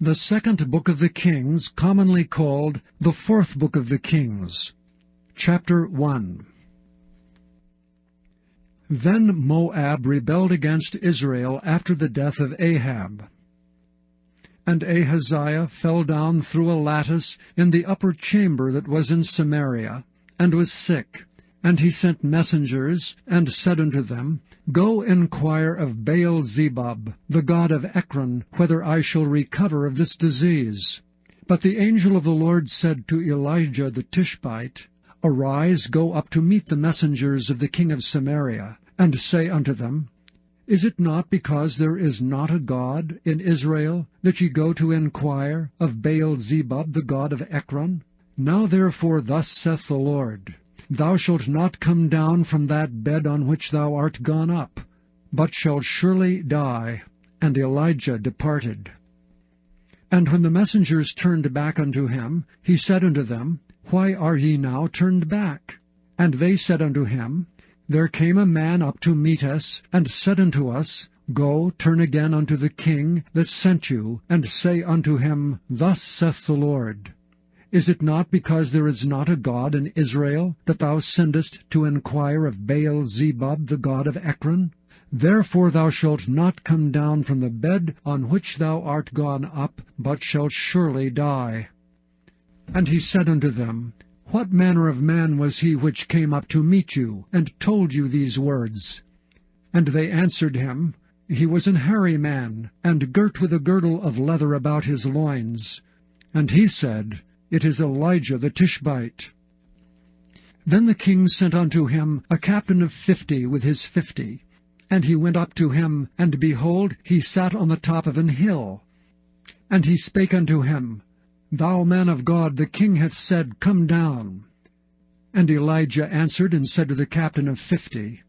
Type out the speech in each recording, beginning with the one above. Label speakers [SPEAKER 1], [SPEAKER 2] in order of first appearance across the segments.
[SPEAKER 1] The second book of the Kings, commonly called the fourth book of the Kings. Chapter 1. Then Moab rebelled against Israel after the death of Ahab. And Ahaziah fell down through a lattice in the upper chamber that was in Samaria, and was sick. And he sent messengers, and said unto them, Go inquire of Baal-zebub, the god of Ekron, whether I shall recover of this disease. But the angel of the Lord said to Elijah the Tishbite, Arise, go up to meet the messengers of the king of Samaria, and say unto them, Is it not because there is not a God in Israel, that ye go to inquire of Baal-zebub, the god of Ekron? Now therefore thus saith the Lord, Thou shalt not come down from that bed on which thou art gone up, but shalt surely die. And Elijah departed. And when the messengers turned back unto him, he said unto them, Why are ye now turned back? And they said unto him, There came a man up to meet us, and said unto us, Go, turn again unto the king that sent you, and say unto him, Thus saith the Lord, Is it not because there is not a God in Israel, that thou sendest to inquire of Baal-zebub, the god of Ekron? Therefore thou shalt not come down from the bed on which thou art gone up, but shalt surely die. And he said unto them, What manner of man was he which came up to meet you, and told you these words? And they answered him, He was an hairy man, and girt with a girdle of leather about his loins. And he said, It is Elijah the Tishbite. Then the king sent unto him a captain of 50 with his 50. And he went up to him, and behold, he sat on the top of an hill. And he spake unto him, Thou man of God, the king hath said, Come down. And Elijah answered and said to the captain of 50,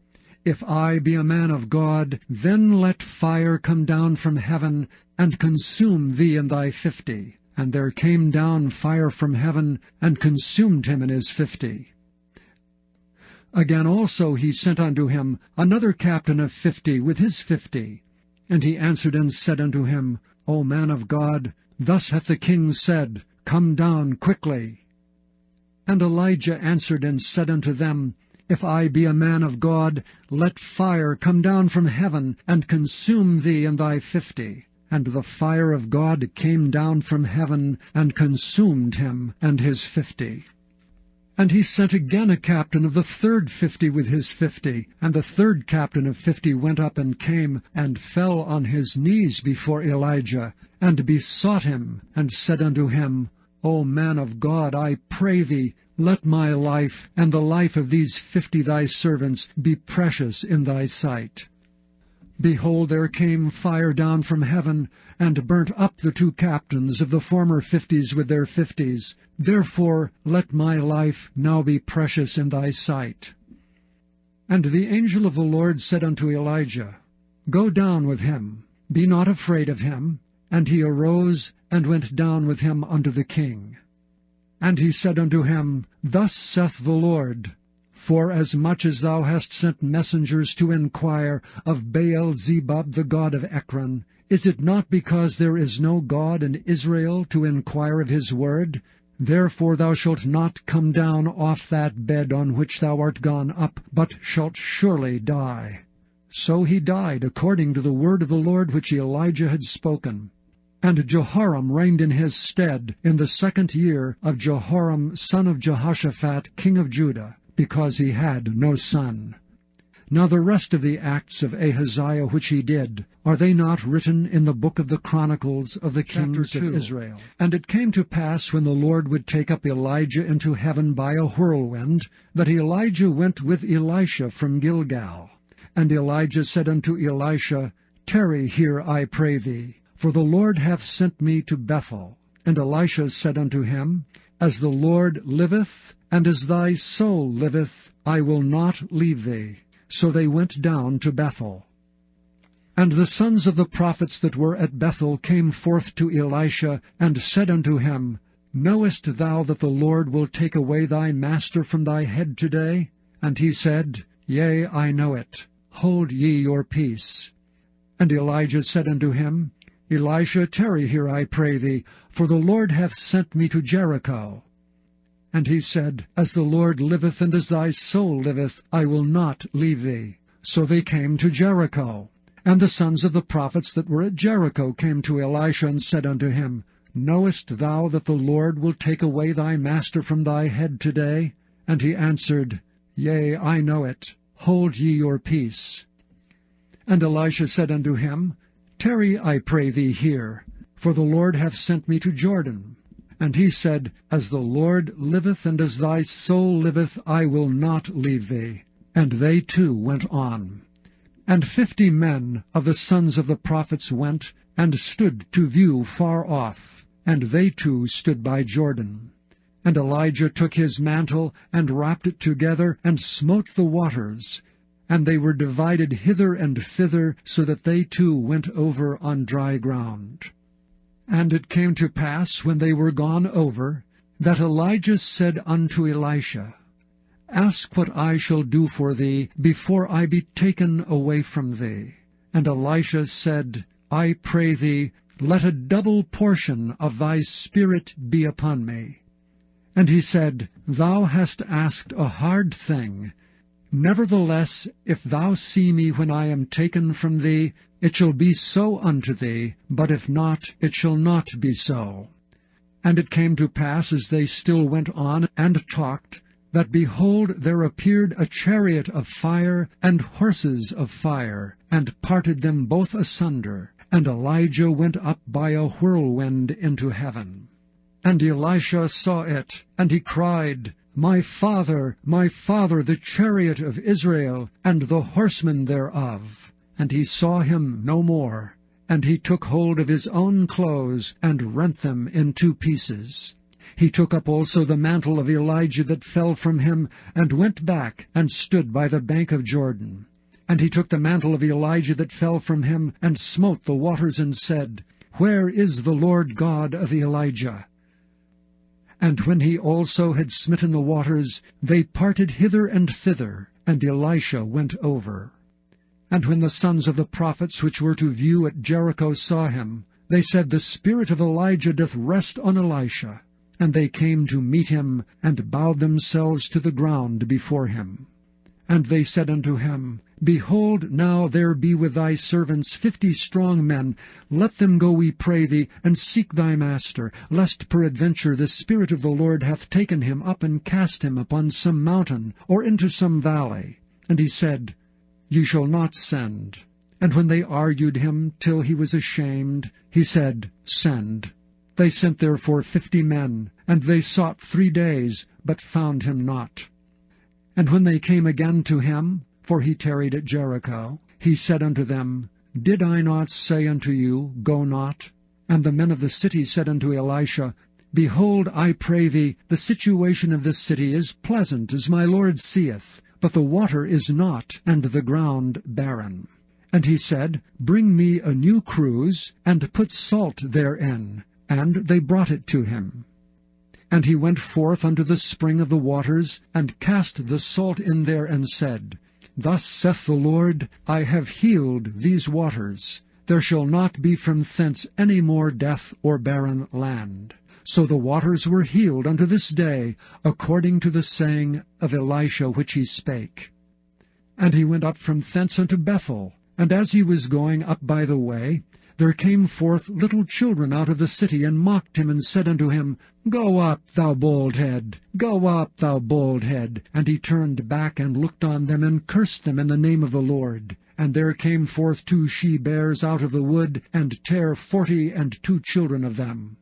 [SPEAKER 1] If I be a man of God, then let fire come down from heaven, and consume thee and thy 50. And there came down fire from heaven, and consumed him and his 50. Again also he sent unto him another captain of 50 with his 50. And he answered and said unto him, O man of God, thus hath the king said, Come down quickly. And Elijah answered and said unto them, If I be a man of God, let fire come down from heaven, and consume thee and thy 50. And the fire of God came down from heaven, and consumed him and his 50. And he sent again a captain of the third 50 with his 50. And the third captain of 50 went up and came, and fell on his knees before Elijah, and besought him, and said unto him, O man of God, I pray thee, let my life, and the life of these 50 thy servants, be precious in thy sight. Behold, there came fire down from heaven, and burnt up the 2 captains of the former 50s with their 50s. Therefore let my life now be precious in thy sight. And the angel of the Lord said unto Elijah, Go down with him, be not afraid of him. And he arose, and went down with him unto the king. And he said unto him, Thus saith the Lord, Forasmuch as thou hast sent messengers to inquire of Baal-zebub, the god of Ekron, is it not because there is no God in Israel to inquire of his word? Therefore thou shalt not come down off that bed on which thou art gone up, but shalt surely die. So he died according to the word of the Lord which Elijah had spoken. And Jehoram reigned in his stead in the 2nd year of Jehoram son of Jehoshaphat king of Judah, because he had no son. Now the rest of the acts of Ahaziah which he did, are they not written in the book of the Chronicles of the kings of Israel? And it came to pass, when the Lord would take up Elijah into heaven by a whirlwind, that Elijah went with Elisha from Gilgal. And Elijah said unto Elisha, Tarry here, I pray thee, for the Lord hath sent me to Bethel. And Elisha said unto him, As the Lord liveth, and as thy soul liveth, I will not leave thee. So they went down to Bethel. And the sons of the prophets that were at Bethel came forth to Elisha, and said unto him, Knowest thou that the Lord will take away thy master from thy head today? And he said, Yea, I know it. Hold ye your peace. And Elijah said unto him, Elisha, tarry here, I pray thee, for the Lord hath sent me to Jericho. And he said, As the Lord liveth, and as thy soul liveth, I will not leave thee. So they came to Jericho. And the sons of the prophets that were at Jericho came to Elisha, and said unto him, Knowest thou that the Lord will take away thy master from thy head today? And he answered, Yea, I know it. Hold ye your peace. And Elisha said unto him, Tarry, I pray thee, here, for the Lord hath sent me to Jordan. And he said, As the Lord liveth, and as thy soul liveth, I will not leave thee. And they too went on. And 50 men of the sons of the prophets went, and stood to view far off, and they too stood by Jordan. And Elijah took his mantle, and wrapped it together, and smote the waters, and they were divided hither and thither, so that they too went over on dry ground. And it came to pass, when they were gone over, that Elijah said unto Elisha, Ask what I shall do for thee, before I be taken away from thee. And Elisha said, I pray thee, let a double portion of thy spirit be upon me. And he said, Thou hast asked a hard thing. Nevertheless, if thou see me when I am taken from thee, it shall be so unto thee, but if not, it shall not be so. And it came to pass, as they still went on and talked, that behold, there appeared a chariot of fire and horses of fire, and parted them both asunder. And Elijah went up by a whirlwind into heaven. And Elisha saw it, and he cried, my father, the chariot of Israel, and the horsemen thereof. And he saw him no more. And he took hold of his own clothes, and rent them in 2 pieces. He took up also the mantle of Elijah that fell from him, and went back, and stood by the bank of Jordan. And he took the mantle of Elijah that fell from him, and smote the waters, and said, Where is the Lord God of Elijah? And when he also had smitten the waters, they parted hither and thither, and Elisha went over. And when the sons of the prophets which were to view at Jericho saw him, they said, The spirit of Elijah doth rest on Elisha. And they came to meet him, and bowed themselves to the ground before him. And they said unto him, Behold, now there be with thy servants 50 strong men. Let them go, we pray thee, and seek thy master, lest peradventure the Spirit of the Lord hath taken him up, and cast him upon some mountain, or into some valley. And he said, Ye shall not send. And when they argued him till he was ashamed, he said, Send. They sent therefore 50 men, and they sought 3 days, but found him not. And when they came again to him, for he tarried at Jericho, he said unto them, Did I not say unto you, Go not? And the men of the city said unto Elisha, Behold, I pray thee, the situation of this city is pleasant, as my Lord seeth, but the water is not, and the ground barren. And he said, Bring me a new cruse, and put salt therein. And they brought it to him. And he went forth unto the spring of the waters, and cast the salt in there, and said, Thus saith the Lord, I have healed these waters. There shall not be from thence any more death or barren land. So the waters were healed unto this day, according to the saying of Elisha which he spake. And he went up from thence unto Bethel, and as he was going up by the way, there came forth little children out of the city, and mocked him, and said unto him, Go up, thou bald head! Go up, thou bald head! And he turned back, and looked on them, and cursed them in the name of the Lord. And there came forth 2 she-bears out of the wood, and tare 42 children of them.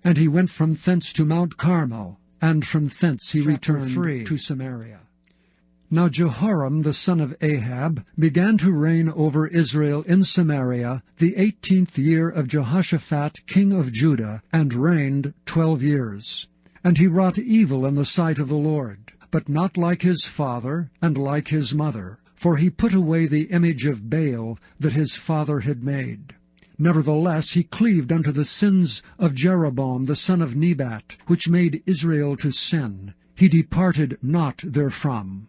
[SPEAKER 1] And he went from thence to Mount Carmel, and from thence he returned to Samaria. Now Jehoram the son of Ahab began to reign over Israel in Samaria the 18th year of Jehoshaphat king of Judah, and reigned 12 years. And he wrought evil in the sight of the Lord, but not like his father and like his mother, for he put away the image of Baal that his father had made. Nevertheless he cleaved unto the sins of Jeroboam the son of Nebat, which made Israel to sin. He departed not therefrom.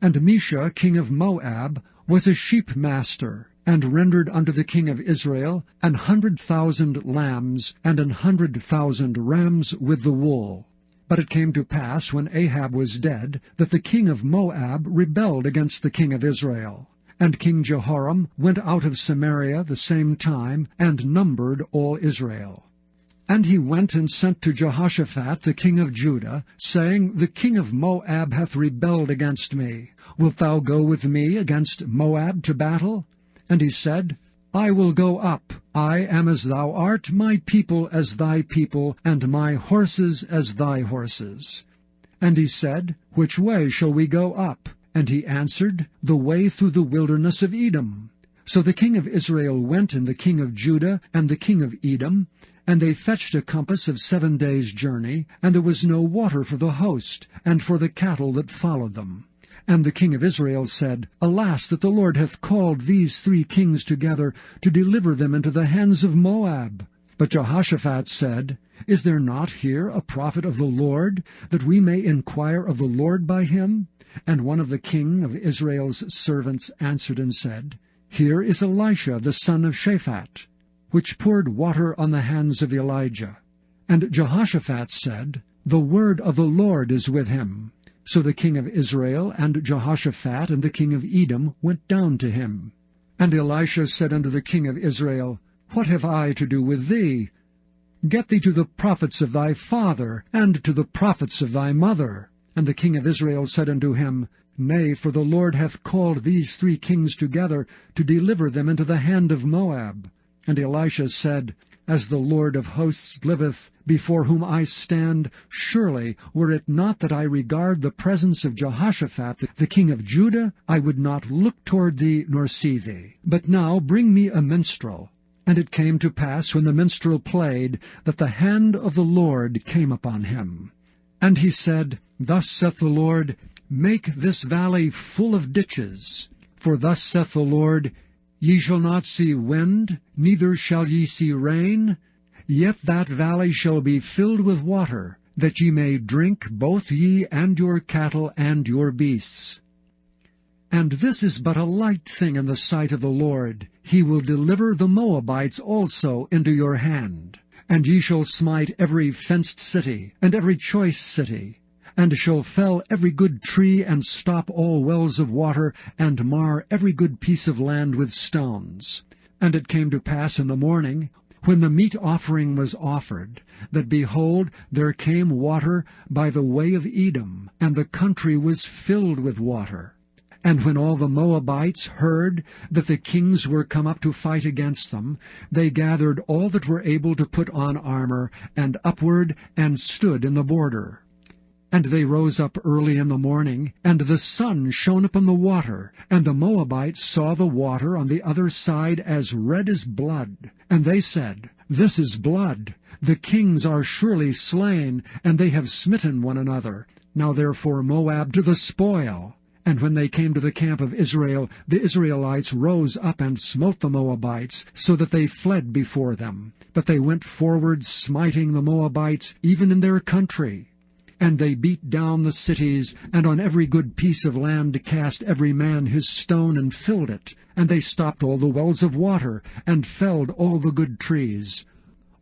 [SPEAKER 1] And Mesha king of Moab was a sheep master, and rendered unto the king of Israel 100,000 lambs and 100,000 rams with the wool. But it came to pass, when Ahab was dead, that the king of Moab rebelled against the king of Israel. And King Jehoram went out of Samaria the same time, and numbered all Israel. And he went and sent to Jehoshaphat the king of Judah, saying, The king of Moab hath rebelled against me. Wilt thou go with me against Moab to battle? And he said, I will go up. I am as thou art, my people as thy people, and my horses as thy horses. And he said, Which way shall we go up? And he answered, The way through the wilderness of Edom. So the king of Israel went, and the king of Judah, and the king of Edom, and they fetched a compass of 7 days' journey, and there was no water for the host, and for the cattle that followed them. And the king of Israel said, Alas, that the Lord hath called these 3 kings together, to deliver them into the hands of Moab. But Jehoshaphat said, Is there not here a prophet of the Lord, that we may inquire of the Lord by him? And one of the king of Israel's servants answered and said, Here is Elisha the son of Shaphat, which poured water on the hands of Elijah. And Jehoshaphat said, The word of the Lord is with him. So the king of Israel and Jehoshaphat and the king of Edom went down to him. And Elisha said unto the king of Israel, What have I to do with thee? Get thee to the prophets of thy father, and to the prophets of thy mother. And the king of Israel said unto him, Nay, for the Lord hath called these 3 kings together, to deliver them into the hand of Moab. And Elisha said, As the Lord of hosts liveth, before whom I stand, surely, were it not that I regard the presence of Jehoshaphat, the king of Judah, I would not look toward thee nor see thee. But now bring me a minstrel. And it came to pass, when the minstrel played, that the hand of the Lord came upon him. And he said, Thus saith the Lord, Make this valley full of ditches. For thus saith the Lord, Ye shall not see wind, neither shall ye see rain, yet that valley shall be filled with water, that ye may drink, both ye and your cattle and your beasts. And this is but a light thing in the sight of the Lord. He will deliver the Moabites also into your hand. And ye shall smite every fenced city, and every choice city, and shall fell every good tree, and stop all wells of water, and mar every good piece of land with stones. And it came to pass in the morning, when the meat offering was offered, that, behold, there came water by the way of Edom, and the country was filled with water. And when all the Moabites heard that the kings were come up to fight against them, they gathered all that were able to put on armor, and upward, and stood in the border. And they rose up early in the morning, and the sun shone upon the water, and the Moabites saw the water on the other side as red as blood. And they said, This is blood. The kings are surely slain, and they have smitten one another. Now therefore Moab to the spoil. And when they came to the camp of Israel, the Israelites rose up and smote the Moabites, so that they fled before them. But they went forward, smiting the Moabites, even in their country. And they beat down the cities, and on every good piece of land cast every man his stone, and filled it. And they stopped all the wells of water, and felled all the good trees.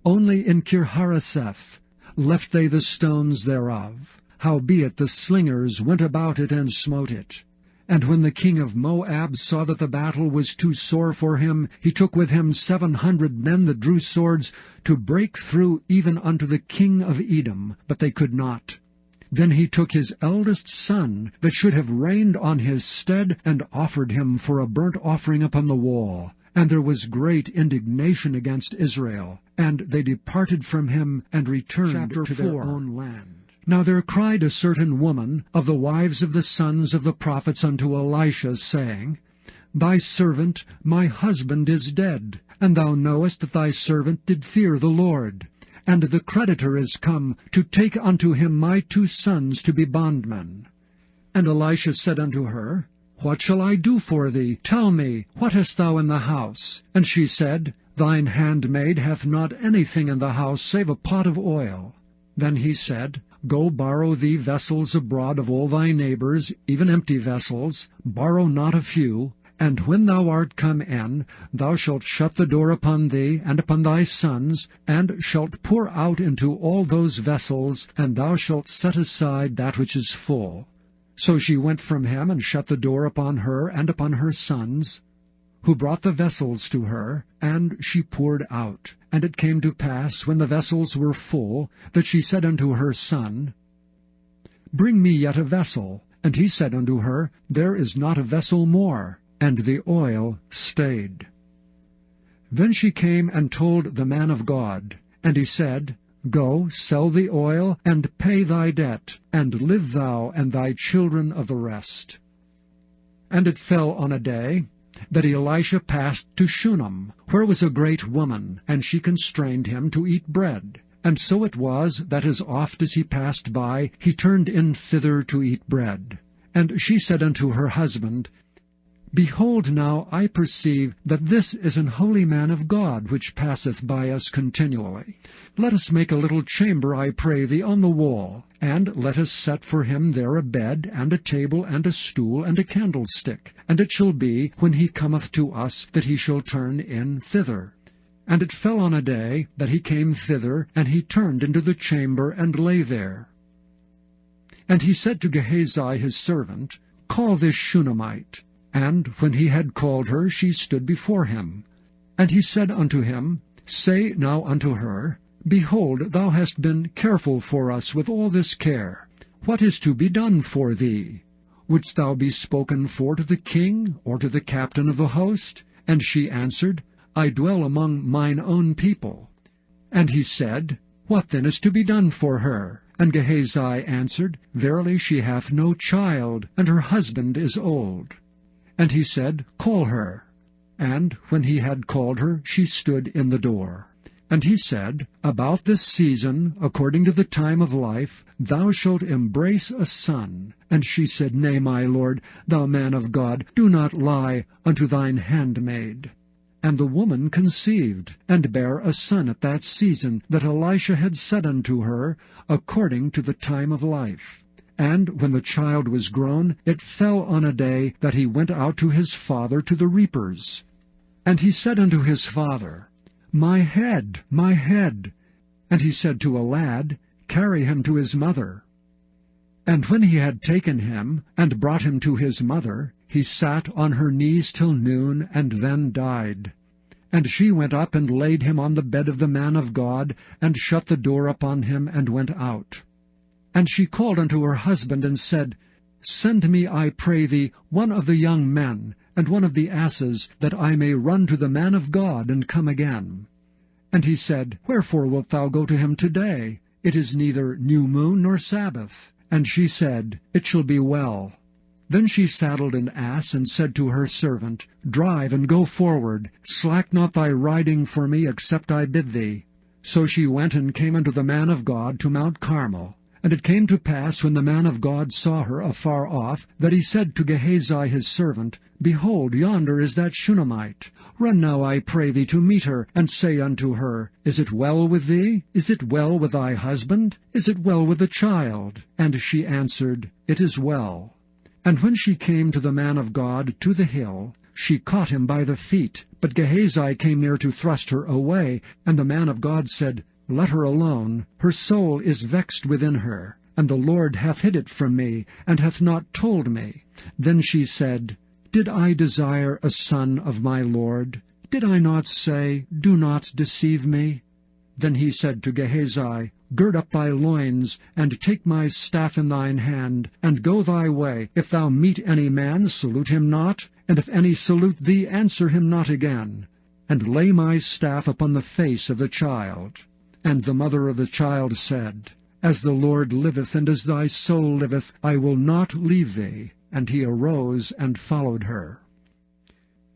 [SPEAKER 1] Only in Kirharaseth left they the stones thereof. Howbeit the slingers went about it and smote it. And when the king of Moab saw that the battle was too sore for him, he took with him 700 men that drew swords, to break through even unto the king of Edom, but they could not. Then he took his eldest son, that should have reigned on his stead, and offered him for a burnt offering upon the wall. And there was great indignation against Israel, and they departed from him, and returned to their own land. Now there cried a certain woman of the wives of the sons of the prophets unto Elisha, saying, Thy servant, my husband, is dead, and thou knowest that thy servant did fear the Lord. And the creditor is come to take unto him my 2 sons to be bondmen. And Elisha said unto her, What shall I do for thee? Tell me, what hast thou in the house? And she said, Thine handmaid hath not anything in the house save a pot of oil. Then he said, Go borrow thee vessels abroad of all thy neighbors, even empty vessels, borrow not a few, And when thou art come in, thou shalt shut the door upon thee and upon thy sons, and shalt pour out into all those vessels, and thou shalt set aside that which is full. So she went from him, and shut the door upon her and upon her sons, who brought the vessels to her, and she poured out. And it came to pass, when the vessels were full, that she said unto her son, Bring me yet a vessel. And he said unto her, There is not a vessel more. And the oil stayed. Then she came and told the man of God. And he said, Go, sell the oil, and pay thy debt, and live thou and thy children of the rest. And it fell on a day that Elisha passed to Shunem, where was a great woman, and she constrained him to eat bread. And so it was, that as oft as he passed by, he turned in thither to eat bread. And she said unto her husband, Behold, now I perceive that this is an holy man of God, which passeth by us continually. Let us make a little chamber, I pray thee, on the wall, and let us set for him there a bed, and a table, and a stool, and a candlestick. And it shall be, when he cometh to us, that he shall turn in thither. And it fell on a day that he came thither, and he turned into the chamber, and lay there. And he said to Gehazi his servant, Call this Shunammite. And when he had called her, she stood before him. And he said unto him, Say now unto her, Behold, thou hast been careful for us with all this care. What is to be done for thee? Wouldst thou be spoken for to the king, or to the captain of the host? And she answered, I dwell among mine own people. And he said, What then is to be done for her? And Gehazi answered, Verily she hath no child, and her husband is old. And he said, Call her. And when he had called her, she stood in the door. And he said, About this season, according to the time of life, thou shalt embrace a son. And she said, Nay, my lord, thou man of God, do not lie unto thine handmaid. And the woman conceived, and bare a son at that season that Elisha had said unto her, according to the time of life. And when the child was grown, it fell on a day that he went out to his father to the reapers. And he said unto his father, My head, my head. And he said to a lad, Carry him to his mother. And when he had taken him, and brought him to his mother, he sat on her knees till noon, and then died. And she went up and laid him on the bed of the man of God, and shut the door upon him, and went out. And she called unto her husband, and said, Send me, I pray thee, one of the young men, and one of the asses, that I may run to the man of God, and come again. And he said, Wherefore wilt thou go to him today? It is neither new moon nor Sabbath. And she said, It shall be well. Then she saddled an ass, and said to her servant, Drive, and go forward. Slack not thy riding for me, except I bid thee. So she went and came unto the man of God to Mount Carmel. And it came to pass, when the man of God saw her afar off, that he said to Gehazi his servant, Behold, yonder is that Shunammite. Run now, I pray thee, to meet her, and say unto her, Is it well with thee? Is it well with thy husband? Is it well with the child? And she answered, It is well. And when she came to the man of God to the hill, she caught him by the feet. But Gehazi came near to thrust her away, and the man of God said, Let her alone, her soul is vexed within her, and the Lord hath hid it from me, and hath not told me. Then she said, Did I desire a son of my Lord? Did I not say, Do not deceive me? Then he said to Gehazi, Gird up thy loins, and take my staff in thine hand, and go thy way. If thou meet any man, salute him not, and if any salute thee, answer him not again. And lay my staff upon the face of the child. And the mother of the child said, As the Lord liveth, and as thy soul liveth, I will not leave thee. And he arose and followed her.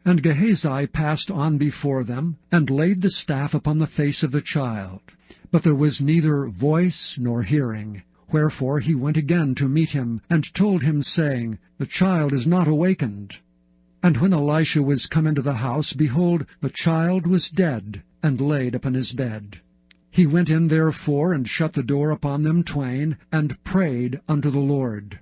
[SPEAKER 1] And Gehazi passed on before them, and laid the staff upon the face of the child. But there was neither voice nor hearing. Wherefore he went again to meet him, and told him, saying, The child is not awakened. And when Elisha was come into the house, behold, the child was dead, and laid upon his bed. He went in therefore, and shut the door upon them twain, and prayed unto the Lord.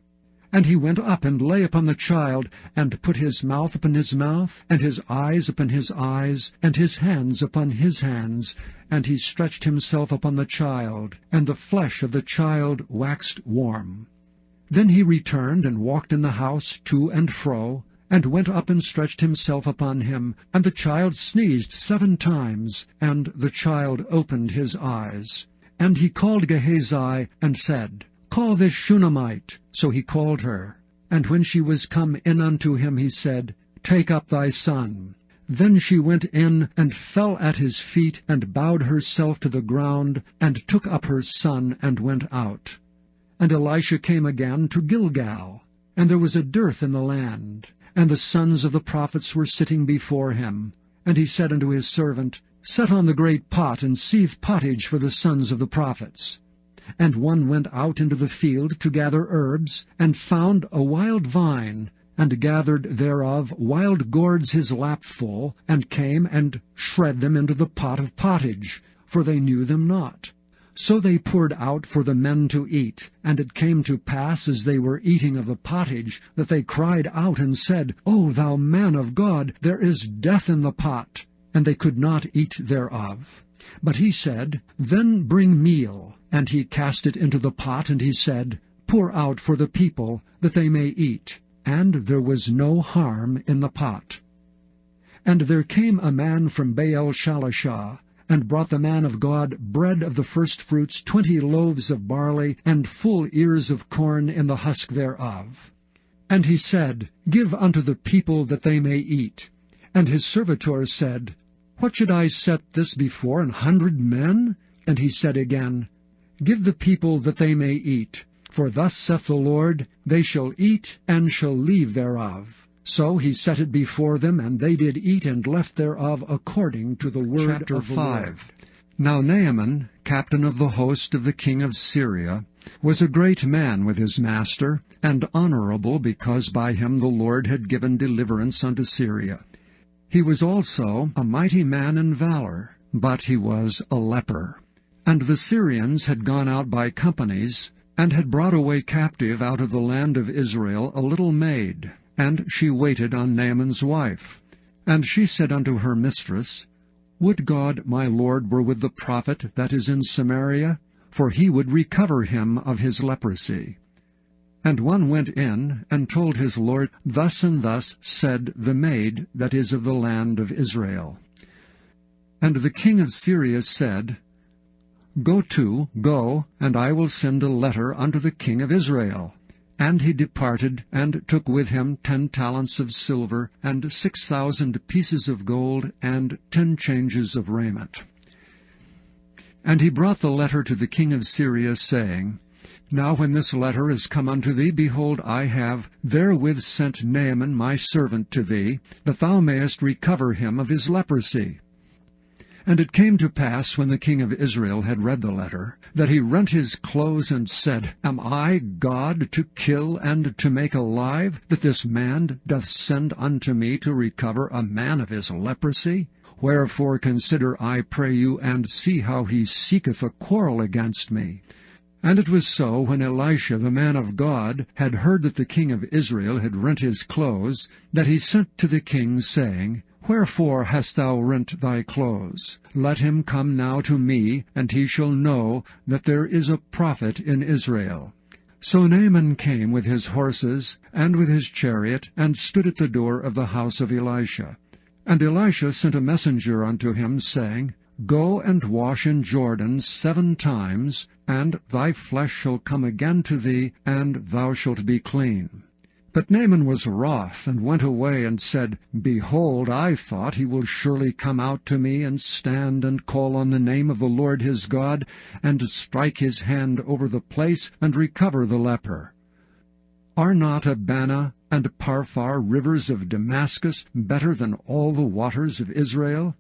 [SPEAKER 1] And he went up and lay upon the child, and put his mouth upon his mouth, and his eyes upon his eyes, and his hands upon his hands. And he stretched himself upon the child, and the flesh of the child waxed warm. Then he returned and walked in the house to and fro, and went up and stretched himself upon him. And the child sneezed 7 times, and the child opened his eyes. And he called Gehazi, and said, Call this Shunammite. So he called her. And when she was come in unto him, he said, Take up thy son. Then she went in, and fell at his feet, and bowed herself to the ground, and took up her son, and went out. And Elisha came again to Gilgal, and there was a dearth in the land, and the sons of the prophets were sitting before him. And he said unto his servant, Set on the great pot, and seethe pottage for the sons of the prophets. And one went out into the field to gather herbs, and found a wild vine, and gathered thereof wild gourds his lapful, and came and shred them into the pot of pottage, for they knew them not. So they poured out for the men to eat. And it came to pass, as they were eating of the pottage, that they cried out and said, O thou man of God, there is death in the pot. And they could not eat thereof. But he said, Then bring meal. And he cast it into the pot, and he said, Pour out for the people, that they may eat. And there was no harm in the pot. And there came a man from Baal-Shalishah, and brought the man of God bread of the firstfruits, 20 loaves of barley, and full ears of corn in the husk thereof. And he said, Give unto the people, that they may eat. And his servitor said, What should I set this before 100 men? And he said again, Give the people, that they may eat. For thus saith the Lord, They shall eat, and shall leave thereof. So he set it before them, and they did eat, and left thereof according to the word
[SPEAKER 2] Chapter
[SPEAKER 1] of the
[SPEAKER 2] 5.
[SPEAKER 1] Lord.
[SPEAKER 2] Now Naaman, captain of the host of the king of Syria, was a great man with his master, and honorable, because by him the Lord had given deliverance unto Syria. He was also a mighty man in valor, but he was a leper. And the Syrians had gone out by companies, and had brought away captive out of the land of Israel a little maid, and she waited on Naaman's wife. And she said unto her mistress, Would God my Lord were with the prophet that is in Samaria, for he would recover him of his leprosy. And one went in, and told his lord, Thus and thus said the maid that is of the land of Israel. And the king of Syria said, Go, and I will send a letter unto the king of Israel. And he departed, and took with him 10 talents of silver, and 6,000 pieces of gold, and 10 changes of raiment. And he brought the letter to the king of Syria, saying, Now when this letter is come unto thee, behold, I have therewith sent Naaman my servant to thee, that thou mayest recover him of his leprosy. And it came to pass, when the king of Israel had read the letter, that he rent his clothes, and said, Am I God to kill and to make alive, that this man doth send unto me to recover a man of his leprosy? Wherefore consider, I pray you, and see how he seeketh a quarrel against me. And it was so, when Elisha the man of God had heard that the king of Israel had rent his clothes, that he sent to the king, saying, Wherefore hast thou rent thy clothes? Let him come now to me, and he shall know that there is a prophet in Israel. So Naaman came with his horses, and with his chariot, and stood at the door of the house of Elisha. And Elisha sent a messenger unto him, saying, Go and wash in Jordan 7 times, and thy flesh shall come again to thee, and thou shalt be clean. But Naaman was wroth, and went away, and said, Behold, I thought he will surely come out to me, and stand and call on the name of the Lord his God, and strike his hand over the place, and recover the leper. Are not Abana and Parphar, rivers of Damascus, better than all the waters of Israel?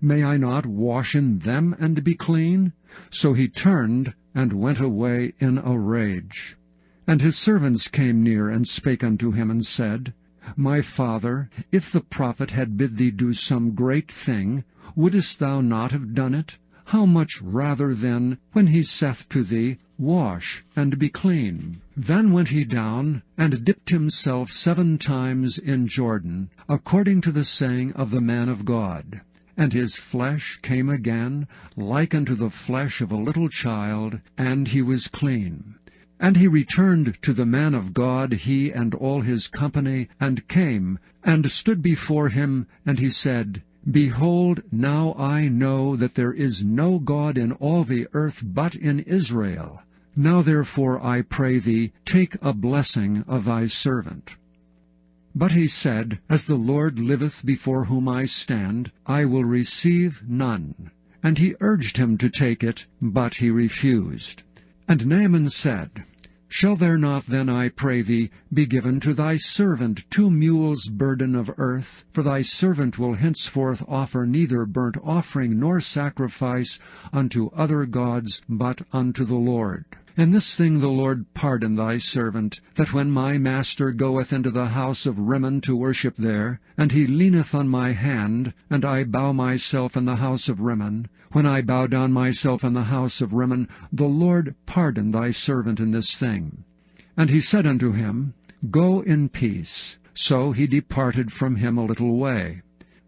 [SPEAKER 2] May I not wash in them and be clean? So he turned and went away in a rage. And his servants came near, and spake unto him, and said, My father, if the prophet had bid thee do some great thing, wouldest thou not have done it? how much rather then, when he saith to thee, Wash, and be clean? Then went he down, and dipped himself 7 times in Jordan, according to the saying of the man of God. And his flesh came again, like unto the flesh of a little child, and he was clean. And he returned to the man of God, he and all his company, and came, and stood before him, and he said, Behold, now I know that there is no God in all the earth but in Israel. Now therefore I pray thee, take a blessing of thy servant. But he said, As the Lord liveth before whom I stand, I will receive none. And he urged him to take it, but he refused. And Naaman said, Shall there not then, I pray thee, be given to thy servant 2 mules' burden of earth? For thy servant will henceforth offer neither burnt offering nor sacrifice unto other gods, but unto the Lord. In this thing the Lord pardon thy servant, that when my master goeth into the house of Rimmon to worship there, and he leaneth on my hand, and I bow myself in the house of Rimmon, when I bow down myself in the house of Rimmon, the Lord pardon thy servant in this thing. And he said unto him, Go in peace. So he departed from him a little way.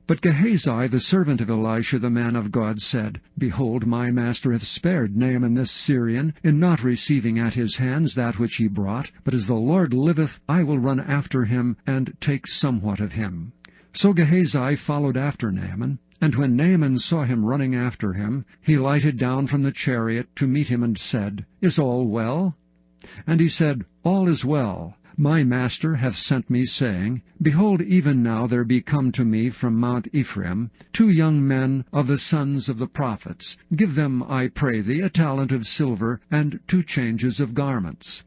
[SPEAKER 2] But Gehazi, the servant of Elisha the man of God, said, Behold, my master hath spared Naaman this Syrian, in not receiving at his hands that which he brought. But as the Lord liveth, I will run after him, and take somewhat of him. So Gehazi followed after Naaman. And when Naaman saw him running after him, he lighted down from the chariot to meet him, and said, Is all well? And he said, All is well. My master hath sent me, saying, Behold, even now there be come to me from Mount Ephraim 2 young men of the sons of the prophets. Give them, I pray thee, a talent of silver, and 2 changes of garments.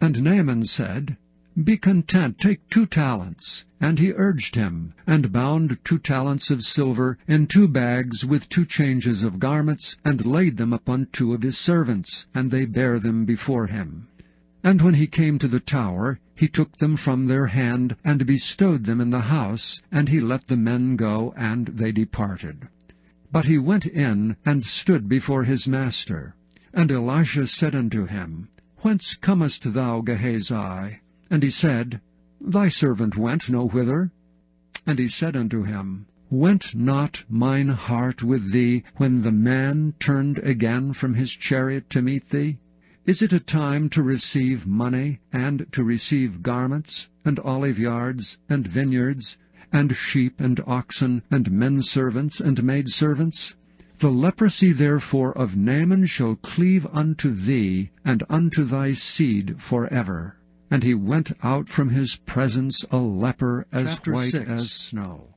[SPEAKER 2] And Naaman said, Be content, take 2 talents. And he urged him, and bound 2 talents of silver in 2 bags with 2 changes of garments, and laid them upon 2 of his servants, and they bare them before him. And when he came to the tower, he took them from their hand, and bestowed them in the house, and he let the men go, and they departed. But he went in, and stood before his master. And Elisha said unto him, Whence comest thou, Gehazi? And he said, Thy servant went no whither. And he said unto him, Went not mine heart with thee, when the man turned again from his chariot to meet thee? Is it a time to receive money, and to receive garments, and oliveyards, and vineyards, and sheep, and oxen, and men-servants, and maidservants? The leprosy therefore of Naaman shall cleave unto thee, and unto thy seed forever. And he went out from his presence a leper as white as snow.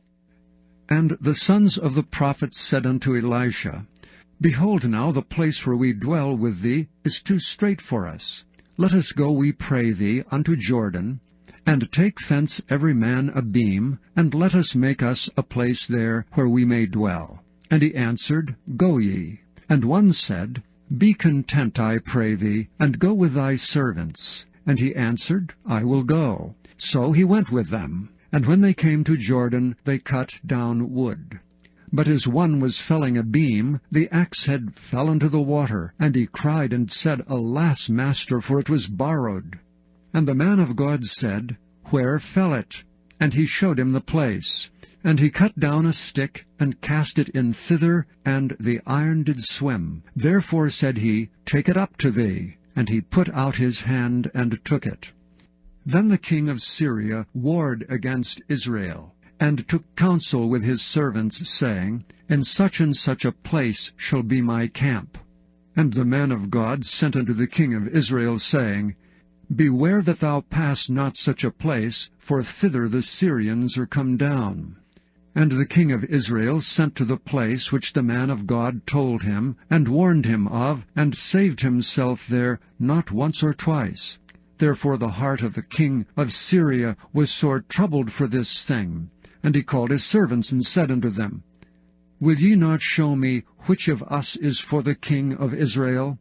[SPEAKER 2] And the sons of the prophets said unto Elisha, Behold now, the place where we dwell with thee is too strait for us. Let us go, we pray thee, unto Jordan, and take thence every man a beam, and let us make us a place there where we may dwell. And he answered, Go ye. And one said, Be content, I pray thee, and go with thy servants. And he answered, I will go. So he went with them. And when they came to Jordan, they cut down wood. But as one was felling a beam, the axe head fell into the water, and he cried and said, Alas, master, for it was borrowed. And the man of God said, Where fell it? And he showed him the place. And he cut down a stick, and cast it in thither, and the iron did swim. Therefore said he, Take it up to thee. And he put out his hand, and took it. Then the king of Syria warred against Israel, and took counsel with his servants, saying, In such and such a place shall be my camp. And the man of God sent unto the king of Israel, saying, Beware that thou pass not such a place, for thither the Syrians are come down. And the king of Israel sent to the place which the man of God told him, and warned him of, and saved himself there not once or twice. Therefore the heart of the king of Syria was sore troubled for this thing. And he called his servants, and said unto them, Will ye not show me which of us is for the king of Israel?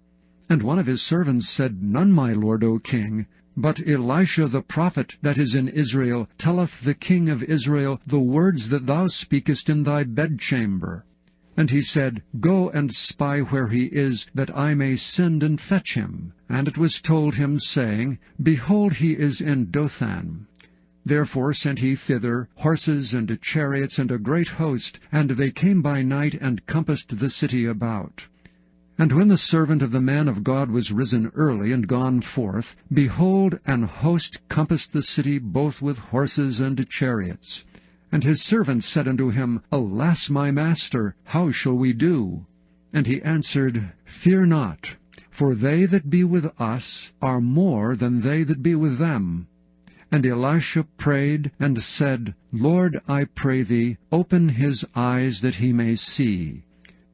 [SPEAKER 2] And one of his servants said, None, my lord, O king. But Elisha the prophet that is in Israel telleth the king of Israel the words that thou speakest in thy bedchamber.
[SPEAKER 1] And he said, Go and spy where he is, that I may send and fetch him. And it was told him, saying, Behold, he is in Dothan. Therefore sent he thither horses and chariots and a great host, and they came by night and compassed the city about. And when the servant of the man of God was risen early and gone forth, behold, an host compassed the city both with horses and chariots. And his servant said unto him, Alas, my master, how shall we do? And he answered, Fear not, for they that be with us are more than they that be with them. And Elisha prayed and said, Lord, I pray thee, open his eyes that he may see.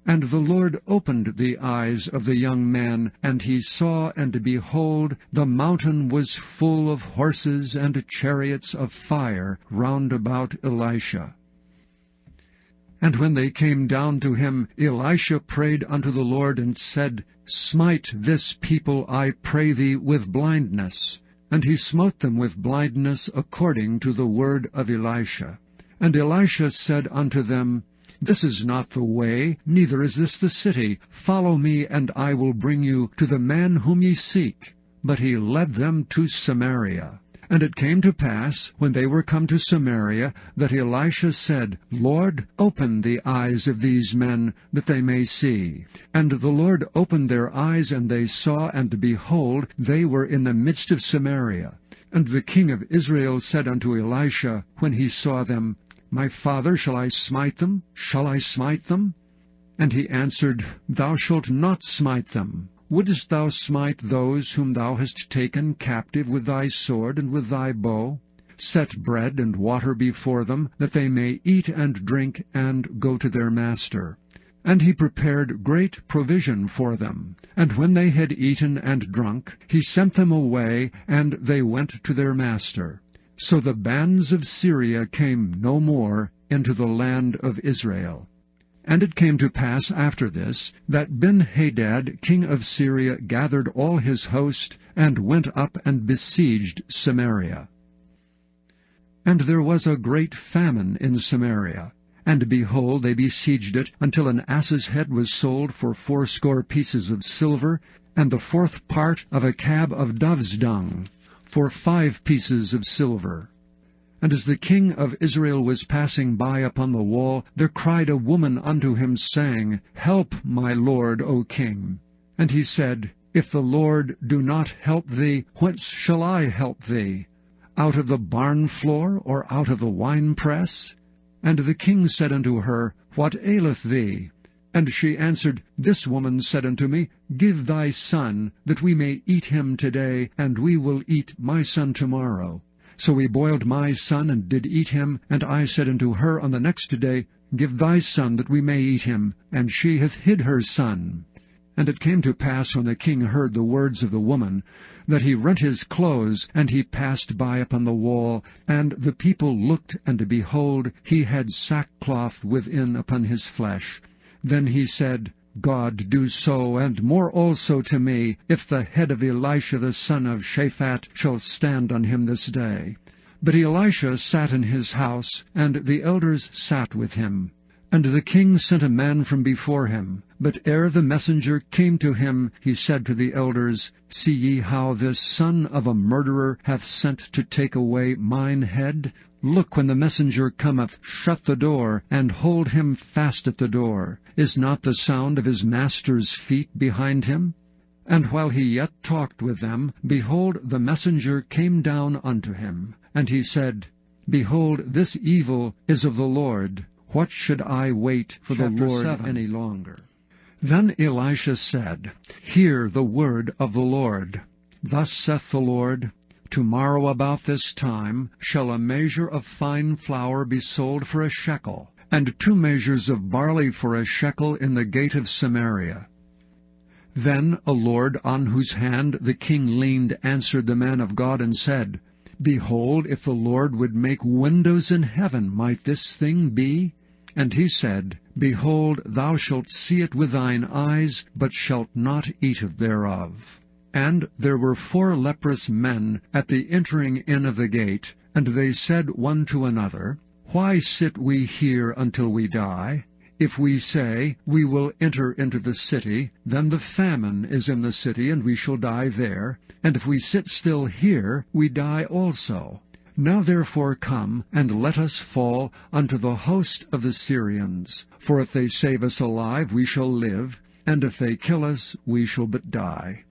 [SPEAKER 1] And the Lord opened the eyes of the young man, and he saw, and behold, the mountain was full of horses and chariots of fire round about Elisha. And when they came down to him, Elisha prayed unto the Lord, and said, Smite this people, I pray thee, with blindness. And he smote them with blindness according to the word of Elisha. And Elisha said unto them, This is not the way, neither is this the city. Follow me, and I will bring you to the man whom ye seek. But he led them to Samaria. And it came to pass, when they were come to Samaria, that Elisha said, Lord, open the eyes of these men, that they may see. And the Lord opened their eyes, and they saw, and behold, they were in the midst of Samaria. And the king of Israel said unto Elisha, when he saw them, My father, shall I smite them? Shall I smite them? And he answered, Thou shalt not smite them. Wouldest thou smite those whom thou hast taken captive with thy sword and with thy bow? Set bread and water before them, that they may eat and drink, and go to their master. And he prepared great provision for them. And when they had eaten and drunk, he sent them away, and they went to their master. So the bands of Syria came no more into the land of Israel. And it came to pass after this, that Ben-Hadad king of Syria gathered all his host, and went up and besieged Samaria. And there was a great famine in Samaria. And behold, they besieged it, until an ass's head was sold for 80 pieces of silver, and the 4th part of a cab of dove's dung, for 5 pieces of silver. And as the king of Israel was passing by upon the wall, there cried a woman unto him, saying, Help, my lord, O king. And he said, If the Lord do not help thee, whence shall I help thee? Out of the barn floor, or out of the winepress? And the king said unto her, What aileth thee? And she answered, This woman said unto me, Give thy son, that we may eat him today, and we will eat my son tomorrow. So we boiled my son, and did eat him. And I said unto her on the next day, Give thy son, that we may eat him. And she hath hid her son. And it came to pass, when the king heard the words of the woman, that he rent his clothes, and he passed by upon the wall. And the people looked, and behold, he had sackcloth within upon his flesh. Then he said, God do so, and more also to me, if the head of Elisha the son of Shaphat shall stand on him this day. But Elisha sat in his house, and the elders sat with him. And the king sent a man from before him. But ere the messenger came to him, he said to the elders, See ye how this son of a murderer hath sent to take away mine head? Look, when the messenger cometh, shut the door, and hold him fast at the door. Is not the sound of his master's feet behind him? And while he yet talked with them, behold, the messenger came down unto him. And he said, Behold, this evil is of the Lord. What should I wait for the Lord any longer? Then Elisha said, Hear the word of the Lord. Thus saith the Lord, Tomorrow about this time shall a measure of fine flour be sold for a shekel, and 2 measures of barley for a shekel in the gate of Samaria. Then a lord on whose hand the king leaned answered the man of God, and said, Behold, if the Lord would make windows in heaven, might this thing be? And he said, Behold, thou shalt see it with thine eyes, but shalt not eat thereof. And there were 4 leprous men at the entering in of the gate, and they said one to another, Why sit we here until we die? If we say, we will enter into the city, then the famine is in the city, and we shall die there. And if we sit still here, we die also. Now therefore come, and let us fall unto the host of the Syrians. For if they save us alive, we shall live, and if they kill us, we shall but die.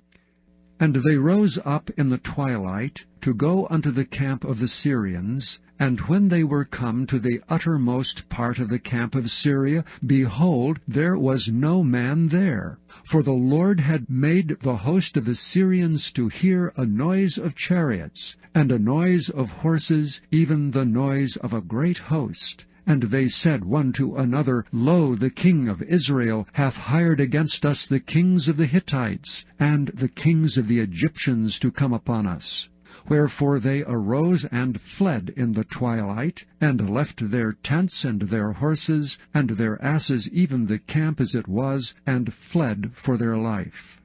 [SPEAKER 1] And they rose up in the twilight to go unto the camp of the Syrians. And when they were come to the uttermost part of the camp of Syria, behold, there was no man there. For the Lord had made the host of the Syrians to hear a noise of chariots, and a noise of horses, even the noise of a great host. And they said one to another, Lo, the king of Israel hath hired against us the kings of the Hittites, and the kings of the Egyptians to come upon us. Wherefore they arose and fled in the twilight, and left their tents and their horses, and their asses, even the camp as it was, and fled for their life.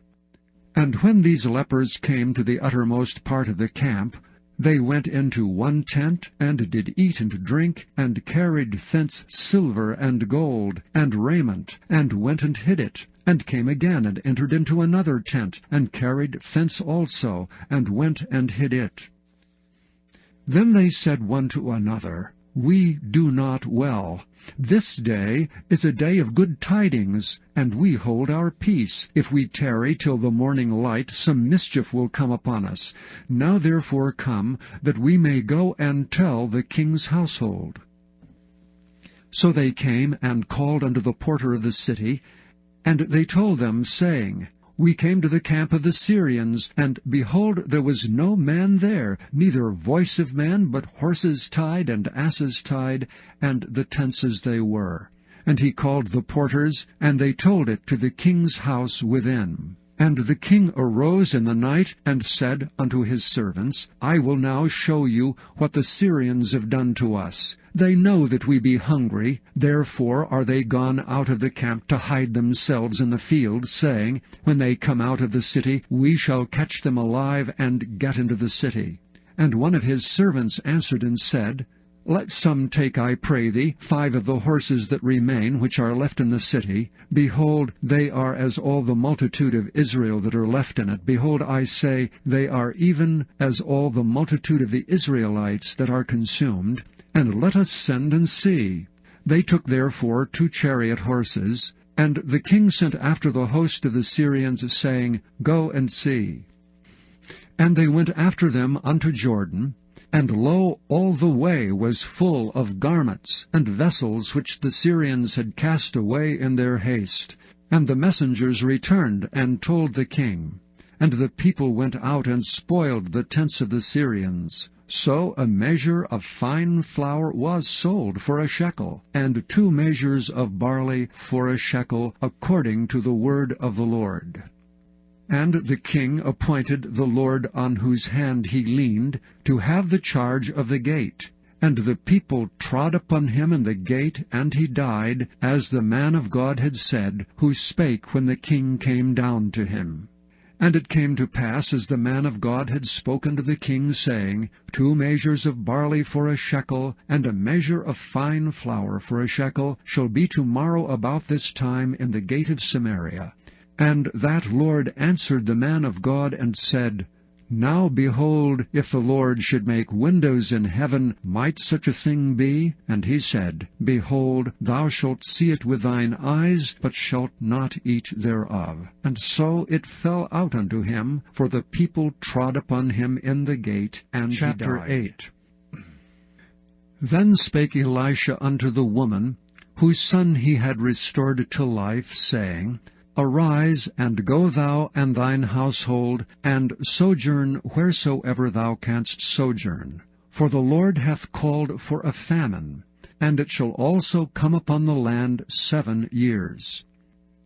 [SPEAKER 1] And when these lepers came to the uttermost part of the camp, they went into one tent, and did eat and drink, and carried thence silver and gold, and raiment, and went and hid it, and came again, and entered into another tent, and carried thence also, and went and hid it. Then they said one to another, We do not well. This day is a day of good tidings, and we hold our peace. If we tarry till the morning light, some mischief will come upon us. Now therefore come, that we may go and tell the king's household. So they came and called unto the porter of the city, and they told them, saying, We came to the camp of the Syrians, and behold, there was no man there, neither voice of man, but horses tied and asses tied, and the tents as they were. And he called the porters, and they told it to the king's house within. And the king arose in the night, and said unto his servants, I will now show you what the Syrians have done to us. They know that we be hungry, therefore are they gone out of the camp to hide themselves in the field, saying, When they come out of the city, we shall catch them alive, and get into the city. And one of his servants answered and said, Let some take, I pray thee, 5 of the horses that remain, which are left in the city. Behold, they are as all the multitude of Israel that are left in it. Behold, I say, they are even as all the multitude of the Israelites that are consumed. And let us send and see. They took therefore 2 chariot horses, and the king sent after the host of the Syrians, saying, Go and see. And they went after them unto Jordan, and lo, all the way was full of garments and vessels which the Syrians had cast away in their haste. And the messengers returned and told the king. And the people went out and spoiled the tents of the Syrians. So a measure of fine flour was sold for a shekel, and 2 measures of barley for a shekel, according to the word of the Lord. And the king appointed the Lord on whose hand he leaned to have the charge of the gate. And the people trod upon him in the gate, and he died, as the man of God had said, who spake when the king came down to him. And it came to pass, as the man of God had spoken to the king, saying, 2 measures of barley for a shekel, and a measure of fine flour for a shekel, shall be tomorrow about this time in the gate of Samaria. And that Lord answered the man of God, and said, Now behold, if the Lord should make windows in heaven, might such a thing be? And he said, Behold, thou shalt see it with thine eyes, but shalt not eat thereof. And so it fell out unto him, for the people trod upon him in the gate, and Chapter he died. 8. Then spake Elisha unto the woman, whose son he had restored to life, saying, Arise, and go thou and thine household, and sojourn wheresoever thou canst sojourn. For the Lord hath called for a famine, and it shall also come upon the land 7 years.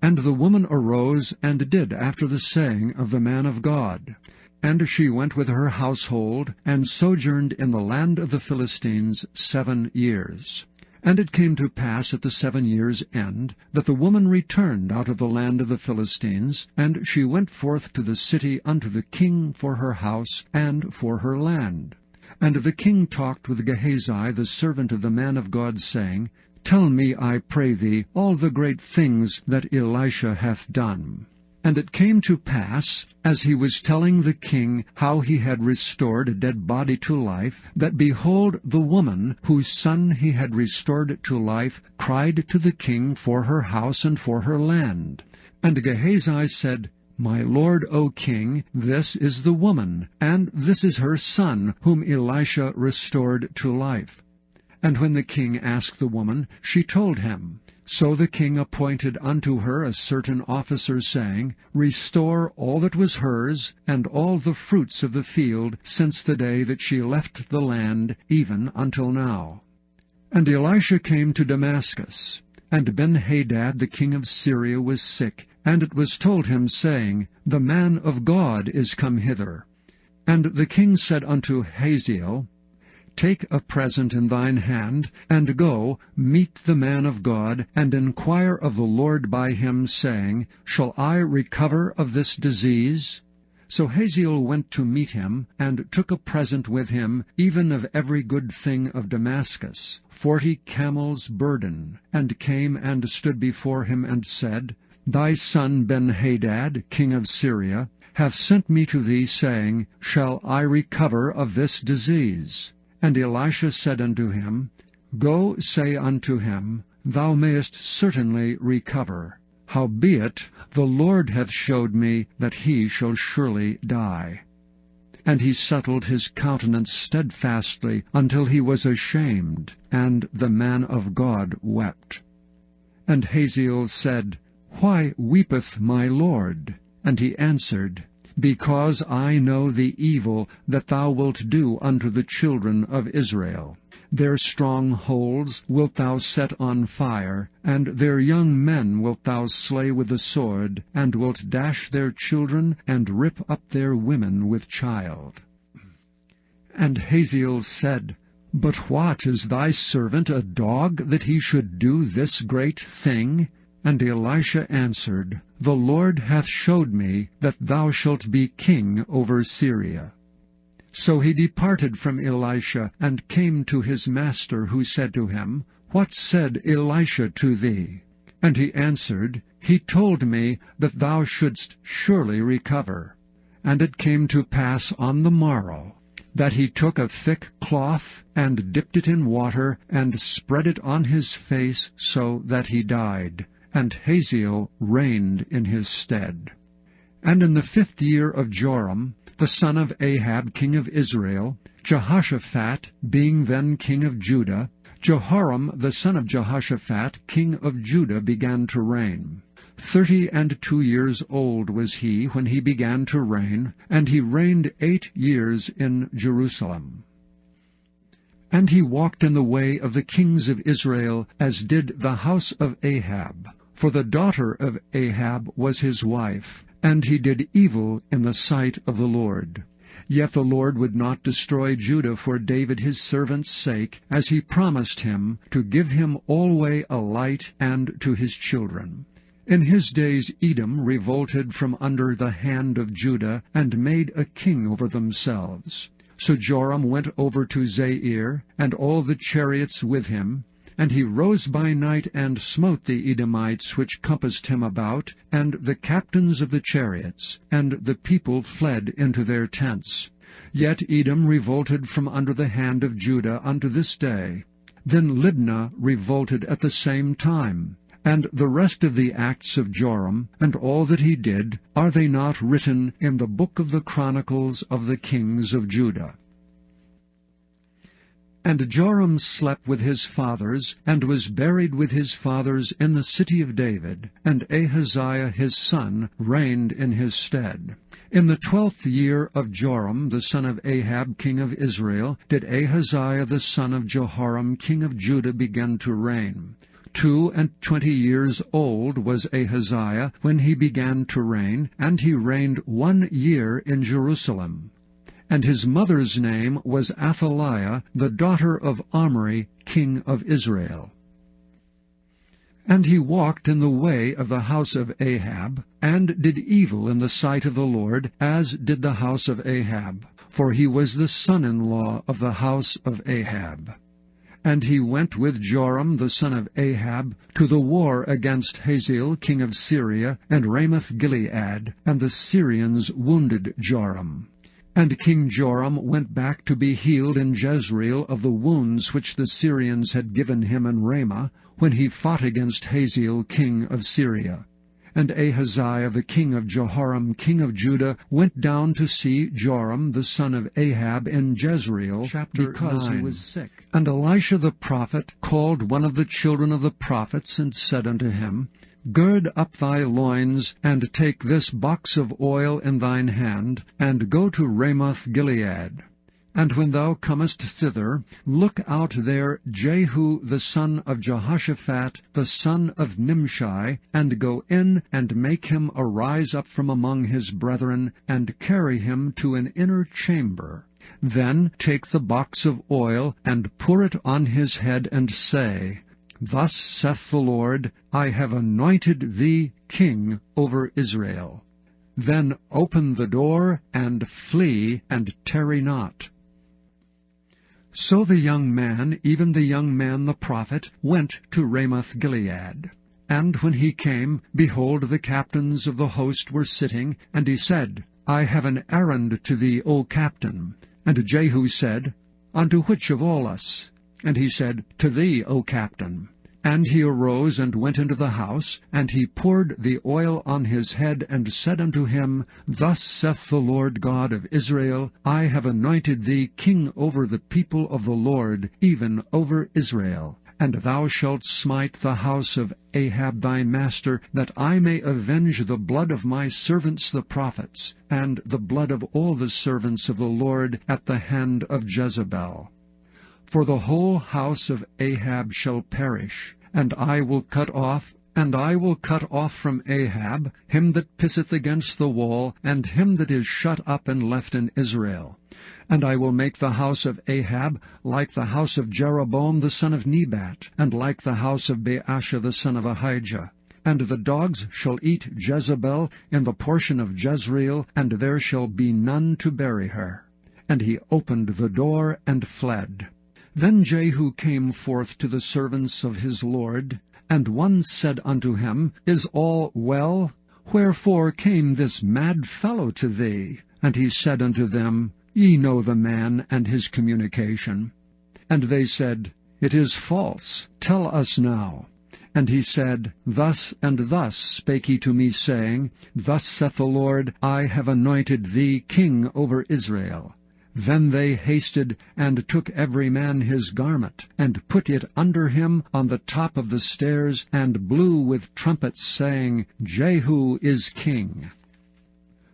[SPEAKER 1] And the woman arose, and did after the saying of the man of God. And she went with her household, and sojourned in the land of the Philistines 7 years. And it came to pass at the 7 years' end, that the woman returned out of the land of the Philistines, and she went forth to the city unto the king for her house and for her land. And the king talked with Gehazi the servant of the man of God, saying,
[SPEAKER 2] Tell me, I pray thee, all the great things that Elisha hath done. And it came to pass, as he was telling the king how he had restored a dead body to life, that behold, the woman whose son he had restored to life cried to the king for her house and for her land. And Gehazi said, My lord, O king, this is the woman, and this is her son, whom Elisha restored to life. And when the king asked the woman, she told him. So the king appointed unto her a certain officer, saying, Restore all that was hers, and all the fruits of the field, since the day that she left the land, even until now. And Elisha came to Damascus. And Ben-Hadad the king of Syria was sick, and it was told him, saying, The man of God is come hither. And the king said unto Hazael, Take a present in thine hand, and go, meet the man of God, and inquire of the Lord by him, saying, Shall I recover of this disease? So Hazael went to meet him, and took a present with him, even of every good thing of Damascus, 40 camels' burden, and came and stood before him, and said, Thy son Ben-Hadad, king of Syria, hath sent me to thee, saying, Shall I recover of this disease? And Elisha said unto him, Go, say unto him, Thou mayest certainly recover. Howbeit, the Lord hath showed me that he shall surely die. And he settled his countenance steadfastly until he was ashamed, and the man of God wept. And Hazael said, Why weepeth my Lord? And he answered, Because I know the evil that thou wilt do unto the children of Israel. Their strongholds wilt thou set on fire, and their young men wilt thou slay with the sword, and wilt dash their children, and rip up their women with child. And Hazael said, But what, is thy servant a dog, that he should do this great thing? And Elisha answered, The Lord hath showed me that thou shalt be king over Syria. So he departed from Elisha, and came to his master, who said to him, What said Elisha to thee? And he answered, He told me that thou shouldst surely recover. And it came to pass on the morrow, that he took a thick cloth, and dipped it in water, and spread it on his face, so that he died. And Hazael reigned in his stead. And in the 5th year of Joram, the son of Ahab, king of Israel, Jehoshaphat being then king of Judah, Jehoram the son of Jehoshaphat, king of Judah, began to reign. 32 years old was he when he began to reign, and he reigned 8 years in Jerusalem. And he walked in the way of the kings of Israel, as did the house of Ahab. For the daughter of Ahab was his wife, and he did evil in the sight of the Lord. Yet the Lord would not destroy Judah for David his servant's sake, as he promised him, to give him alway a light, and to his children. In his days Edom revolted from under the hand of Judah, and made a king over themselves. So Joram went over to Zair, and all the chariots with him, and he rose by night, and smote the Edomites which compassed him about, and the captains of the chariots, and the people fled into their tents. Yet Edom revolted from under the hand of Judah unto this day. Then Libnah revolted at the same time. And the rest of the acts of Joram, and all that he did, are they not written in the book of the Chronicles of the kings of Judah? And Joram slept with his fathers, and was buried with his fathers in the city of David, and Ahaziah his son reigned in his stead. In the 12th year of Joram the son of Ahab king of Israel did Ahaziah the son of Jehoram king of Judah begin to reign. 22 years old was Ahaziah when he began to reign, and he reigned 1 year in Jerusalem. And his mother's name was Athaliah, the daughter of Omri, king of Israel. And he walked in the way of the house of Ahab, and did evil in the sight of the Lord, as did the house of Ahab, for he was the son-in-law of the house of Ahab.
[SPEAKER 1] And he went with Joram the son of Ahab to the war against Hazael king of Syria and Ramoth-Gilead, and the Syrians wounded Joram. And King Joram went back to be healed in Jezreel of the wounds which the Syrians had given him in Ramah, when he fought against Hazael king of Syria. And Ahaziah the king of Jehoram king of Judah went down to see Joram the son of Ahab in Jezreel, because he was sick. And Elisha the prophet called one of the children of the prophets, and said unto him, Gird up thy loins, and take this box of oil in thine hand, and go to Ramoth-Gilead. And when thou comest thither, look out there Jehu the son of Jehoshaphat, the son of Nimshi, and go in and make him arise up from among his brethren, and carry him to an inner chamber. Then take the box of oil, and pour it on his head, and say, Thus saith the Lord, I have anointed thee king over Israel. Then open the door, and flee, and tarry not. So the young man, even the young man the prophet, went to Ramoth-Gilead. And when he came, behold, the captains of the host were sitting, and he said, I have an errand to thee, O captain. And Jehu said, Unto which of all us? And he said, To thee, O captain. And he arose and went into the house, and he poured the oil on his head, and said unto him, Thus saith the Lord God of Israel, I have anointed thee king over the people of the Lord, even over Israel. And thou shalt smite the house of Ahab thy master, that I may avenge the blood of my servants the prophets, and the blood of all the servants of the Lord at the hand of Jezebel. For the whole house of Ahab shall perish, and I will cut off from Ahab him that pisseth against the wall, and him that is shut up and left in Israel. And I will make the house of Ahab like the house of Jeroboam the son of Nebat, and like the house of Baasha the son of Ahijah. And the dogs shall eat Jezebel in the portion of Jezreel, and there shall be none to bury her. And he opened the door and fled. Then Jehu came forth to the servants of his Lord, and one said unto him, Is all well? Wherefore came this mad fellow to thee? And he said unto them, Ye know the man and his communication. And they said, It is false. Tell us now. And he said, Thus and thus spake he to me, saying, Thus saith the Lord, I have anointed thee king over Israel. Then they hasted, and took every man his garment, and put it under him on the top of the stairs, and blew with trumpets, saying, Jehu is king.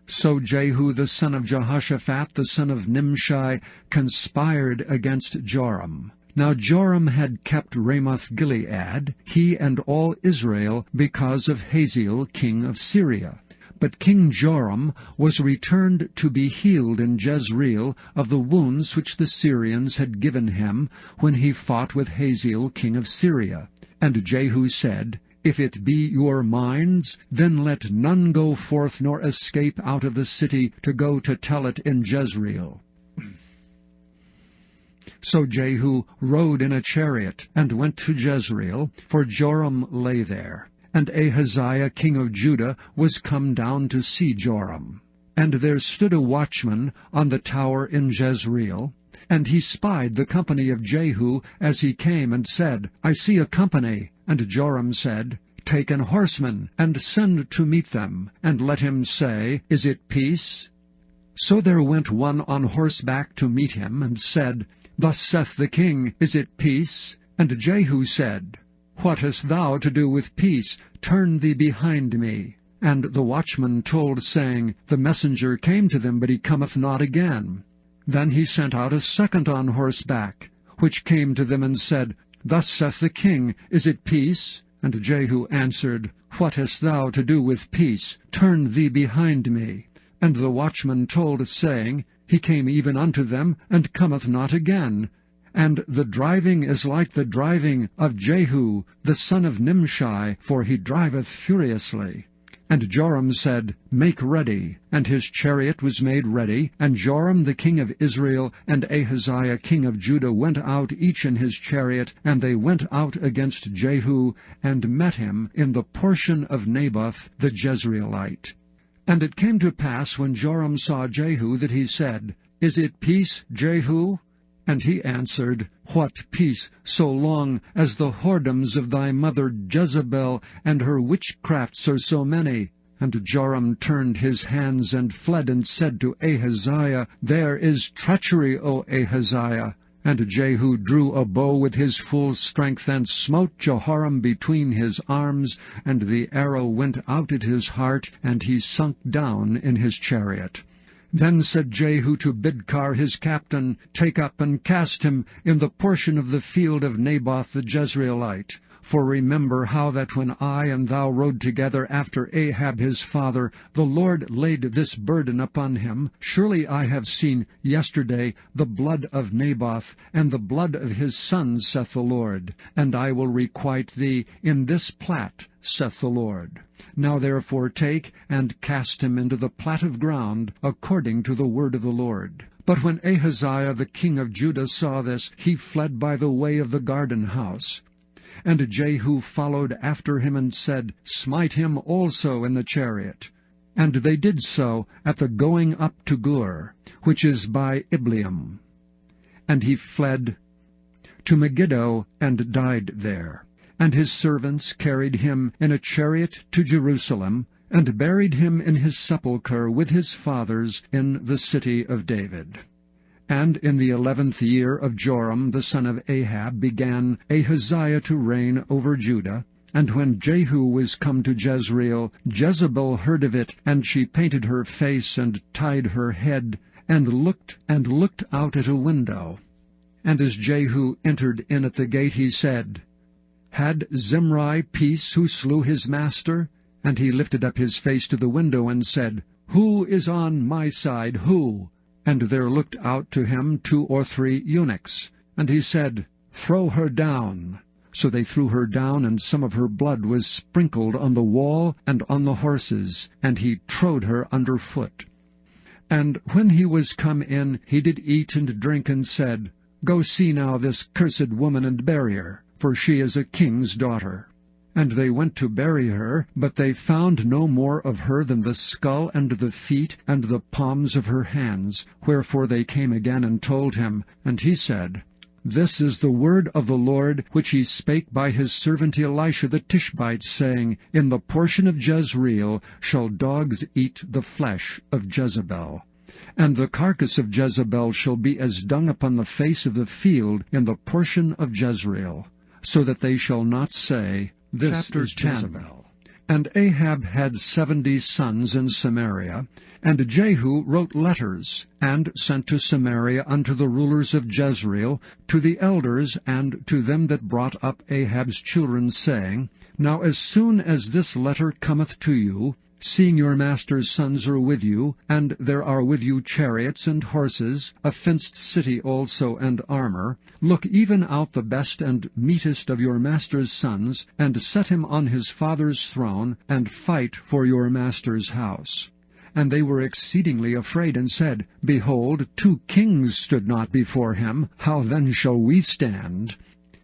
[SPEAKER 1] So Jehu the son of Jehoshaphat, the son of Nimshi, conspired against Joram. Now Joram had kept Ramoth-Gilead, he and all Israel, because of Hazael king of Syria. But King Joram was returned to be healed in Jezreel of the wounds which the Syrians had given him when he fought with Hazael king of Syria. And Jehu said, If it be your minds, then let none go forth nor escape out of the city to go to tell it in Jezreel. So Jehu rode in a chariot, and went to Jezreel, for Joram lay there. And Ahaziah king of Judah was come down to see Joram. And there stood a watchman on the tower in Jezreel, and he spied the company of Jehu as he came, and said, I see a company. And Joram said, Take an horseman, and send to meet them, and let him say, Is it peace? So there went one on horseback to meet him, and said, Thus saith the king, Is it peace? And Jehu said, What hast thou to do with peace? Turn thee behind me. And the watchman told, saying, The messenger came to them, but he cometh not again. Then he sent out a second on horseback, which came to them, and said, Thus saith the king, Is it peace? And Jehu answered, What hast thou to do with peace? Turn thee behind me. And the watchman told, saying, He came even unto them, and cometh not again. And the driving is like the driving of Jehu, the son of Nimshi, for he driveth furiously.
[SPEAKER 2] And Joram said, Make ready. And his chariot was made ready. And Joram the king of Israel and Ahaziah king of Judah went out each in his chariot, and they went out against Jehu, and met him in the portion of Naboth the Jezreelite. And it came to pass, when Joram saw Jehu, that he said, Is it peace, Jehu? And he answered, What peace, so long as the whoredoms of thy mother Jezebel and her witchcrafts are so many? And Joram turned his hands and fled, and said to Ahaziah, There is treachery, O Ahaziah. And Jehu drew a bow with his full strength, and smote Jehoram between his arms, and the arrow went out at his heart, and he sunk down in his chariot. Then said Jehu to Bidkar his captain, Take up and cast him in the portion of the field of Naboth the Jezreelite. For remember how that when I and thou rode together after Ahab his father, the Lord laid this burden upon him. Surely I have seen yesterday the blood of Naboth, and the blood of his sons, saith the Lord. And I will requite thee in this plat, saith the Lord. Now therefore take and cast him into the plat of ground, according to the word of the Lord. But when Ahaziah the king of Judah saw this, he fled by the way of the garden house. And Jehu followed after him, and said, Smite him also in the chariot. And they did so at the going up to Gur, which is by Ibleam. And he fled to Megiddo, and died there. And his servants carried him in a chariot to Jerusalem, and buried him in his sepulchre with his fathers in the city of David. And in the 11th year of Joram the son of Ahab began Ahaziah to reign over Judah. And when Jehu was come to Jezreel, Jezebel heard of it, and she painted her face, and tied her head, and looked out at a window. And as Jehu entered in at the gate, he said, Had Zimri peace who slew his master? And he lifted up his face to the window, and said, Who is on my side, who? And there looked out to him 2 or 3 eunuchs. And he said, Throw her down. So they threw her down, and some of her blood was sprinkled on the wall and on the horses, and he trode her under foot. And when he was come in, he did eat and drink, and said, Go see now this cursed woman, and bury her, for she is a king's daughter. And they went to bury her, but they found no more of her than the skull and the feet and the palms of her hands. Wherefore they came again and told him. And he said, This is the word of the Lord, which he spake by his servant Elisha the Tishbite, saying, In the portion of Jezreel shall dogs eat the flesh of Jezebel. And the carcass of Jezebel shall be as dung upon the face of the field in the portion of Jezreel, so that they shall not say, This
[SPEAKER 1] Chapter
[SPEAKER 2] is
[SPEAKER 1] 10.
[SPEAKER 2] Jezebel. And Ahab had 70 sons in Samaria, and Jehu wrote letters, and sent to Samaria unto the rulers of Jezreel, to the elders, and to them that brought up Ahab's children, saying, Now as soon as this letter cometh to you, seeing your master's sons are with you, and there are with you chariots and horses, a fenced city also, and armor, look even out the best and meetest of your master's sons, and set him on his father's throne, and fight for your master's house. And they were exceedingly afraid, and said, Behold, 2 kings stood not before him, how then shall we stand?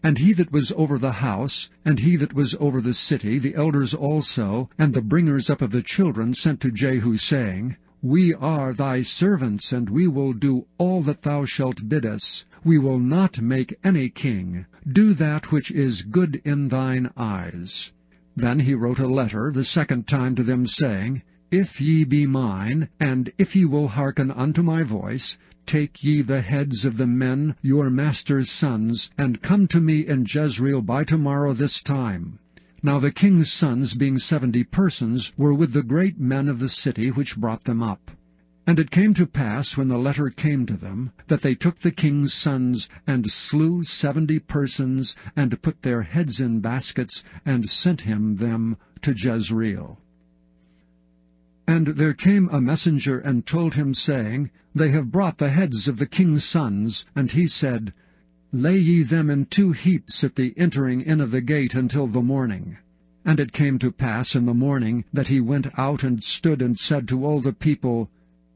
[SPEAKER 2] And he that was over the house, and he that was over the city, the elders also, and the bringers up of the children, sent to Jehu, saying, We are thy servants, and we will do all that thou shalt bid us. We will not make any king. Do that which is good in thine eyes. Then he wrote a letter the second time to them, saying, If ye be mine, and if ye will hearken unto my voice, take ye the heads of the men, your master's sons, and come to me in Jezreel by tomorrow this time. Now the king's sons, being 70 persons, were with the great men of the city which brought them up. And it came to pass, when the letter came to them, that they took the king's sons, and slew 70 persons, and put their heads in baskets, and sent him them to Jezreel. And there came a messenger, and told him, saying, They have brought the heads of the king's sons. And he said, Lay ye them in 2 heaps at the entering in of the gate until the morning. And it came to pass in the morning that he went out and stood and said to all the people,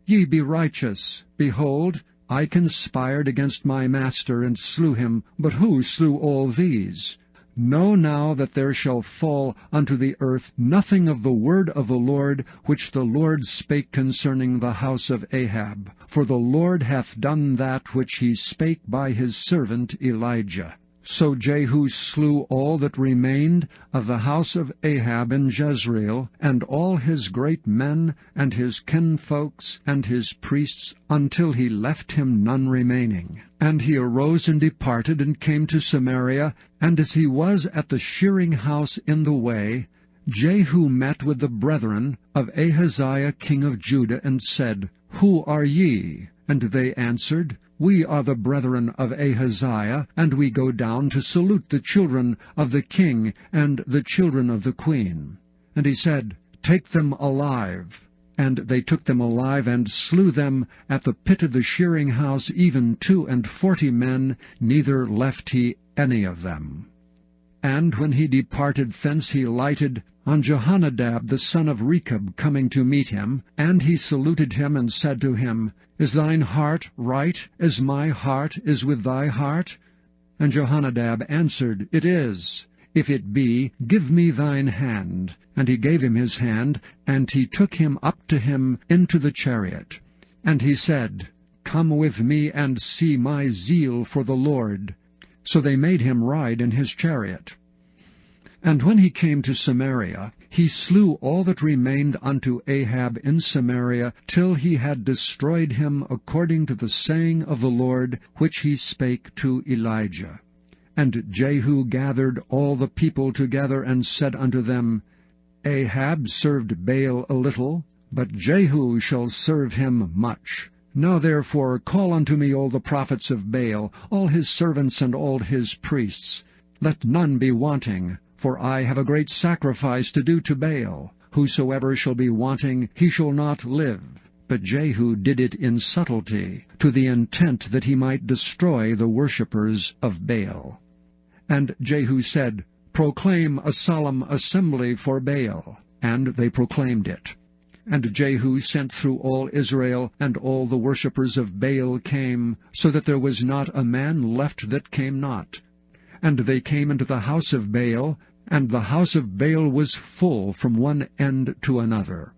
[SPEAKER 2] Ye be righteous. Behold, I conspired against my master, and slew him. But who slew all these? Know now that there shall fall unto the earth nothing of the word of the Lord, which the Lord spake concerning the house of Ahab. For the Lord hath done that which he spake by his servant Elijah. So Jehu slew all that remained of the house of Ahab in Jezreel, and all his great men, and his kinfolks, and his priests, until he left him none remaining. And he arose and departed, and came to Samaria, and as he was at the shearing house in the way, Jehu met with the brethren of Ahaziah king of Judah, and said, Who are ye? And they answered, We are the brethren of Ahaziah, and we go down to salute the children of the king and the children of the queen. And he said, Take them alive. And they took them alive, and slew them at the pit of the shearing house, even 42 men, neither left he any of them. And when he departed thence, he lighted on Jehonadab the son of Rechab coming to meet him, and he saluted him, and said to him, Is thine heart right, as my heart is with thy heart? And Jehonadab answered, It is. If it be, give me thine hand. And he gave him his hand, and he took him up to him into the chariot. And he said, Come with me, and see my zeal for the Lord. So they made him ride in his chariot. And when he came to Samaria, he slew all that remained unto Ahab in Samaria, till he had destroyed him according to the saying of the Lord, which he spake to Elijah. And Jehu gathered all the people together, and said unto them, Ahab served Baal a little, but Jehu shall serve him much. Now therefore call unto me all the prophets of Baal, all his servants and all his priests. Let none be wanting, for I have a great sacrifice to do to Baal. Whosoever shall be wanting, he shall not live. But Jehu did it in subtlety, to the intent that he might destroy the worshippers of Baal. And Jehu said, Proclaim a solemn assembly for Baal. And they proclaimed it. And Jehu sent through all Israel, and all the worshippers of Baal came, so that there was not a man left that came not. And they came into the house of Baal, and the house of Baal was full from one end to another.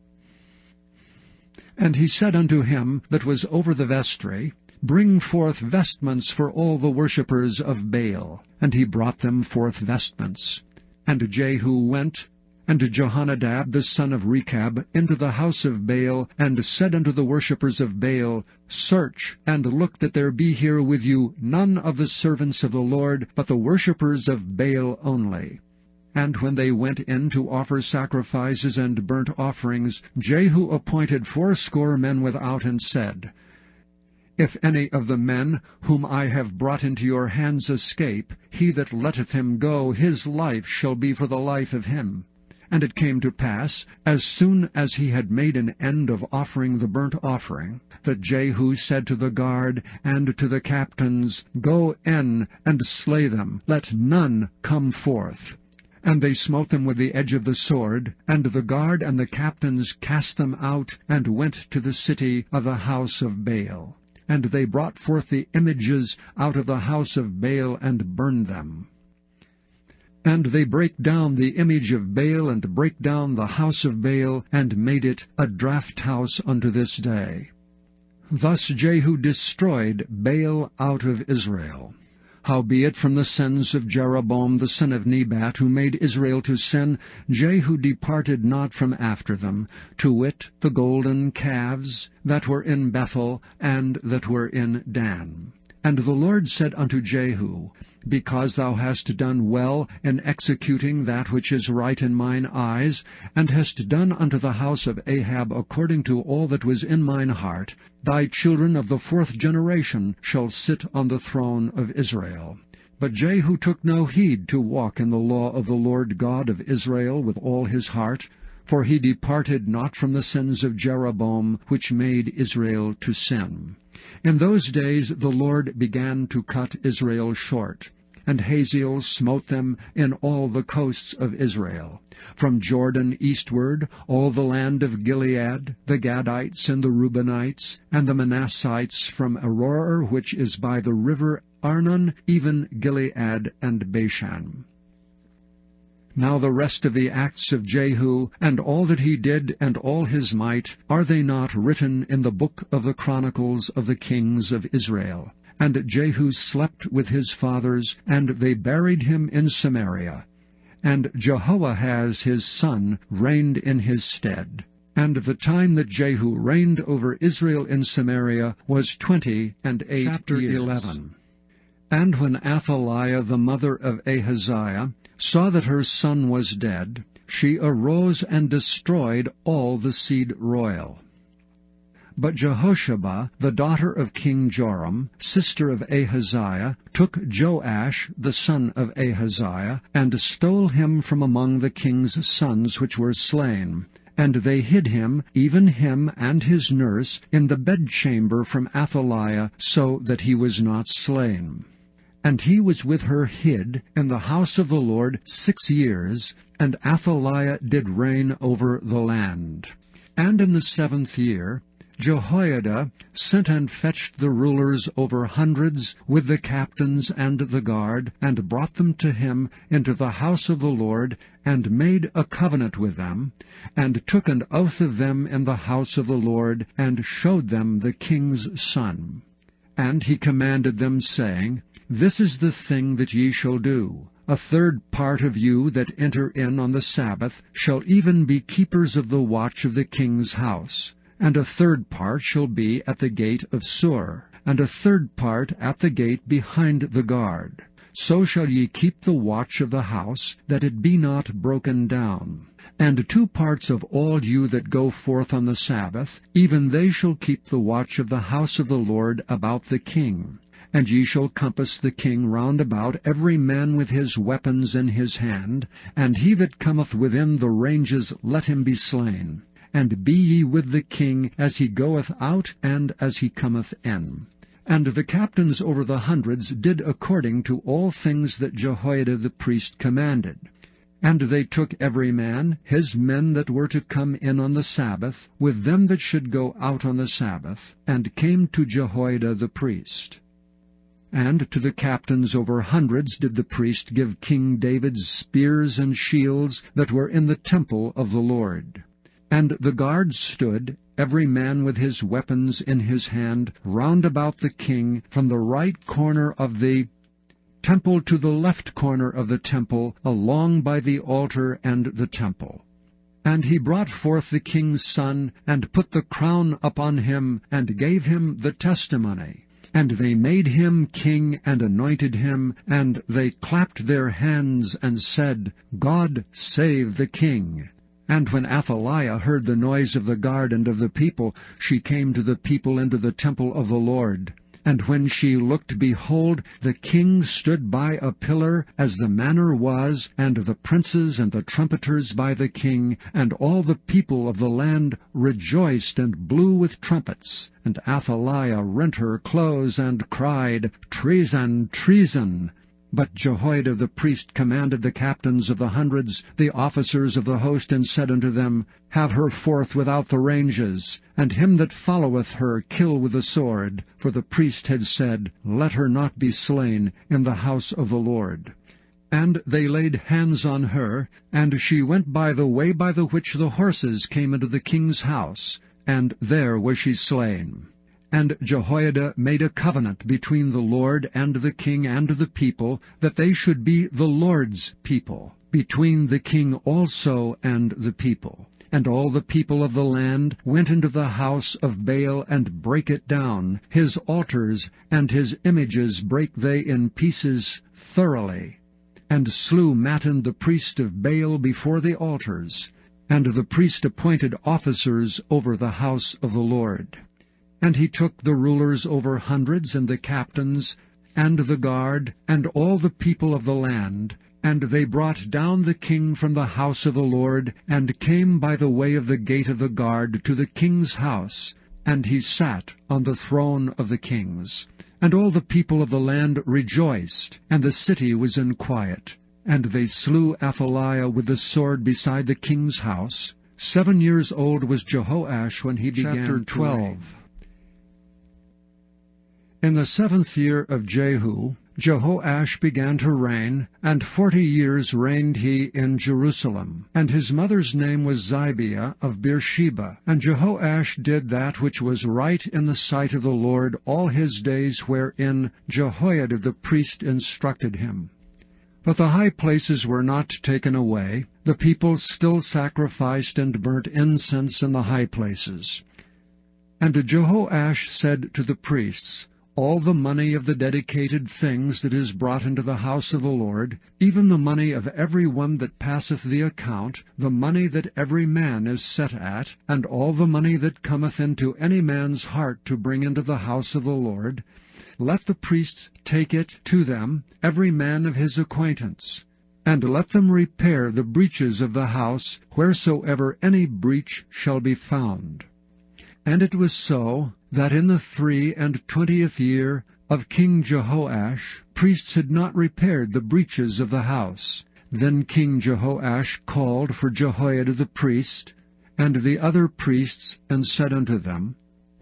[SPEAKER 2] And he said unto him that was over the vestry, Bring forth vestments for all the worshippers of Baal. And he brought them forth vestments. And Jehu went, and Jehonadab the son of Rechab, into the house of Baal, and said unto the worshippers of Baal, Search, and look that there be here with you none of the servants of the Lord, but the worshippers of Baal only. And when they went in to offer sacrifices and burnt offerings, Jehu appointed 80 men without, and said, If any of the men whom I have brought into your hands escape, he that letteth him go, his life shall be for the life of him. And it came to pass, as soon as he had made an end of offering the burnt offering, that Jehu said to the guard and to the captains, Go in and slay them, let none come forth. And they smote them with the edge of the sword, and the guard and the captains cast them out, and went to the city of the house of Baal. And they brought forth the images out of the house of Baal, and burned them. And they brake down the image of Baal, and brake down the house of Baal, and made it a draught house unto this day. Thus Jehu destroyed Baal out of Israel. Howbeit from the sins of Jeroboam the son of Nebat, who made Israel to sin, Jehu departed not from after them, to wit, the golden calves that were in Bethel, and that were in Dan. And the Lord said unto Jehu, Because thou hast done well in executing that which is right in mine eyes, and hast done unto the house of Ahab according to all that was in mine heart, thy children of the 4th generation shall sit on the throne of Israel. But Jehu took no heed to walk in the law of the Lord God of Israel with all his heart, for he departed not from the sins of Jeroboam, which made Israel to sin. In those days the Lord began to cut Israel short. and Hazael smote them in all the coasts of Israel. From Jordan eastward, all the land of Gilead, the Gadites and the Reubenites, and the Manassites from Aroer, which is by the river Arnon, even Gilead and Bashan. Now the rest of the acts of Jehu, and all that he did, and all his might, are they not written in the book of the chronicles of the kings of Israel? And Jehu slept with his fathers, and they buried him in Samaria. And Jehoahaz his son reigned in his stead. And the time that Jehu reigned over Israel in Samaria was 28
[SPEAKER 1] Chapter
[SPEAKER 2] years.
[SPEAKER 1] 11.
[SPEAKER 2] And when Athaliah the mother of Ahaziah saw that her son was dead, she arose and destroyed all the seed royal. But Jehosheba, the daughter of King Joram, sister of Ahaziah, took Joash the son of Ahaziah, and stole him from among the king's sons which were slain. And they hid him, even him and his nurse, in the bedchamber from Athaliah, so that he was not slain. And he was with her hid in the house of the Lord 6 years, and Athaliah did reign over the land. And in the 7th year Jehoiada sent and fetched the rulers over hundreds with the captains and the guard, and brought them to him into the house of the Lord, and made a covenant with them, and took an oath of them in the house of the Lord, and showed them the king's son. And he commanded them, saying, This is the thing that ye shall do. A third part of you that enter in on the Sabbath shall even be keepers of the watch of the king's house. And a third part shall be at the gate of Sur, and a third part at the gate behind the guard. So shall ye keep the watch of the house, that it be not broken down. And 2 parts of all you that go forth on the Sabbath, even they shall keep the watch of the house of the Lord about the king. And ye shall compass the king round about, every man with his weapons in his hand, and he that cometh within the ranges let him be slain. And be ye with the king as he goeth out and as he cometh in. And the captains over the hundreds did according to all things that Jehoiada the priest commanded. And they took every man his men that were to come in on the Sabbath, with them that should go out on the Sabbath, and came to Jehoiada the priest. And to the captains over hundreds did the priest give King David's spears and shields that were in the temple of the Lord. And the guards stood, every man with his weapons in his hand, round about the king, from the right corner of the temple to the left corner of the temple, along by the altar and the temple. And he brought forth the king's son, and put the crown upon him, and gave him the testimony. And they made him king, and anointed him, and they clapped their hands, and said, God save the king. And when Athaliah heard the noise of the guard and of the people, she came to the people into the temple of the Lord. And when she looked, behold, the king stood by a pillar, as the manner was, and the princes and the trumpeters by the king, and all the people of the land rejoiced and blew with trumpets. And Athaliah rent her clothes, and cried, Treason, treason! But Jehoiada the priest commanded the captains of the hundreds, the officers of the host, and said unto them, Have her forth without the ranges, and him that followeth her kill with the sword. For the priest had said, Let her not be slain in the house of the Lord. And they laid hands on her, and she went by the way by the which the horses came into the king's house, and there was she slain. And Jehoiada made a covenant between the Lord and the king and the people, that they should be the Lord's people, between the king also and the people. And all the people of the land went into the house of Baal, and brake it down. His altars and his images brake they in pieces thoroughly, and slew Mattan the priest of Baal before the altars. And the priest appointed officers over the house of the Lord. And he took the rulers over hundreds, and the captains, and the guard, and all the people of the land, and they brought down the king from the house of the Lord, and came by the way of the gate of the guard to the king's house,
[SPEAKER 1] and he sat on the throne of the kings. And all the people of the land rejoiced, and the city was in quiet. And they slew Athaliah with the sword beside the king's house. 7 years old was Jehoash when he began to reign. Chapter 12. In the 7th year of Jehu, Jehoash began to reign, and 40 years reigned he in Jerusalem. And his mother's name was Zibiah of Beersheba. And Jehoash did that which was right in the sight of the Lord all his days, wherein Jehoiada the priest instructed him. But the high places were not taken away. The people still sacrificed and burnt incense in the high places. And Jehoash said to the priests, all the money of the dedicated things that is brought into the house of the Lord, even the money of every one that passeth the account, the money that every man is set at, and all the money that cometh into any man's heart to bring into the house of the Lord, let the priests take it to them, every man of his acquaintance, and let them repair the breaches of the house, wheresoever any breach shall be found. And it was so, that in the 23 year of King Jehoash, priests had not repaired the breaches of the house. Then King Jehoash called for Jehoiada the priest, and the other priests, and said unto them,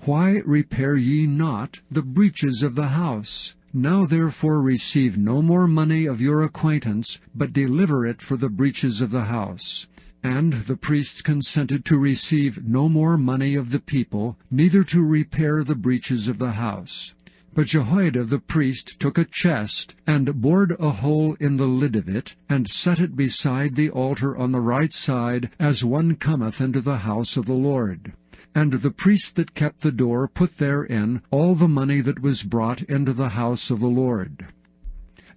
[SPEAKER 1] why repair ye not the breaches of the house? Now therefore receive no more money of your acquaintance, but deliver it for the breaches of the house. And the priests consented to receive no more money of the people, neither to repair the breaches of the house. But Jehoiada the priest took a chest, and bored a hole in the lid of it, and set it beside the altar on the right side, as one cometh into the house of the Lord. And the priest that kept the door put therein all the money that was brought into the house of the Lord.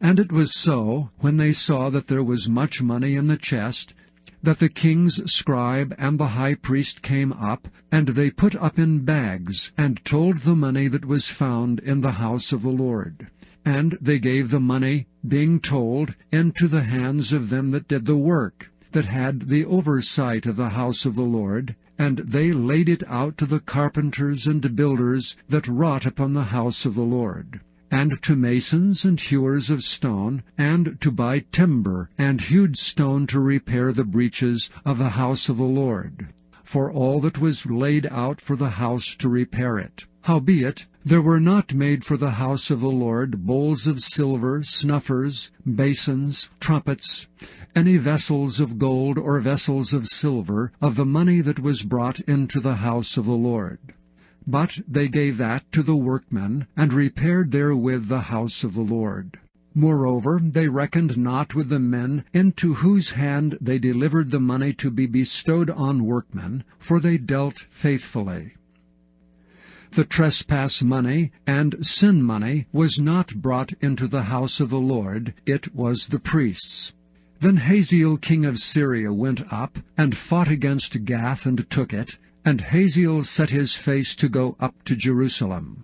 [SPEAKER 1] And it was so, when they saw that there was much money in the chest, that the king's scribe and the high priest came up, and they put up in bags, and told the money that was found in the house of the Lord. And they gave the money, being told, into the hands of them that did the work, that had the oversight of the house of the Lord, and they laid it out to the carpenters and builders that wrought upon the house of the Lord, and to masons and hewers of stone, and to buy timber and hewed stone to repair the breaches of the house of the Lord, for all that was laid out for the house to repair it. Howbeit, there were not made for the house of the Lord bowls of silver, snuffers, basins, trumpets, any vessels of gold or vessels of silver, of the money that was brought into the house of the Lord. But they gave that to the workmen, and repaired therewith the house of the Lord. Moreover, they reckoned not with the men into whose hand they delivered the money to be bestowed on workmen, for they dealt faithfully. The trespass money and sin money was not brought into the house of the Lord, it was the priests. Then Hazael king of Syria went up, and fought against Gath, and took it, and Hazael set his face to go up to Jerusalem.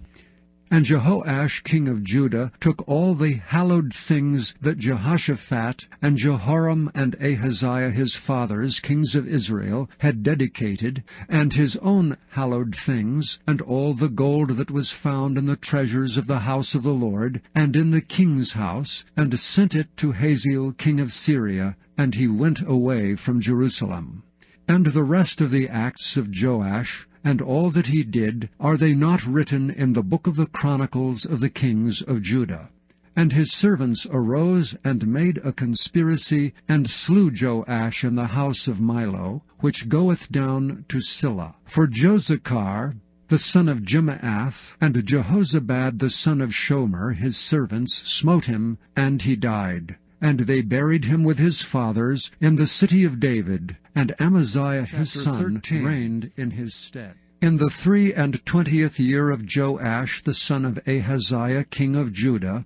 [SPEAKER 1] And Jehoash king of Judah took all the hallowed things that Jehoshaphat and Jehoram and Ahaziah his fathers, kings of Israel, had dedicated, and his own hallowed things, and all the gold that was found in the treasures of the house of the Lord, and in the king's house, and sent it to Hazael king of Syria, and he went away from Jerusalem. And the rest of the acts of Joash, and all that he did, are they not written in the book of the Chronicles of the kings of Judah? And his servants arose and made a conspiracy, and slew Joash in the house of Milo, which goeth down to Silla. For Jozachar, the son of Jemaath, and Jehozabad the son of Shomer, his servants, smote him, and he died. And they buried him with his fathers in the city of David, and Amaziah his son reigned in his stead. In the 23 year of Joash the son of Ahaziah king of Judah,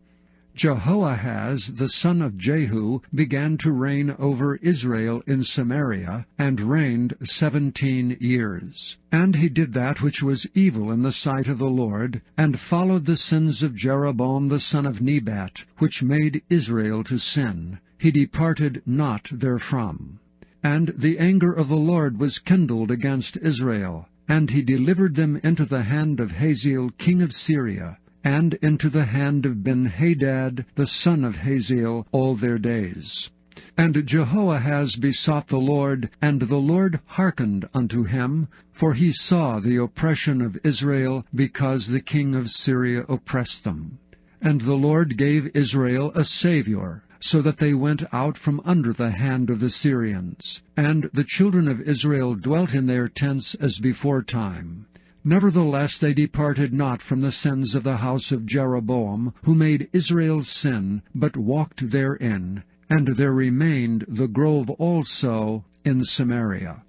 [SPEAKER 1] Jehoahaz the son of Jehu began to reign over Israel in Samaria, and reigned 17 years. And he did that which was evil in the sight of the Lord, and followed the sins of Jeroboam the son of Nebat, which made Israel to sin. He departed not therefrom. And the anger of the Lord was kindled against Israel,
[SPEAKER 2] And he delivered them into the hand of Hazael king of Syria, and into the hand of Ben-Hadad the son of Hazael all their days. And Jehoahaz besought the Lord, and the Lord hearkened unto him, for he saw the oppression of Israel, because the king of Syria oppressed them. And the Lord gave Israel a Saviour, so that they went out from under the hand of the Syrians. And the children of Israel dwelt in their tents as beforetime. Nevertheless they departed not from the sins of the house of Jeroboam, who made Israel sin, but walked therein. And there remained the grove also in Samaria.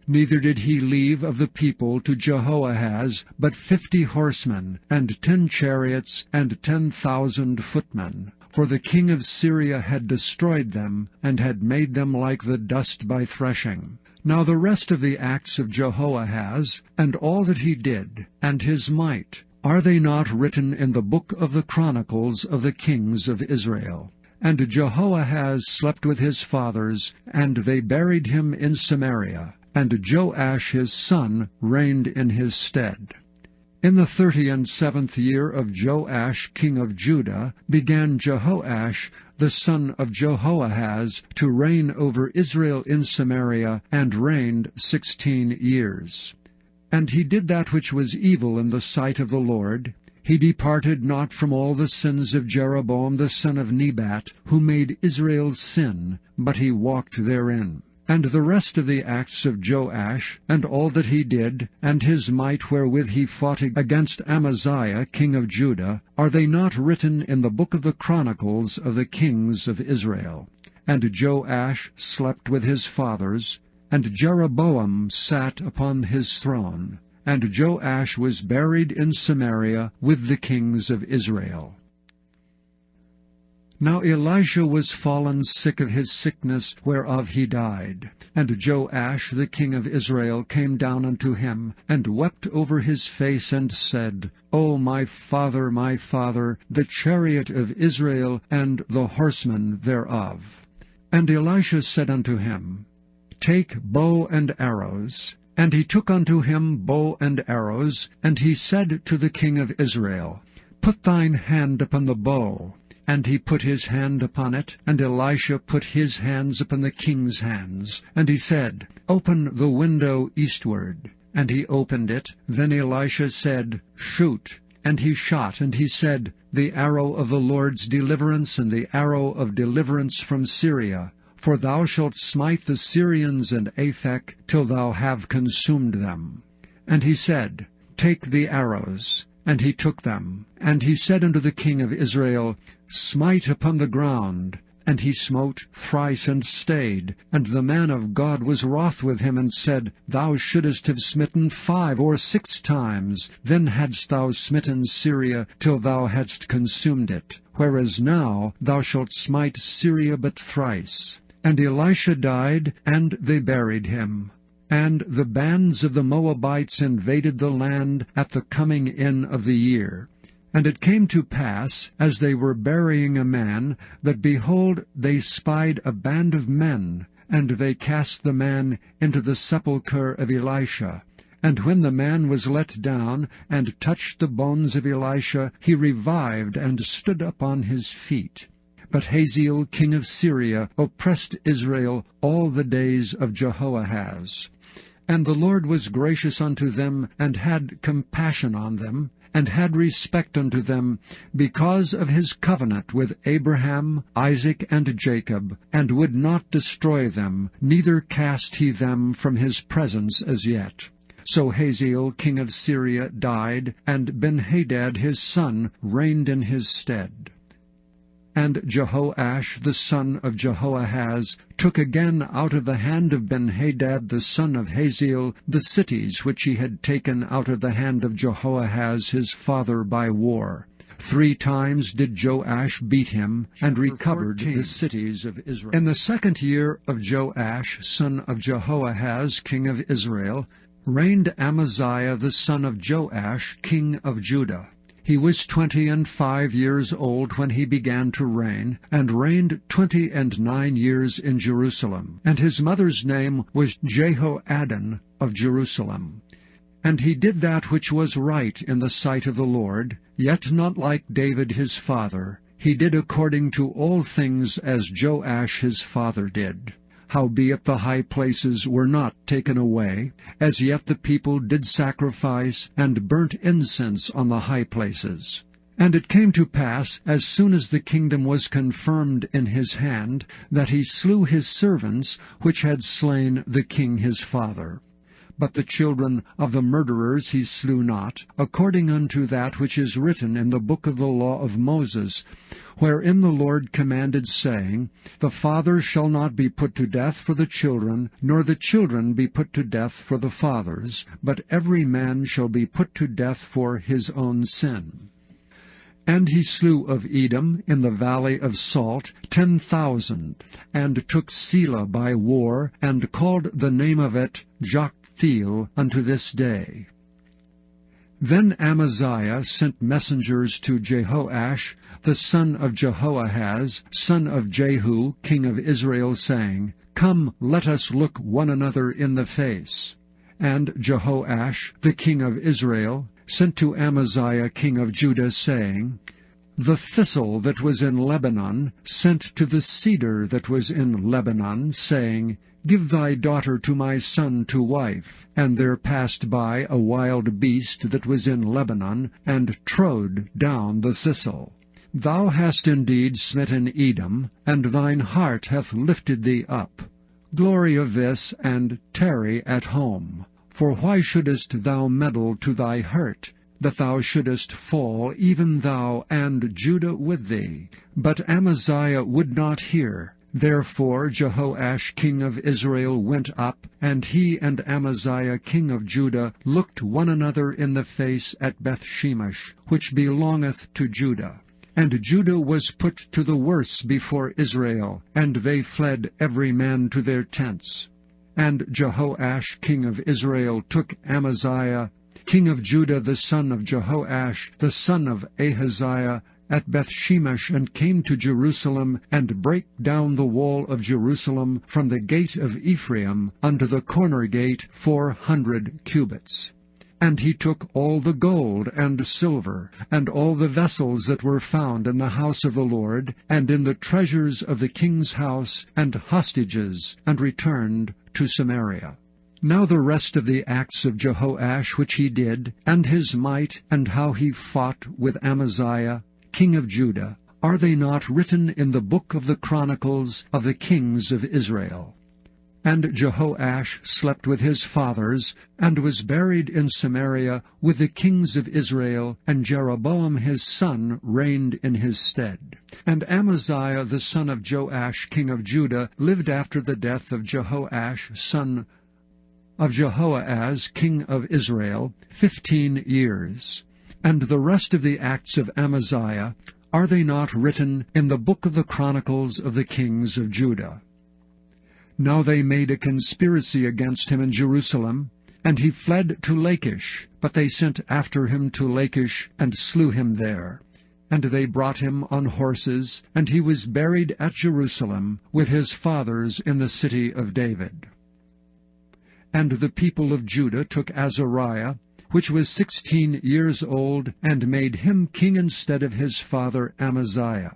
[SPEAKER 2] Neither did he leave of the people to Jehoahaz but 50 horsemen, and 10 chariots, and 10,000 footmen. For the king of Syria had destroyed them, and had made them like the dust by threshing. Now the rest of the acts of Jehoahaz, and all that he did, and his might, are they not written in the book of the Chronicles of the kings of Israel? And Jehoahaz slept with his fathers, and they buried him in Samaria. And Joash his son reigned in his stead. In the 37th year of Joash king of Judah began Jehoash the son of Jehoahaz to reign over Israel in Samaria, and reigned 16 years. And he did that which was evil in the sight of the Lord. He departed not from all the sins of Jeroboam the son of Nebat, who made Israel sin, but he walked therein. And the rest of the acts of Joash, and all that he did, and his might wherewith he fought against Amaziah king of Judah, are they not written in the book of the Chronicles of the kings of Israel? And Joash slept with his fathers, and Jeroboam sat upon his throne. And Joash was buried in Samaria with the kings of Israel. Now Elisha was fallen sick of his sickness, whereof he died. And Joash the king of Israel came down unto him, and wept over his face, and said, O my father, the chariot of Israel, and the horsemen thereof. And Elisha said unto him, Take bow and arrows. And he took unto him bow and arrows, and he said to the king of Israel, Put thine hand upon the bow. And he put his hand upon it, and Elisha put his hands upon the king's hands. And he said, Open the window eastward. And he opened it. Then Elisha said, Shoot. And he shot, and he said, The arrow of the Lord's deliverance, and the arrow of deliverance from Syria. For thou shalt smite the Syrians and Aphek, till thou have consumed them. And he said, Take the arrows. And he took them. And he said unto the king of Israel, Smite upon the ground. And he smote thrice and stayed. And the man of God was wroth with him, and said, Thou shouldest have smitten 5 or 6 times. Then hadst thou smitten Syria, till thou hadst consumed it. Whereas now thou shalt smite Syria but thrice. And Elisha died, and they buried him. And the bands of the Moabites invaded the land at the coming in of the year. And it came to pass, as they were burying a man, that, behold, they spied a band of men, and they cast the man into the sepulchre of Elisha. And when the man was let down, and touched the bones of Elisha, he revived, and stood up on his feet. But Hazael king of Syria oppressed Israel all the days of Jehoahaz. And the Lord was gracious unto them, and had compassion on them, and had respect unto them, because of his covenant with Abraham, Isaac, and Jacob, and would not destroy them, neither cast he them from his presence as yet. So Hazael king of Syria died, and Ben-Hadad his son reigned in his stead. And Jehoash the son of Jehoahaz took again out of the hand of Ben-Hadad the son of Hazael the cities which he had taken out of the hand of Jehoahaz his father by war. 3 times did Joash beat him, and recovered the cities of Israel. In the 2nd year of Joash son of Jehoahaz king of Israel reigned Amaziah the son of Joash king of Judah. He was 25 years old when he began to reign, and reigned 29 years in Jerusalem. And his mother's name was Jehoaddan of Jerusalem.
[SPEAKER 1] And he did that which was right in the sight of the Lord, yet not like David his father. He did according to all things as Joash his father did. Howbeit the high places were not taken away, as yet the people did sacrifice and burnt incense on the high places. And it came to pass, as soon as the kingdom was confirmed in his hand, that he slew his servants, which had slain the king his father. But the children of the murderers he slew not, according unto that which is written in the book of the law of Moses, wherein the Lord commanded, saying, The father shall not be put to death for the children, nor the children be put to death for the fathers, but every man shall be put to death for his own sin. And he slew of Edom in the valley of Salt 10,000, and took Selah by war, and called the name of it Joktheel unto this day. Then Amaziah sent messengers to Jehoash, the son of Jehoahaz, son of Jehu, king of Israel, saying, Come, let us look one another in the face. And Jehoash, the king of Israel, sent to Amaziah king of Judah, saying, The thistle that was in Lebanon sent to the cedar that was in Lebanon, saying, Give thy daughter to my son to wife. And there passed by a wild beast that was in Lebanon, and trode down the thistle. Thou hast indeed smitten Edom, and thine heart hath lifted thee up. Glory of this, and tarry at home. For why shouldest thou meddle to thy hurt, that thou shouldest fall, even thou and Judah with thee? But Amaziah would not hear. Therefore Jehoash king of Israel went up, and he and Amaziah king of Judah looked one another in the face at Bethshemesh, which belongeth to Judah. And Judah was put to the worse before Israel, and they fled every man to their tents. And Jehoash king of Israel took Amaziah king of Judah the son of Jehoash the son of Ahaziah at Bethshemesh, and came to Jerusalem, and brake down the wall of Jerusalem from the gate of Ephraim unto the corner gate 400 cubits. And he took all the gold and silver, and all the vessels that were found in the house of the Lord, and in the treasures of the king's house, and hostages, and returned to Samaria. Now the rest of the acts of Jehoash which he did, and his might, and how he fought with Amaziah, king of Judah, are they not written in the book of the Chronicles of the kings of Israel? And Jehoash slept with his fathers, and was buried in Samaria with the kings of Israel, and Jeroboam his son reigned in his stead. And Amaziah the son of Joash king of Judah lived after the death of Jehoash son of Jehoahaz king of Israel 15 years. And the rest of the acts of Amaziah, are they not written in the book of the Chronicles of the kings of Judah? Now they made a conspiracy against him in Jerusalem, and he fled to Lachish, but they sent after him to Lachish, and slew him there. And they brought him on horses, and he was buried at Jerusalem with his fathers in the city of David. And the people of Judah took Azariah, which was 16 years old, and made him king instead of his father Amaziah.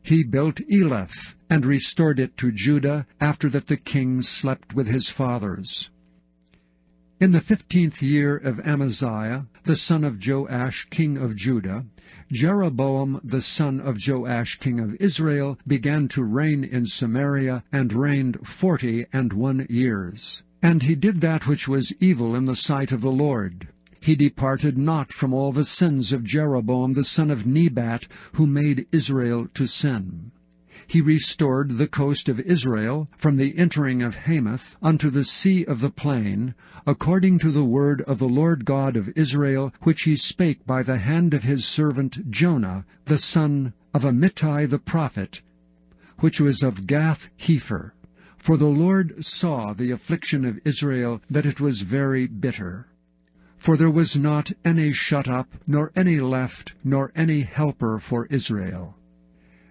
[SPEAKER 1] He built Eleph, and restored it to Judah, after that the king slept with his fathers. In the 15th year of Amaziah, the son of Joash king of Judah, Jeroboam the son of Joash king of Israel began to reign in Samaria, and reigned 41 years. And he did that which was evil in the sight of the Lord. He departed not from all the sins of Jeroboam the son of Nebat, who made Israel to sin. He restored the coast of Israel from the entering of Hamath unto the sea of the plain, according to the word of the Lord God of Israel, which he spake by the hand of his servant Jonah, the son of Amittai the prophet, which was of Gath-hepher. For the Lord saw the affliction of Israel, that it was very bitter. For there was not any shut up, nor any left, nor any helper for Israel.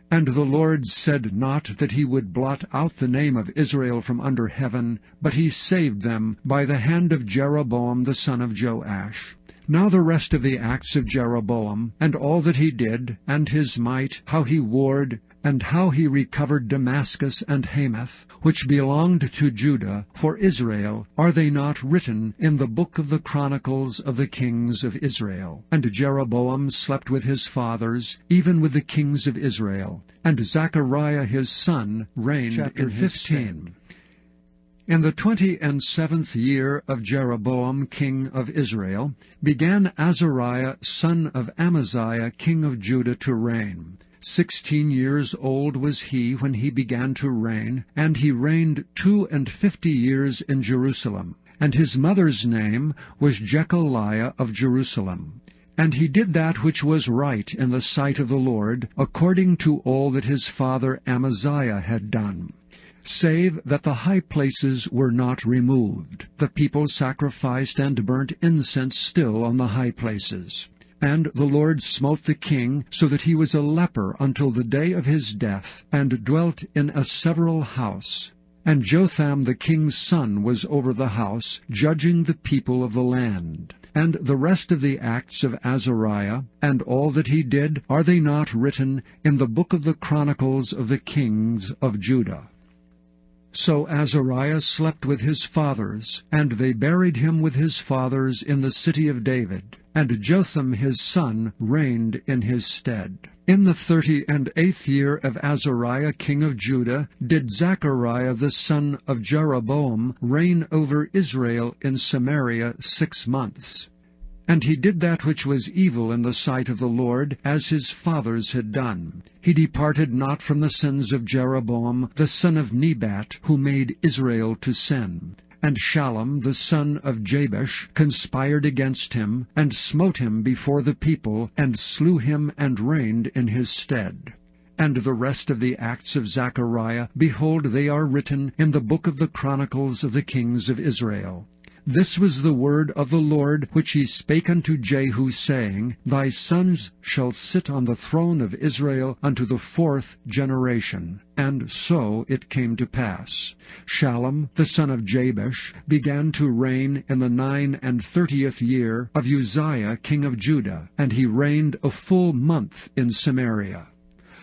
[SPEAKER 1] And the Lord said not that he would blot out the name of Israel from under heaven, but he saved them by the hand of Jeroboam the son of Joash. Now the rest of the acts of Jeroboam, and all that he did, and his might, how he warred, and how he recovered Damascus and Hamath, which belonged to Judah, for Israel, are they not written in the book of the chronicles of the kings of Israel? And Jeroboam slept with his fathers, even with the kings of Israel. And Zechariah his son reigned in his stead. In the 27th year of Jeroboam king of Israel began Azariah son of Amaziah king of Judah to reign. 16 years old was he when he began to reign, and he reigned 52 years in Jerusalem. And his mother's name was Jechaliah of Jerusalem. And he did that which was right in the sight of the Lord, according to all that his father Amaziah had done, save that the high places were not removed. The people sacrificed and burnt incense still on the high places. And the Lord smote the king, so that he was a leper until the day of his death, and dwelt in a several house. And Jotham the king's son was over the house, judging the people of the land. And the rest of the acts of Azariah, and all that he did, are they not written in the book of the chronicles of the kings of Judah? So Azariah slept with his fathers, and they buried him with his fathers in the city of David. And Jotham his son reigned in his stead. In the 38th year of Azariah king of Judah did Zechariah the son of Jeroboam reign over Israel in Samaria 6 months. And he did that which was evil in the sight of the Lord, as his fathers had done. He departed not from the sins of Jeroboam the son of Nebat, who made Israel to sin. And Shallum the son of Jabesh conspired against him, and smote him before the people, and slew him, and reigned in his stead. And the rest of the acts of Zechariah, behold, they are written in the book of the chronicles of the kings of Israel. This was the word of the Lord which he spake unto Jehu, saying, Thy sons shall sit on the throne of Israel unto the 4th generation. And so it came to pass. Shallum the son of Jabesh began to reign in the 39th year of Uzziah king of Judah, and he reigned a full month in Samaria.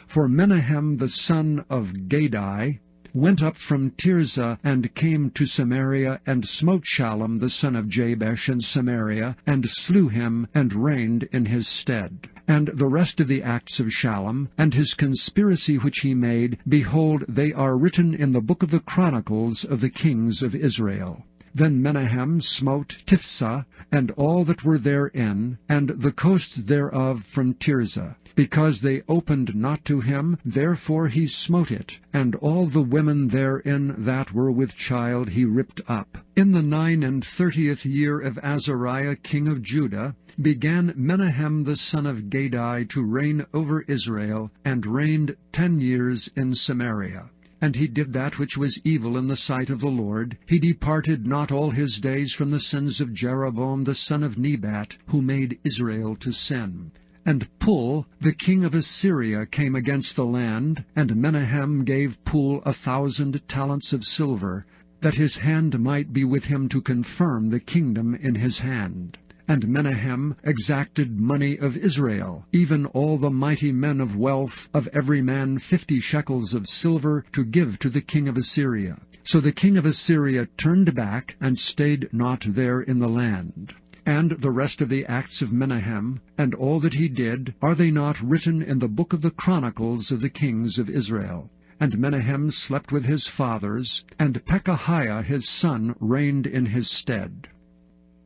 [SPEAKER 1] For Menahem the son of Gadai went up from Tirzah, and came to Samaria, and smote Shallum the son of Jabesh in Samaria, and slew him, and reigned in his stead. And the rest of the acts of Shallum, and his conspiracy which he made, behold, they are written in the book of the chronicles of the kings of Israel. Then Menahem smote Tiphsah, and all that were therein, and the coasts thereof from Tirzah. Because they opened not to him, therefore he smote it, and all the women therein that were with child he ripped up. In the 39th year of Azariah king of Judah began Menahem the son of Gadai to reign over Israel, and reigned 10 years in Samaria. And he did that which was evil in the sight of the Lord. He departed not all his days from the sins of Jeroboam the son of Nebat, who made Israel to sin. And Pul, the king of Assyria, came against the land, and Menahem gave Pul 1,000 talents of silver, that his hand might be with him to confirm the kingdom in his hand. And Menahem exacted money of Israel, even all the mighty men of wealth, of every man 50 shekels of silver, to give to the king of Assyria. So the king of Assyria turned back, and stayed not there in the land. And the rest of the acts of Menahem, and all that he did, are they not written in the book of the chronicles of the kings of Israel? And Menahem slept with his fathers, and Pekahiah his son reigned in his stead.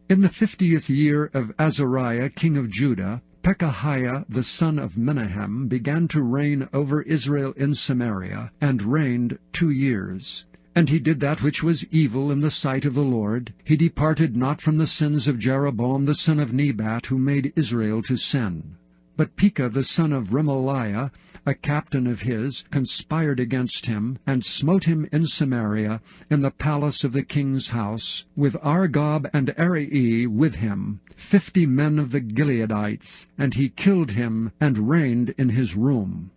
[SPEAKER 1] In the 50th year of Azariah king of Judah, Pekahiah the son of Menahem began to reign over Israel in Samaria, and reigned 2 years. And he did that which was evil in the sight of the Lord. He departed not from the sins of Jeroboam the son of Nebat, who made Israel to sin. But Pekah the son of Remaliah, a captain of his, conspired against him, and smote him in Samaria, in the palace of the king's house, with Argob and Arai with him, 50 men of the Gileadites, and he killed him, and reigned in his room.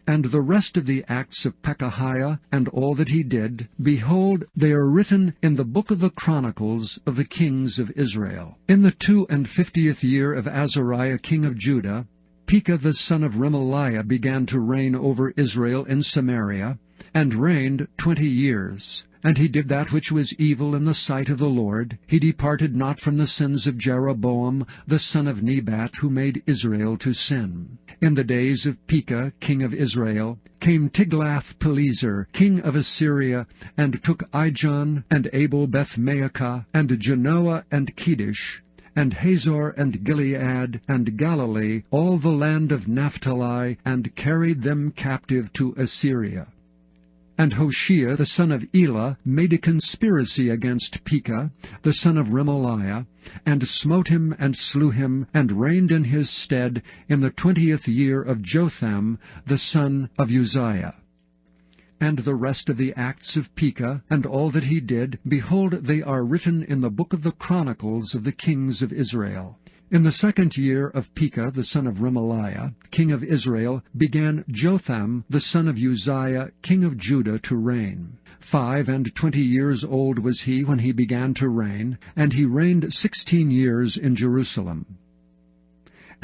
[SPEAKER 1] And the rest of the acts of Pekahiah, and all that he did, behold, they are written in the book of the Chronicles of the kings of Israel. In the 52nd year of Azariah king of Judah, Pekah the son of Remaliah began to reign over Israel in Samaria, and reigned 20 years. And he did that which was evil in the sight of the Lord. He departed not from the sins of Jeroboam the son of Nebat, who made Israel to sin. In the days of Pekah king of Israel came Tiglath-Pileser king of Assyria, and took Ijon, and Abel-Beth-Maacah, and Genoa, and Kedesh, and Hazor, and Gilead, and Galilee, all the land of Naphtali, and carried them captive to Assyria. And Hoshea the son of Elah made a conspiracy against Pekah the son of Remaliah, and smote him, and slew him, and reigned in his stead in the 20th year of Jotham the son of Uzziah. And the rest of the acts of Pekah, and all that he did, behold, they are written in the book of the Chronicles of the kings of Israel. In the 2nd year of Pekah the son of Remaliah, king of Israel, began Jotham the son of Uzziah, king of Judah, to reign. 25 years old was he when he began to reign, and he reigned 16 years in Jerusalem.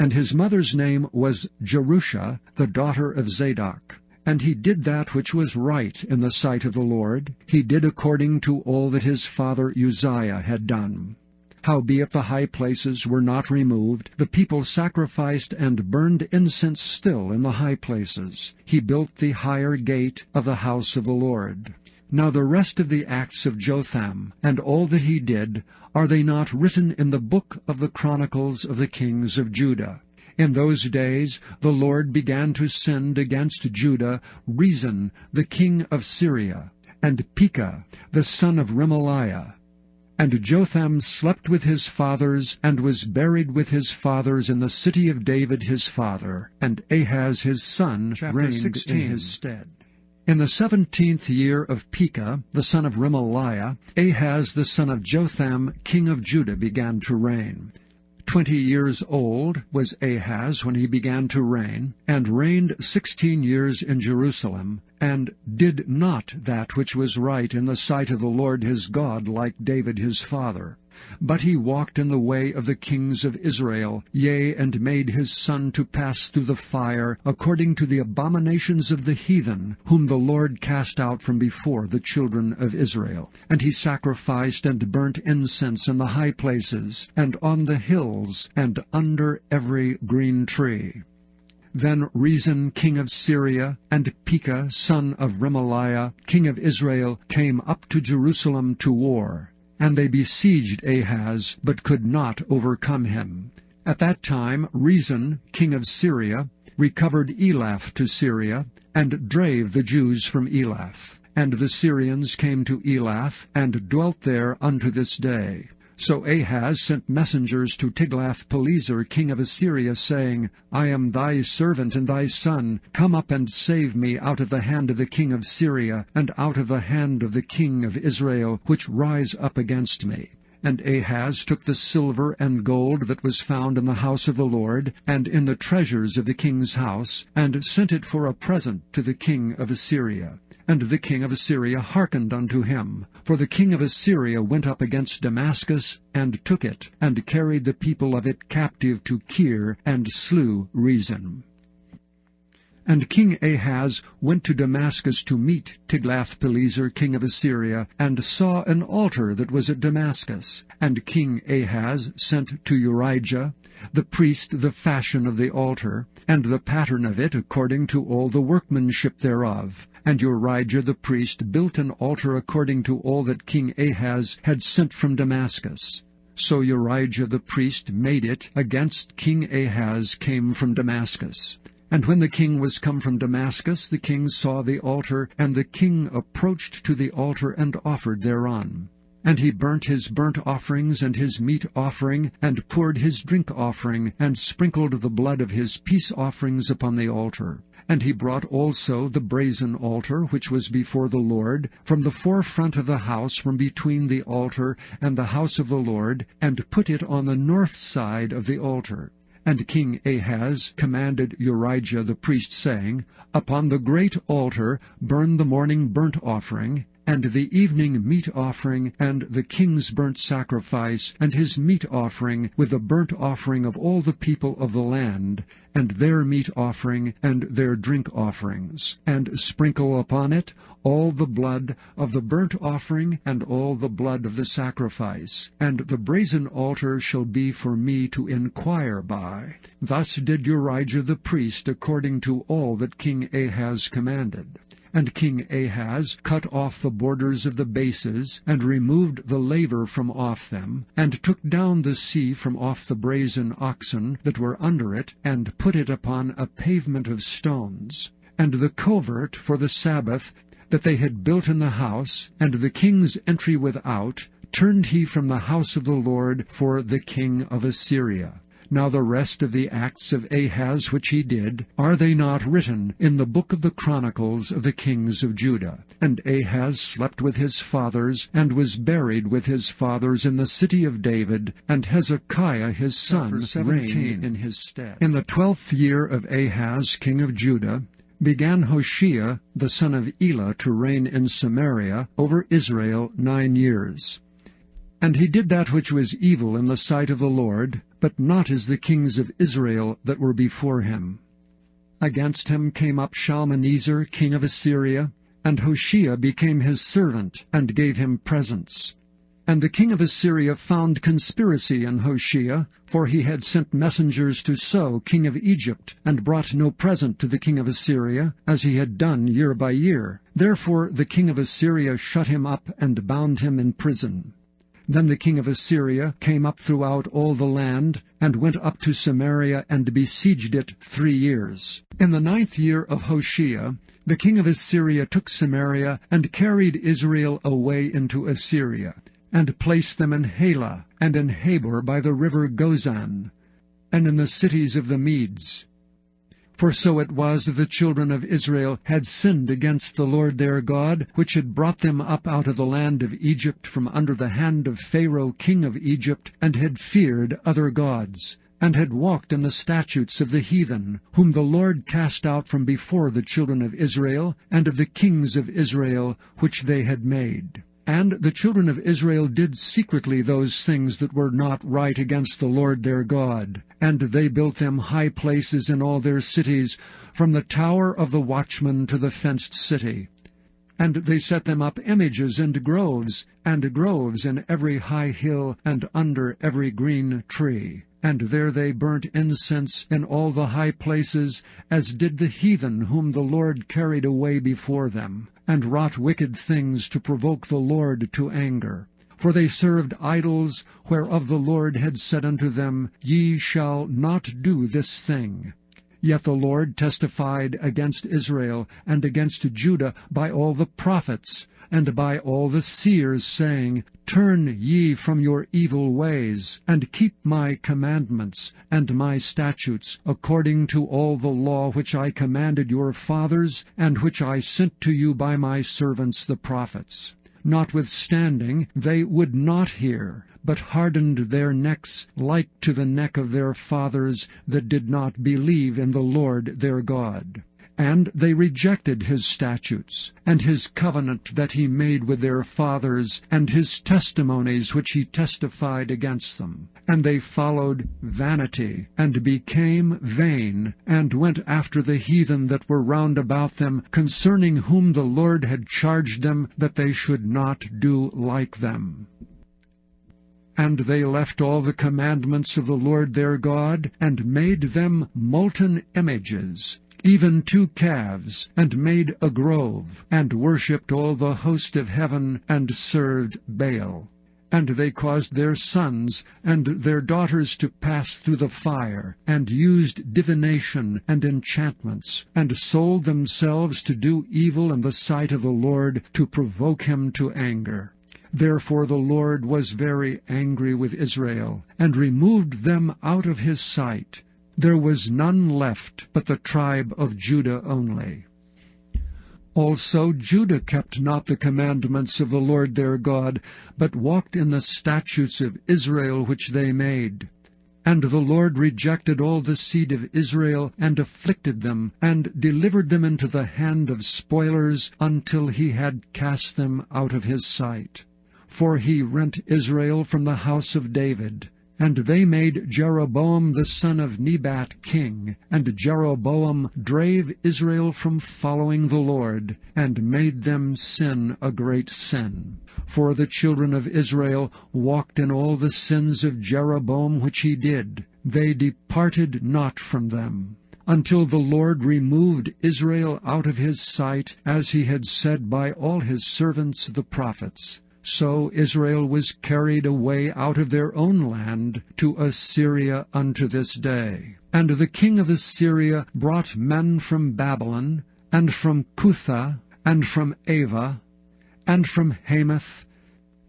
[SPEAKER 1] And his mother's name was Jerusha, the daughter of Zadok. And he did that which was right in the sight of the Lord. He did according to all that his father Uzziah had done. Howbeit the high places were not removed, the people sacrificed and burned incense still in the high places. He built the higher gate of the house of the Lord. Now the rest of the acts of Jotham, and all that he did, are they not written in the book of the Chronicles of the kings of Judah? In those days the Lord began to send against Judah Rezin the king of Syria, and Pekah the son of Remaliah. And Jotham slept with his fathers, and was buried with his fathers in the city of David his father, and Ahaz his son reigned in his stead. In the 17th year of Pekah the son of Remaliah, Ahaz the son of Jotham king of Judah began to reign. 20 years old was Ahaz when he began to reign, and reigned 16 years in Jerusalem, and did not that which was right in the sight of the Lord his God, like David his father. But he walked in the way of the kings of Israel, yea, and made his son to pass through the fire, according to the abominations of the heathen, whom the Lord cast out from before the children of Israel. And he sacrificed and burnt incense in the high places, and on the hills, and under every green tree. Then Rezin king of Syria, and Pekah son of Remaliah king of Israel, came up to Jerusalem to war. And they besieged Ahaz, but could not overcome him. At that time Rezin king of Syria recovered Elath to Syria, and drave the Jews from Elath. And the Syrians came to Elath, and dwelt there unto this day. So Ahaz sent messengers to Tiglath-Pileser king of Assyria, saying, I am thy servant and thy son. Come up and save me out of the hand of the king of Syria, and out of the hand of the king of Israel, which rise up against me. And Ahaz took the silver and gold that was found in the house of the Lord, and in the treasures of the king's house, and sent it for a present to the king of Assyria. And the king of Assyria hearkened unto him. For the king of Assyria went up against Damascus, and took it, and carried the people of it captive to Kir, and slew Rezin. And King Ahaz went to Damascus to meet Tiglath-Pileser king of Assyria, and saw an altar that was at Damascus. And King Ahaz sent to Urijah the priest the fashion of the altar, and the pattern of it according to all the workmanship thereof. And Urijah the priest built an altar according to all that King Ahaz had sent from Damascus. So Urijah the priest made it against King Ahaz came from Damascus. And when the king was come from Damascus, the king saw the altar, and the king approached to the altar and offered thereon. And he burnt his burnt offerings and his meat offering, and poured his drink offering, and sprinkled the blood of his peace offerings upon the altar. And he brought also the brazen altar, which was before the Lord, from the forefront of the house, from between the altar and the house of the Lord, and put it on the north side of the altar. And King Ahaz commanded Urijah the priest, saying, Upon the great altar burn the morning burnt offering, and the evening meat offering, and the king's burnt sacrifice, and his meat offering, with the burnt offering of all the people of the land, and their meat offering, and their drink offerings, and sprinkle upon it all the blood of the burnt offering, and all the blood of the sacrifice. And the brazen altar shall be for me to inquire by. Thus did Urijah the priest, according to all that King Ahaz commanded. And King Ahaz cut off the borders of the bases, and removed the laver from off them, and took down the sea from off the brazen oxen that were under it, and put it upon a pavement of stones. And the covert for the Sabbath that they had built in the house, and the king's entry without, turned he from the house of the Lord for the king of Assyria. Now the rest of the acts of Ahaz which he did, are they not written in the book of the Chronicles of the kings of Judah? And Ahaz slept with his fathers, and was buried with his fathers in the city of David, and Hezekiah his son reigned in his stead. In the 12th year of Ahaz king of Judah, began Hoshea the son of Elah to reign in Samaria over Israel 9 years. And he did that which was evil in the sight of the Lord, but not as the kings of Israel that were before him. Against him came up Shalmaneser king of Assyria, and Hoshea became his servant, and gave him presents. And the king of Assyria found conspiracy in Hoshea, for he had sent messengers to So king of Egypt, and brought no present to the king of Assyria, as he had done year by year. Therefore the king of Assyria shut him up, and bound him in prison. Then the king of Assyria came up throughout all the land, and went up to Samaria, and besieged it 3 years. In the 9th year of Hoshea, the king of Assyria took Samaria, and carried Israel away into Assyria, and placed them in Halah, and in Habor by the river Gozan, and in the cities of the Medes. For so it was that the children of Israel had sinned against the Lord their God, which had brought them up out of the land of Egypt from under the hand of Pharaoh king of Egypt, and had feared other gods, and had walked in the statutes of the heathen, whom the Lord cast out from before the children of Israel, and of the kings of Israel which they had made. And the children of Israel did secretly those things that were not right against the Lord their God. And they built them high places in all their cities, from the tower of the watchman to the fenced city. And they set them up images and groves in every high hill, and under every green tree. And there they burnt incense in all the high places, as did the heathen whom the Lord carried away before them, and wrought wicked things to provoke the Lord to anger. For they served idols, whereof the Lord had said unto them, Ye shall not do this thing. Yet the Lord testified against Israel and against Judah by all the prophets, and by all the seers, saying, Turn ye from your evil ways, and keep my commandments and my statutes, according to all the law which I commanded your fathers, and which I sent to you by my servants the prophets. Notwithstanding, they would not hear, but hardened their necks like to the neck of their fathers that did not believe in the Lord their God. And they rejected his statutes, and his covenant that he made with their fathers, and his testimonies which he testified against them. And they followed vanity, and became vain, and went after the heathen that were round about them, concerning whom the Lord had charged them that they should not do like them. And they left all the commandments of the Lord their God, and made them molten images, even 2 calves, and made a grove, and worshipped all the host of heaven, and served Baal. And they caused their sons and their daughters to pass through the fire, and used divination and enchantments, and sold themselves to do evil in the sight of the Lord, to provoke him to anger. Therefore the Lord was very angry with Israel, and removed them out of his sight. There was none left but the tribe of Judah only. Also Judah kept not the commandments of the Lord their God, but walked in the statutes of Israel which they made. And the Lord rejected all the seed of Israel, and afflicted them, and delivered them into the hand of spoilers, until he had cast them out of his sight. For he rent Israel from the house of David. And they made Jeroboam the son of Nebat king, and Jeroboam drave Israel from following the Lord, and made them sin a great sin. For the children of Israel walked in all the sins of Jeroboam which he did. They departed not from them, until the Lord removed Israel out of his sight, as he had said by all his servants the prophets. So Israel was carried away out of their own land to Assyria unto this day. And the king of Assyria brought men from Babylon, and from Cutha, and from Ava, and from Hamath,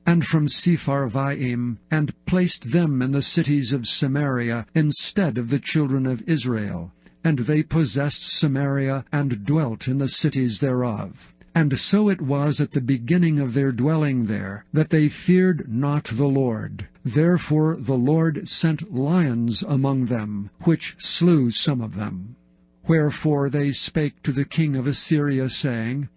[SPEAKER 1] and from Sepharvaim, and placed them in the cities of Samaria instead of the children of Israel. And they possessed Samaria, and dwelt in the cities thereof. And so it was at the beginning of their dwelling there, that they feared not the Lord. Therefore the Lord sent lions among them, which slew some of them. Wherefore they spake to the king of Assyria, saying,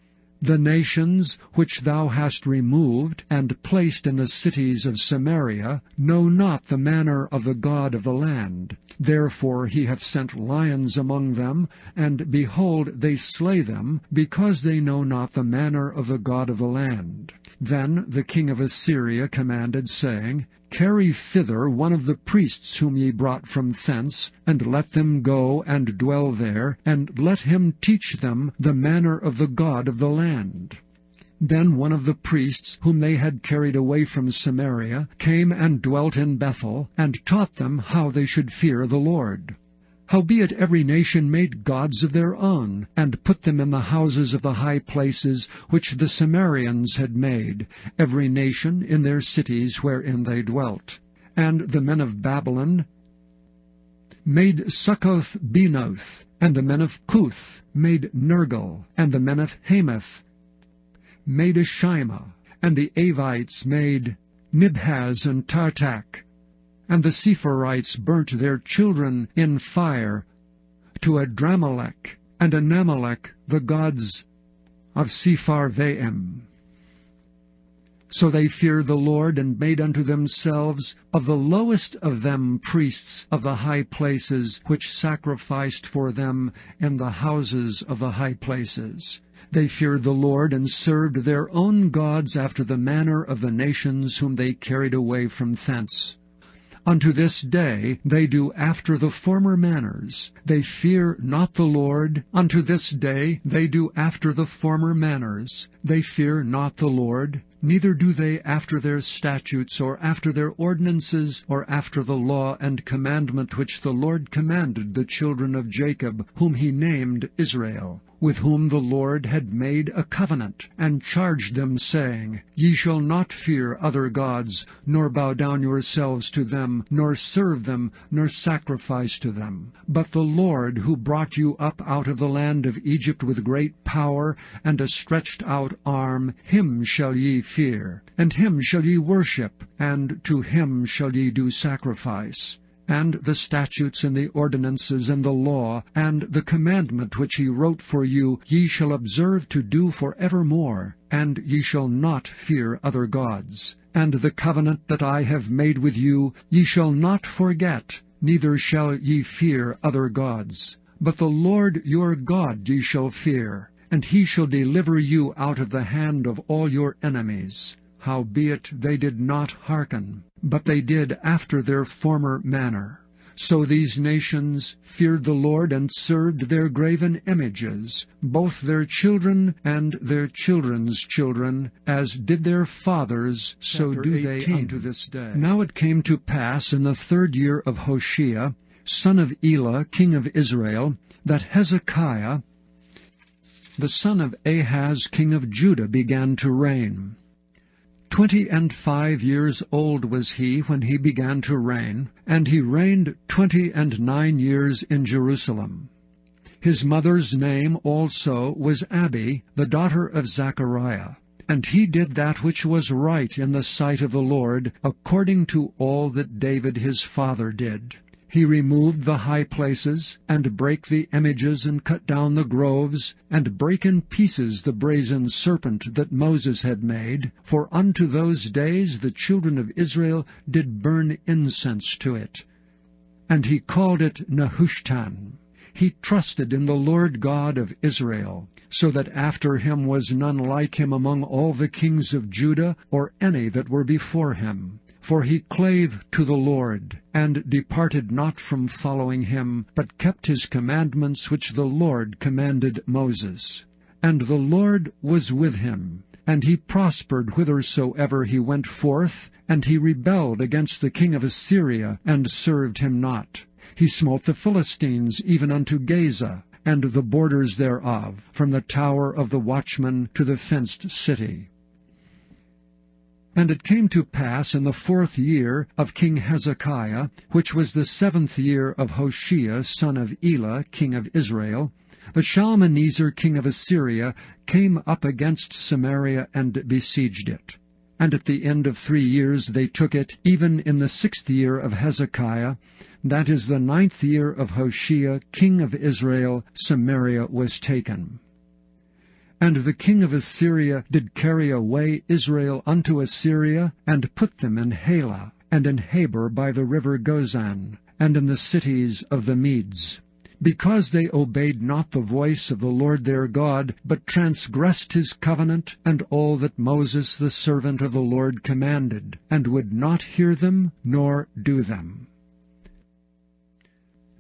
[SPEAKER 1] The nations which thou hast removed, and placed in the cities of Samaria, know not the manner of the God of the land. Therefore he hath sent lions among them, and behold, they slay them, because they know not the manner of the God of the land. Then the king of Assyria commanded, saying, Carry thither one of the priests whom ye brought from thence, and let them go and dwell there, and let him teach them the manner of the God of the land. Then one of the priests whom they had carried away from Samaria came and dwelt in Bethel, and taught them how they should fear the Lord. Howbeit every nation made gods of their own, and put them in the houses of the high places which the Samaritans had made, every nation in their cities wherein they dwelt. And the men of Babylon made Succoth-Benoth, and the men of Cuth made Nergal, and the men of Hamath made Ashima, and the Avites made Nibhaz and Tartak, and the Sepharites burnt their children in fire to Adramelech and Anamelech, the gods of Sepharvaim. So they feared the Lord, and made unto themselves of the lowest of them priests of the high places, which sacrificed for them in the houses of the high places. They feared the Lord, and served their own gods after the manner of the nations whom they carried away from thence. Unto this day they do after the former manners. They fear not the Lord. Unto this day they do after the former manners. They fear not the Lord, neither do they after their statutes, or after their ordinances, or after the law and commandment which the Lord commanded the children of Jacob, whom he named Israel, with whom the Lord had made a covenant, and charged them, saying, Ye shall not fear other gods, nor bow down yourselves to them, nor serve them, nor sacrifice to them. But the Lord, who brought you up out of the land of Egypt with great power and a stretched out arm, him shall ye fear, and him shall ye worship, and to him shall ye do sacrifice. And the statutes and the ordinances and the law and the commandment which he wrote for you ye shall observe to do for evermore, and ye shall not fear other gods. And the covenant that I have made with you ye shall not forget, neither shall ye fear other gods. But the Lord your God ye shall fear, and he shall deliver you out of the hand of all your enemies. Howbeit they did not hearken, but they did after their former manner. So these nations feared the Lord, and served their graven images, both their children and their children's children, as did their fathers, so do they unto this day. Now it came to pass in the 3rd year of Hoshea, son of Elah, king of Israel, that Hezekiah, the son of Ahaz, king of Judah, began to reign. 25 years old was he when he began to reign, and he reigned 29 years in Jerusalem. His mother's name also was Abi, the daughter of Zechariah. And he did that which was right in the sight of the Lord, according to all that David his father did. He removed the high places, and brake the images, and cut down the groves, and brake in pieces the brazen serpent that Moses had made. For unto those days the children of Israel did burn incense to it. And he called it Nehushtan. He trusted in the Lord God of Israel, so that after him was none like him among all the kings of Judah, or any that were before him. For he clave to the Lord, and departed not from following him, but kept his commandments which the Lord commanded Moses. And the Lord was with him, and he prospered whithersoever he went forth, and he rebelled against the king of Assyria, and served him not. He smote the Philistines even unto Gaza, and the borders thereof, from the tower of the watchman to the fenced city. And it came to pass in the 4th year of King Hezekiah, which was the 7th year of Hoshea son of Elah, king of Israel, that Shalmaneser king of Assyria came up against Samaria and besieged it. And at the end of 3 years they took it, even in the 6th year of Hezekiah, that is the 9th year of Hoshea king of Israel, Samaria was taken. And the king of Assyria did carry away Israel unto Assyria, and put them in Halah, and in Habor by the river Gozan, and in the cities of the Medes, because they obeyed not the voice of the Lord their God, but transgressed his covenant, and all that Moses the servant of the Lord commanded, and would not hear them, nor do them.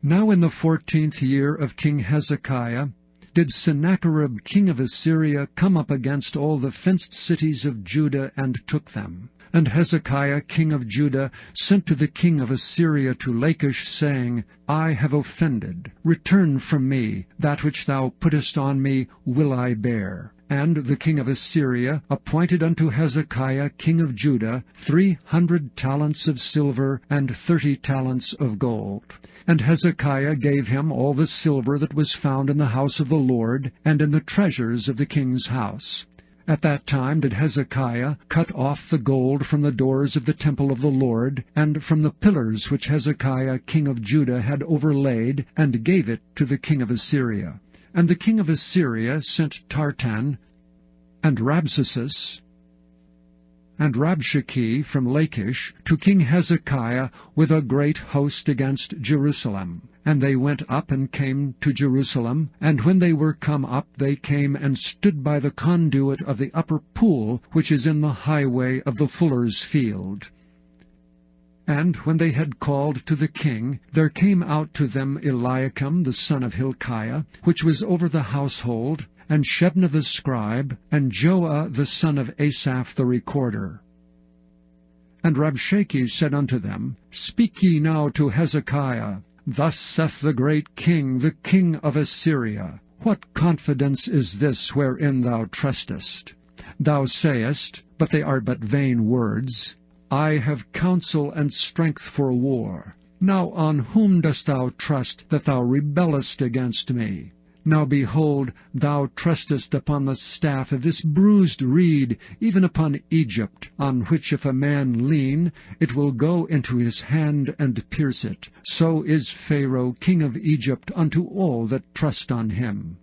[SPEAKER 1] Now in the 14th year of King Hezekiah, did Sennacherib king of Assyria come up against all the fenced cities of Judah, and took them. And Hezekiah king of Judah sent to the king of Assyria to Lachish, saying, I have offended. Return from me. That which thou puttest on me will I bear. And the king of Assyria appointed unto Hezekiah king of Judah 300 talents of silver, and 30 talents of gold. And Hezekiah gave him all the silver that was found in the house of the Lord, and in the treasures of the king's house. At that time did Hezekiah cut off the gold from the doors of the temple of the Lord, and from the pillars which Hezekiah king of Judah had overlaid, and gave it to the king of Assyria. And the king of Assyria sent Tartan, and Rabsaces, and Rabshakeh from Lachish to King Hezekiah with a great host against Jerusalem. And they went up and came to Jerusalem, and when they were come up, they came and stood by the conduit of the upper pool, which is in the highway of the fuller's field. And when they had called to the king, there came out to them Eliakim the son of Hilkiah, which was over the household, and Shebna the scribe, and Joah the son of Asaph the recorder. And Rabshakeh said unto them, Speak ye now to Hezekiah, Thus saith the great king, the king of Assyria, What confidence is this wherein thou trustest? Thou sayest, but they are but vain words, I have counsel and strength for war. Now on whom dost thou trust, that thou rebellest against me? Now behold, thou trustest upon the staff of this bruised reed, even upon Egypt, on which if a man lean, it will go into his hand and pierce it. So is Pharaoh king of Egypt unto all that trust on him.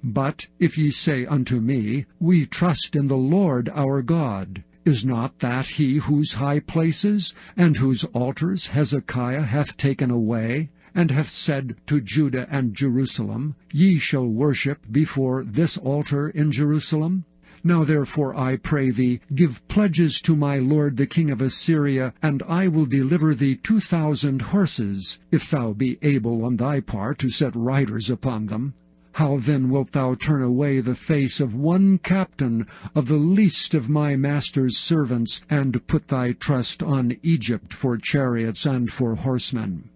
[SPEAKER 1] But if ye say unto me, We trust in the Lord our God, is not that he whose high places and whose altars Hezekiah hath taken away, and hath said to Judah and Jerusalem, Ye shall worship before this altar in Jerusalem? Now therefore I pray thee, give pledges to my lord the king of Assyria, and I will deliver thee 2,000 horses, if thou be able on thy part to set riders upon them. How then wilt thou turn away the face of one captain of the least of my master's servants, and put thy trust on Egypt for chariots and for horsemen?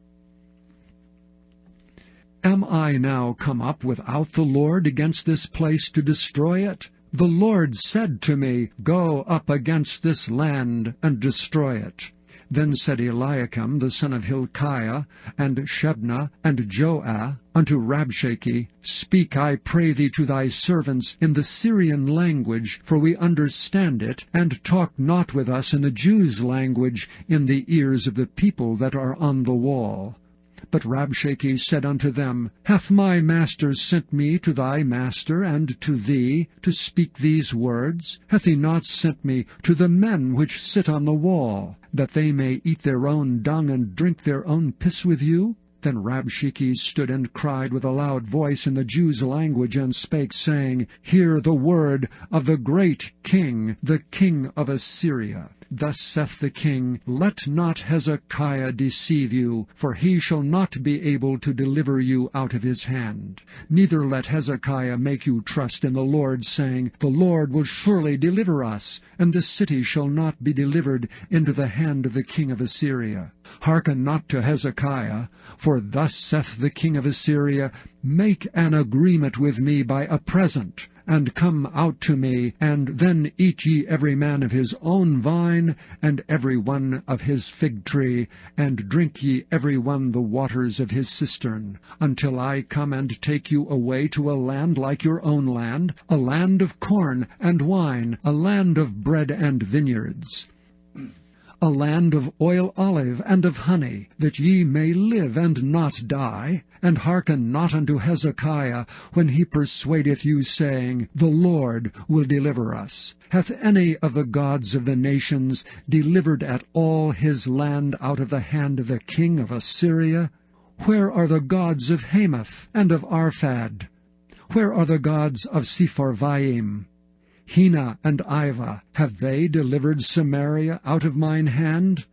[SPEAKER 1] Am I now come up without the Lord against this place to destroy it? The Lord said to me, Go up against this land and destroy it. Then said Eliakim the son of Hilkiah, and Shebna, and Joah, unto Rabshakeh, Speak, I pray thee, to thy servants in the Syrian language, for we understand it, and talk not with us in the Jews' language, in the ears of the people that are on the wall. But Rabshakeh said unto them, Hath my master sent me to thy master and to thee, to speak these words? Hath he not sent me to the men which sit on the wall, that they may eat their own dung and drink their own piss with you? Then Rabshakeh stood and cried with a loud voice in the Jews' language, and spake, saying, Hear the word of the great king, the king of Assyria. Thus saith the king, Let not Hezekiah deceive you, for he shall not be able to deliver you out of his hand. Neither let Hezekiah make you trust in the Lord, saying, The Lord will surely deliver us, and this city shall not be delivered into the hand of the king of Assyria. Hearken not to Hezekiah, for thus saith the king of Assyria, Make an agreement with me by a present, and come out to me, and then eat ye every man of his own vine, and every one of his fig tree, and drink ye every one the waters of his cistern, until I come and take you away to a land like your own land, a land of corn and wine, a land of bread and vineyards, a land of oil olive and of honey, that ye may live and not die. And hearken not unto Hezekiah, when he persuadeth you, saying, The Lord will deliver us. Hath any of the gods of the nations delivered at all his land out of the hand of the king of Assyria? Where are the gods of Hamath and of Arphad? Where are the gods of Sepharvaim? Hena and Ivah, have they delivered Samaria out of mine hand?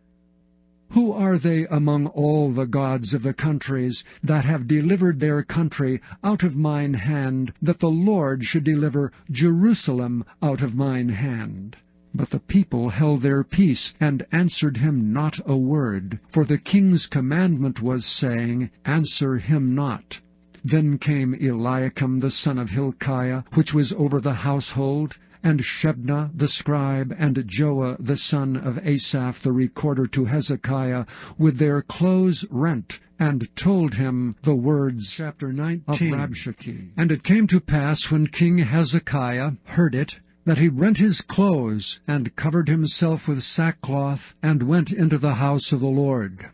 [SPEAKER 1] Who are they among all the gods of the countries that have delivered their country out of mine hand, that the Lord should deliver Jerusalem out of mine hand? But the people held their peace, and answered him not a word. For the king's commandment was, saying, Answer him not. Then came Eliakim the son of Hilkiah, which was over the household, and Shebna the scribe, and Joah the son of Asaph the recorder, to Hezekiah, with their clothes rent, and told him the words Chapter 19 of Rabshakeh. And it came to pass, when King Hezekiah heard it, that he rent his clothes, and covered himself with sackcloth, and went into the house of the Lord.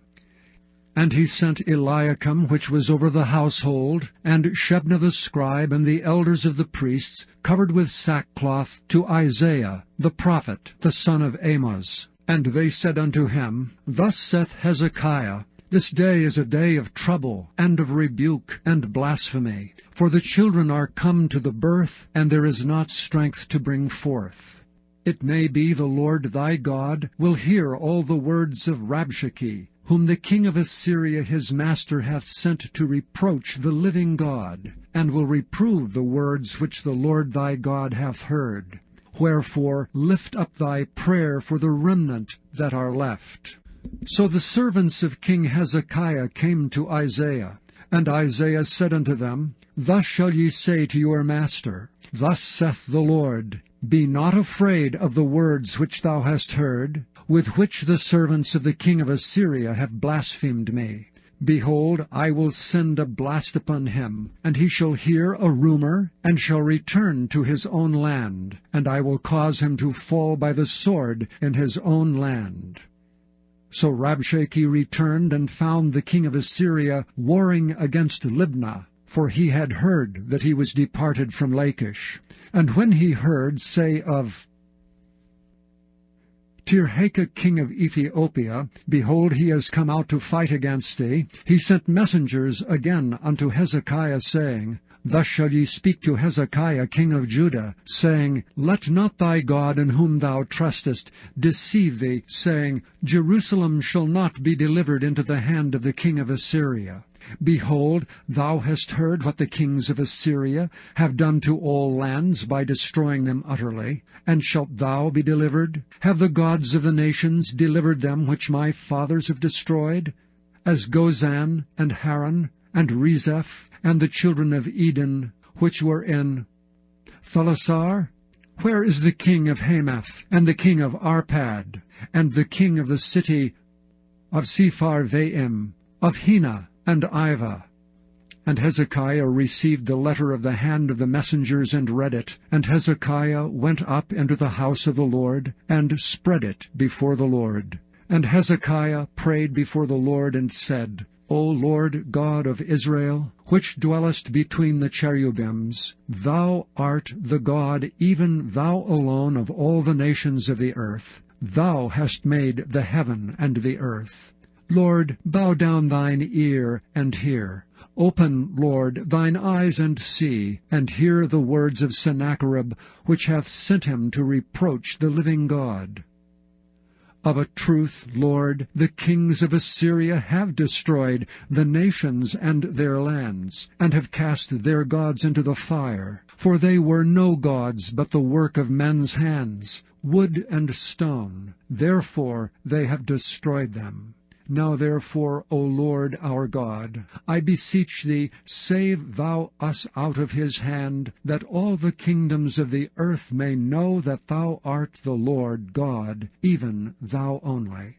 [SPEAKER 1] And he sent Eliakim, which was over the household, and Shebna the scribe, and the elders of the priests, covered with sackcloth, to Isaiah the prophet, the son of Amoz. And they said unto him, Thus saith Hezekiah, This day is a day of trouble, and of rebuke, and blasphemy. For the children are come to the birth, and there is not strength to bring forth. It may be the Lord thy God will hear all the words of Rabshakeh, whom the king of Assyria his master hath sent to reproach the living God, and will reprove the words which the Lord thy God hath heard. Wherefore lift up thy prayer for the remnant that are left. So the servants of King Hezekiah came to Isaiah, and Isaiah said unto them, Thus shall ye say to your master, Thus saith the Lord, Be not afraid of the words which thou hast heard, with which the servants of the king of Assyria have blasphemed me. Behold, I will send a blast upon him, and he shall hear a rumor, and shall return to his own land, and I will cause him to fall by the sword in his own land. So Rabshakeh returned, and found the king of Assyria warring against Libnah, for he had heard that he was departed from Lachish. And when he heard say of Tirhakah king of Ethiopia, Behold, he is come out to fight against thee, he sent messengers again unto Hezekiah, saying, Thus shall ye speak to Hezekiah king of Judah, saying, Let not thy God in whom thou trustest deceive thee, saying, Jerusalem shall not be delivered into the hand of the king of Assyria. Behold, thou hast heard what the kings of Assyria have done to all lands by destroying them utterly. And shalt thou be delivered? Have the gods of the nations delivered them which my fathers have destroyed? As Gozan and Haran and Rezeph and the children of Eden, which were in Thalasar? Where is the king of Hamath, and the king of Arpad, and the king of the city of Sepharvaim, of Hena and Ivah? And Hezekiah received the letter of the hand of the messengers, and read it. And Hezekiah went up into the house of the Lord, and spread it before the Lord. And Hezekiah prayed before the Lord, and said, O Lord God of Israel, which dwellest between the cherubims, thou art the God, even thou alone of all the nations of the earth. Thou hast made the heaven and the earth. Lord, bow down thine ear and hear. Open, Lord, thine eyes and see, and hear the words of Sennacherib, which hath sent him to reproach the living God. Of a truth, Lord, the kings of Assyria have destroyed the nations and their lands, and have cast their gods into the fire. For they were no gods, but the work of men's hands, wood and stone. Therefore they have destroyed them. Now therefore, O Lord our God, I beseech thee, save thou us out of his hand, that all the kingdoms of the earth may know that thou art the Lord God, even thou only.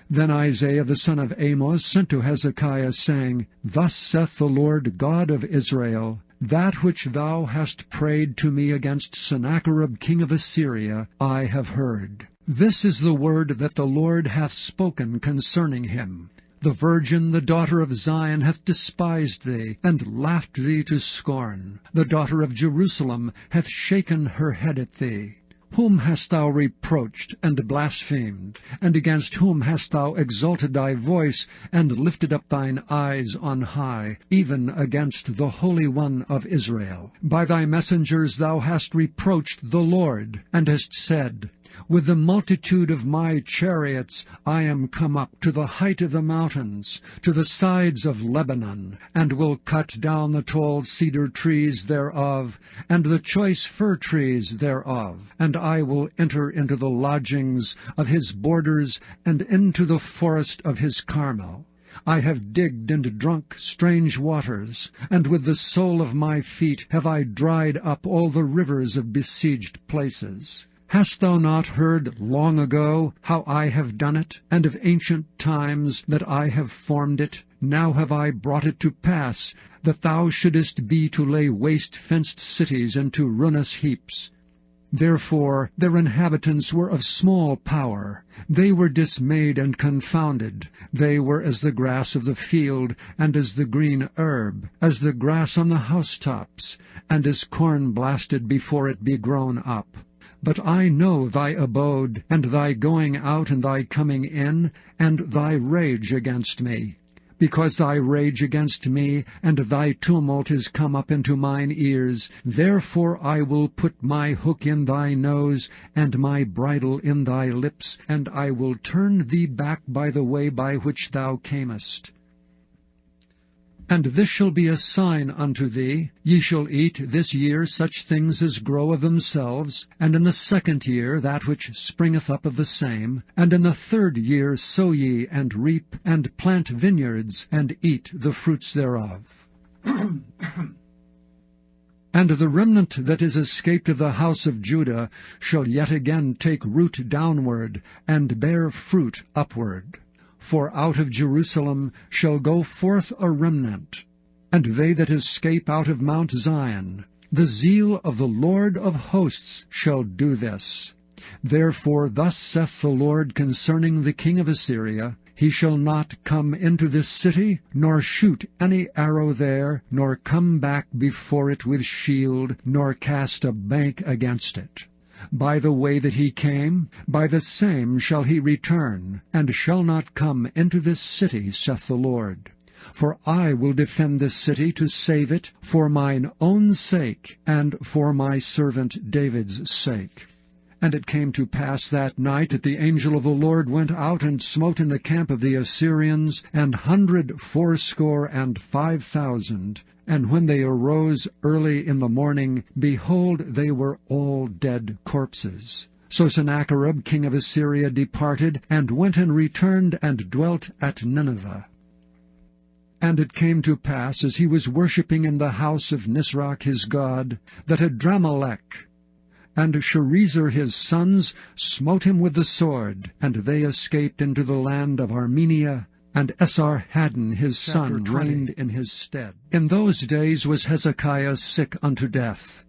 [SPEAKER 1] Then Isaiah the son of Amoz sent to Hezekiah, saying, Thus saith the Lord God of Israel, That which thou hast prayed to me against Sennacherib king of Assyria, I have heard. This is the word that the Lord hath spoken concerning him. The virgin, the daughter of Zion, hath despised thee, and laughed thee to scorn. The daughter of Jerusalem hath shaken her head at thee. Whom hast thou reproached and blasphemed? And against whom hast thou exalted thy voice, and lifted up thine eyes on high, even against the Holy One of Israel? By thy messengers thou hast reproached the Lord, and hast said, With the multitude of my chariots I am come up to the height of the mountains, to the sides of Lebanon, and will cut down the tall cedar trees thereof, and the choice fir trees thereof. And I will enter into the lodgings of his borders, and into the forest of his Carmel. I have digged and drunk strange waters, and with the sole of my feet have I dried up all the rivers of besieged places. Hast thou not heard long ago how I have done it, and of ancient times that I have formed it? Now have I brought it to pass, that thou shouldest be to lay waste fenced cities into ruinous heaps. Therefore their inhabitants were of small power. They were dismayed and confounded. They were as the grass of the field, and as the green herb, as the grass on the housetops, and as corn blasted before it be grown up. But I know thy abode, and thy going out and thy coming in, and thy rage against me. Because thy rage against me, and thy tumult is come up into mine ears, therefore I will put my hook in thy nose, and my bridle in thy lips, and I will turn thee back by the way by which thou camest. And this shall be a sign unto thee, ye shall eat this year such things as grow of themselves, and in the second year that which springeth up of the same, and in the third year sow ye, and reap, and plant vineyards, and eat the fruits thereof. And the remnant that is escaped of the house of Judah shall yet again take root downward, and bear fruit upward. For out of Jerusalem shall go forth a remnant, and they that escape out of Mount Zion. The zeal of the Lord of hosts shall do this. Therefore thus saith the Lord concerning the king of Assyria, He shall not come into this city, nor shoot any arrow there, nor come back before it with shield, nor cast a bank against it. By the way that he came, by the same shall he return, and shall not come into this city, saith the Lord. For I will defend this city to save it, for mine own sake, and for my servant David's sake. And it came to pass that night that the angel of the Lord went out and smote in the camp of the Assyrians 185,000. And when they arose early in the morning, behold, they were all dead corpses. So Sennacherib king of Assyria departed, and went and returned, and dwelt at Nineveh. And it came to pass, as he was worshipping in the house of Nisroch his god, that Adramelech and Sharezer his sons smote him with the sword, and they escaped into the land of Armenia, and Esarhaddon his son reigned in his stead. In those days was Hezekiah sick unto death.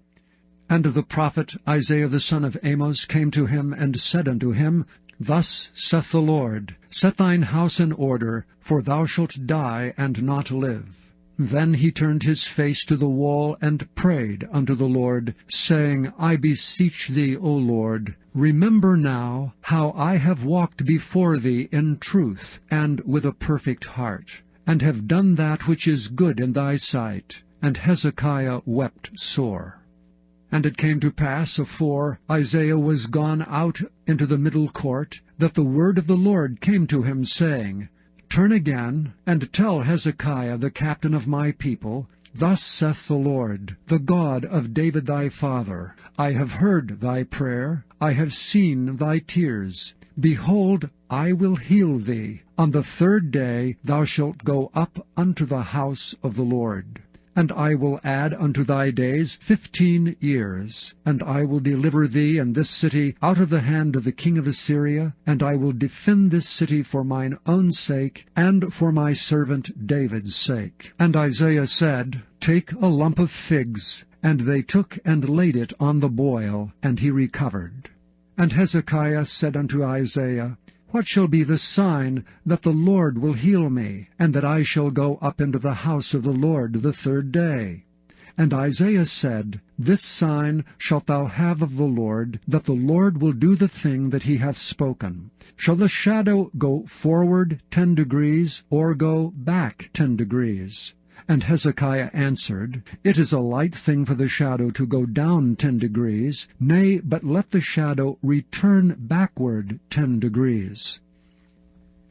[SPEAKER 1] And the prophet Isaiah the son of Amoz came to him, and said unto him, Thus saith the Lord, Set thine house in order, for thou shalt die and not live. Then he turned his face to the wall, and prayed unto the Lord, saying, I beseech thee, O Lord, remember now how I have walked before thee in truth, and with a perfect heart, and have done that which is good in thy sight. And Hezekiah wept sore. And it came to pass, afore Isaiah was gone out into the middle court, that the word of the Lord came to him, saying, Turn again, and tell Hezekiah the captain of my people, Thus saith the Lord, the God of David thy father, I have heard thy prayer, I have seen thy tears. Behold, I will heal thee. On the 3rd day thou shalt go up unto the house of the Lord. And I will add unto thy days 15 years, and I will deliver thee and this city out of the hand of the king of Assyria, and I will defend this city for mine own sake, and for my servant David's sake. And Isaiah said, Take a lump of figs. And they took and laid it on the boil, and he recovered. And Hezekiah said unto Isaiah, What shall be the sign that the Lord will heal me, and that I shall go up into the house of the Lord the 3rd day? And Isaiah said, This sign shalt thou have of the Lord, that the Lord will do the thing that he hath spoken. Shall the shadow go forward 10 degrees, or go back 10 degrees? And Hezekiah answered, It is a light thing for the shadow to go down 10 degrees, nay, but let the shadow return backward 10 degrees.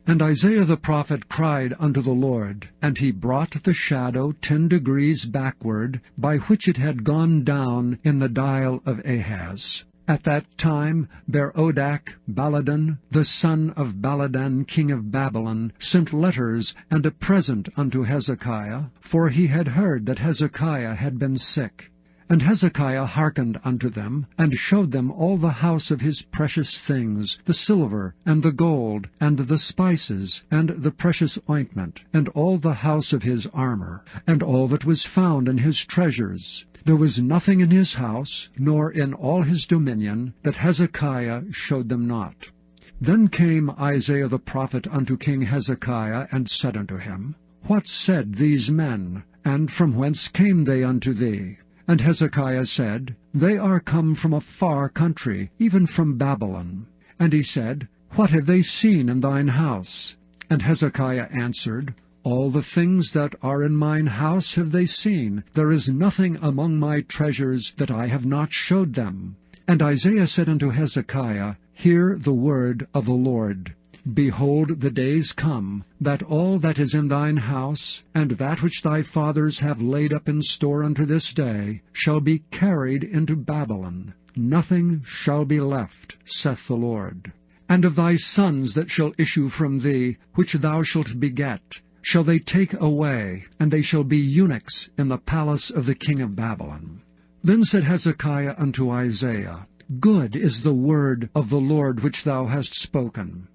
[SPEAKER 1] And Isaiah the prophet cried unto the Lord, and he brought the shadow 10 degrees backward, by which it had gone down in the dial of Ahaz. At that time Berodach Baladan, the son of Baladan king of Babylon, sent letters and a present unto Hezekiah, for he had heard that Hezekiah had been sick. And Hezekiah hearkened unto them, and showed them all the house of his precious things, the silver, and the gold, and the spices, and the precious ointment, and all the house of his armor, and all that was found in his treasures. There was nothing in his house, nor in all his dominion, that Hezekiah showed them not. Then came Isaiah the prophet unto King Hezekiah, and said unto him, What said these men, and from whence came they unto thee? And Hezekiah said, They are come from a far country, even from Babylon. And he said, What have they seen in thine house? And Hezekiah answered, All the things that are in mine house have they seen. There is nothing among my treasures that I have not showed them. And Isaiah said unto Hezekiah, Hear the word of the Lord. Behold, the days come, that all that is in thine house, and that which thy fathers have laid up in store unto this day, shall be carried into Babylon. Nothing shall be left, saith the Lord. And of thy sons that shall issue from thee, which thou shalt beget, shall they take away, and they shall be eunuchs in the palace of the king of Babylon. Then said Hezekiah unto Isaiah, Good is the word of the Lord which thou hast spoken.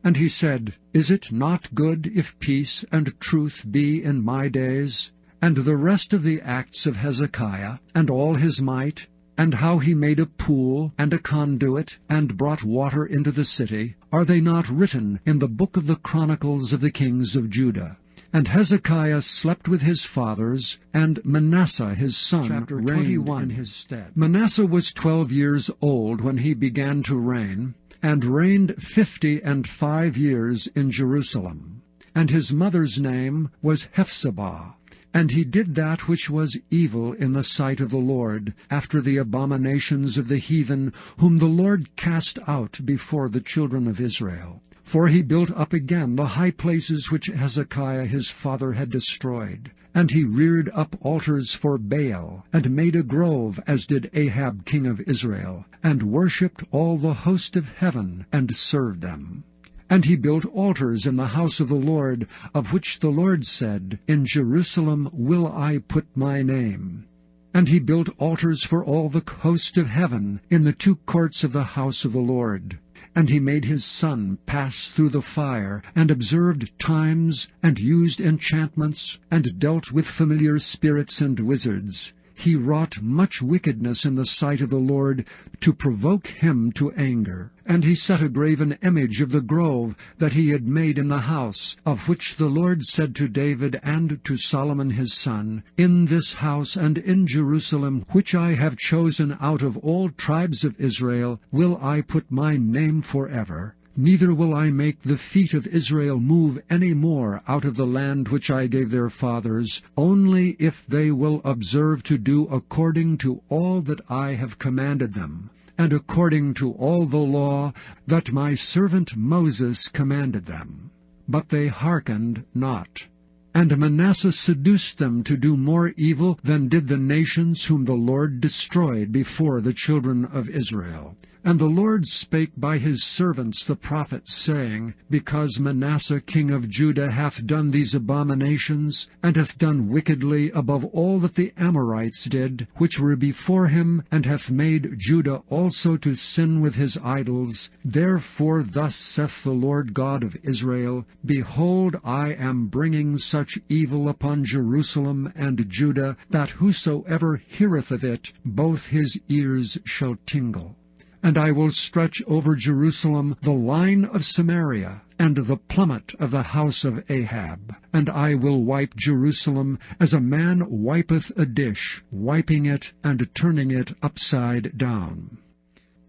[SPEAKER 1] And he said, Is it not good if peace and truth be in my days? And the rest of the acts of Hezekiah, and all his might, and how he made a pool and a conduit, and brought water into the city, are they not written in the book of the chronicles of the kings of Judah? And Hezekiah slept with his fathers, and Manasseh his son reigned in his stead. Manasseh was 12 years old when he began to reign, and reigned 55 years in Jerusalem. And his mother's name was Hephzibah. And he did that which was evil in the sight of the Lord, after the abominations of the heathen, whom the Lord cast out before the children of Israel. For he built up again the high places which Hezekiah his father had destroyed. And he reared up altars for Baal, and made a grove, as did Ahab king of Israel, and worshipped all the host of heaven, and served them. And he built altars in the house of the Lord, of which the Lord said, In Jerusalem will I put my name. And he built altars for all the host of heaven, in the 2 courts of the house of the Lord. And he made his son pass through the fire, and observed times, and used enchantments, and dealt with familiar spirits and wizards. he wrought much wickedness in the sight of the Lord, to provoke him to anger. And he set a graven image of the grove that he had made in the house, of which the Lord said to David and to Solomon his son, In this house and in Jerusalem, which I have chosen out of all tribes of Israel, will I put my name forever. Neither will I make the feet of Israel move any more out of the land which I gave their fathers, only if they will observe to do according to all that I have commanded them, and according to all the law that my servant Moses commanded them. But they hearkened not. And Manasseh seduced them to do more evil than did the nations whom the Lord destroyed before the children of Israel. And the Lord spake by his servants the prophets, saying, Because Manasseh king of Judah hath done these abominations, and hath done wickedly above all that the Amorites did, which were before him, and hath made Judah also to sin with his idols, therefore thus saith the Lord God of Israel, Behold, I am bringing such evil upon Jerusalem and Judah, that whosoever heareth of it, both his ears shall tingle. And I will stretch over Jerusalem the line of Samaria, and the plummet of the house of Ahab. And I will wipe Jerusalem as a man wipeth a dish, wiping it and turning it upside down.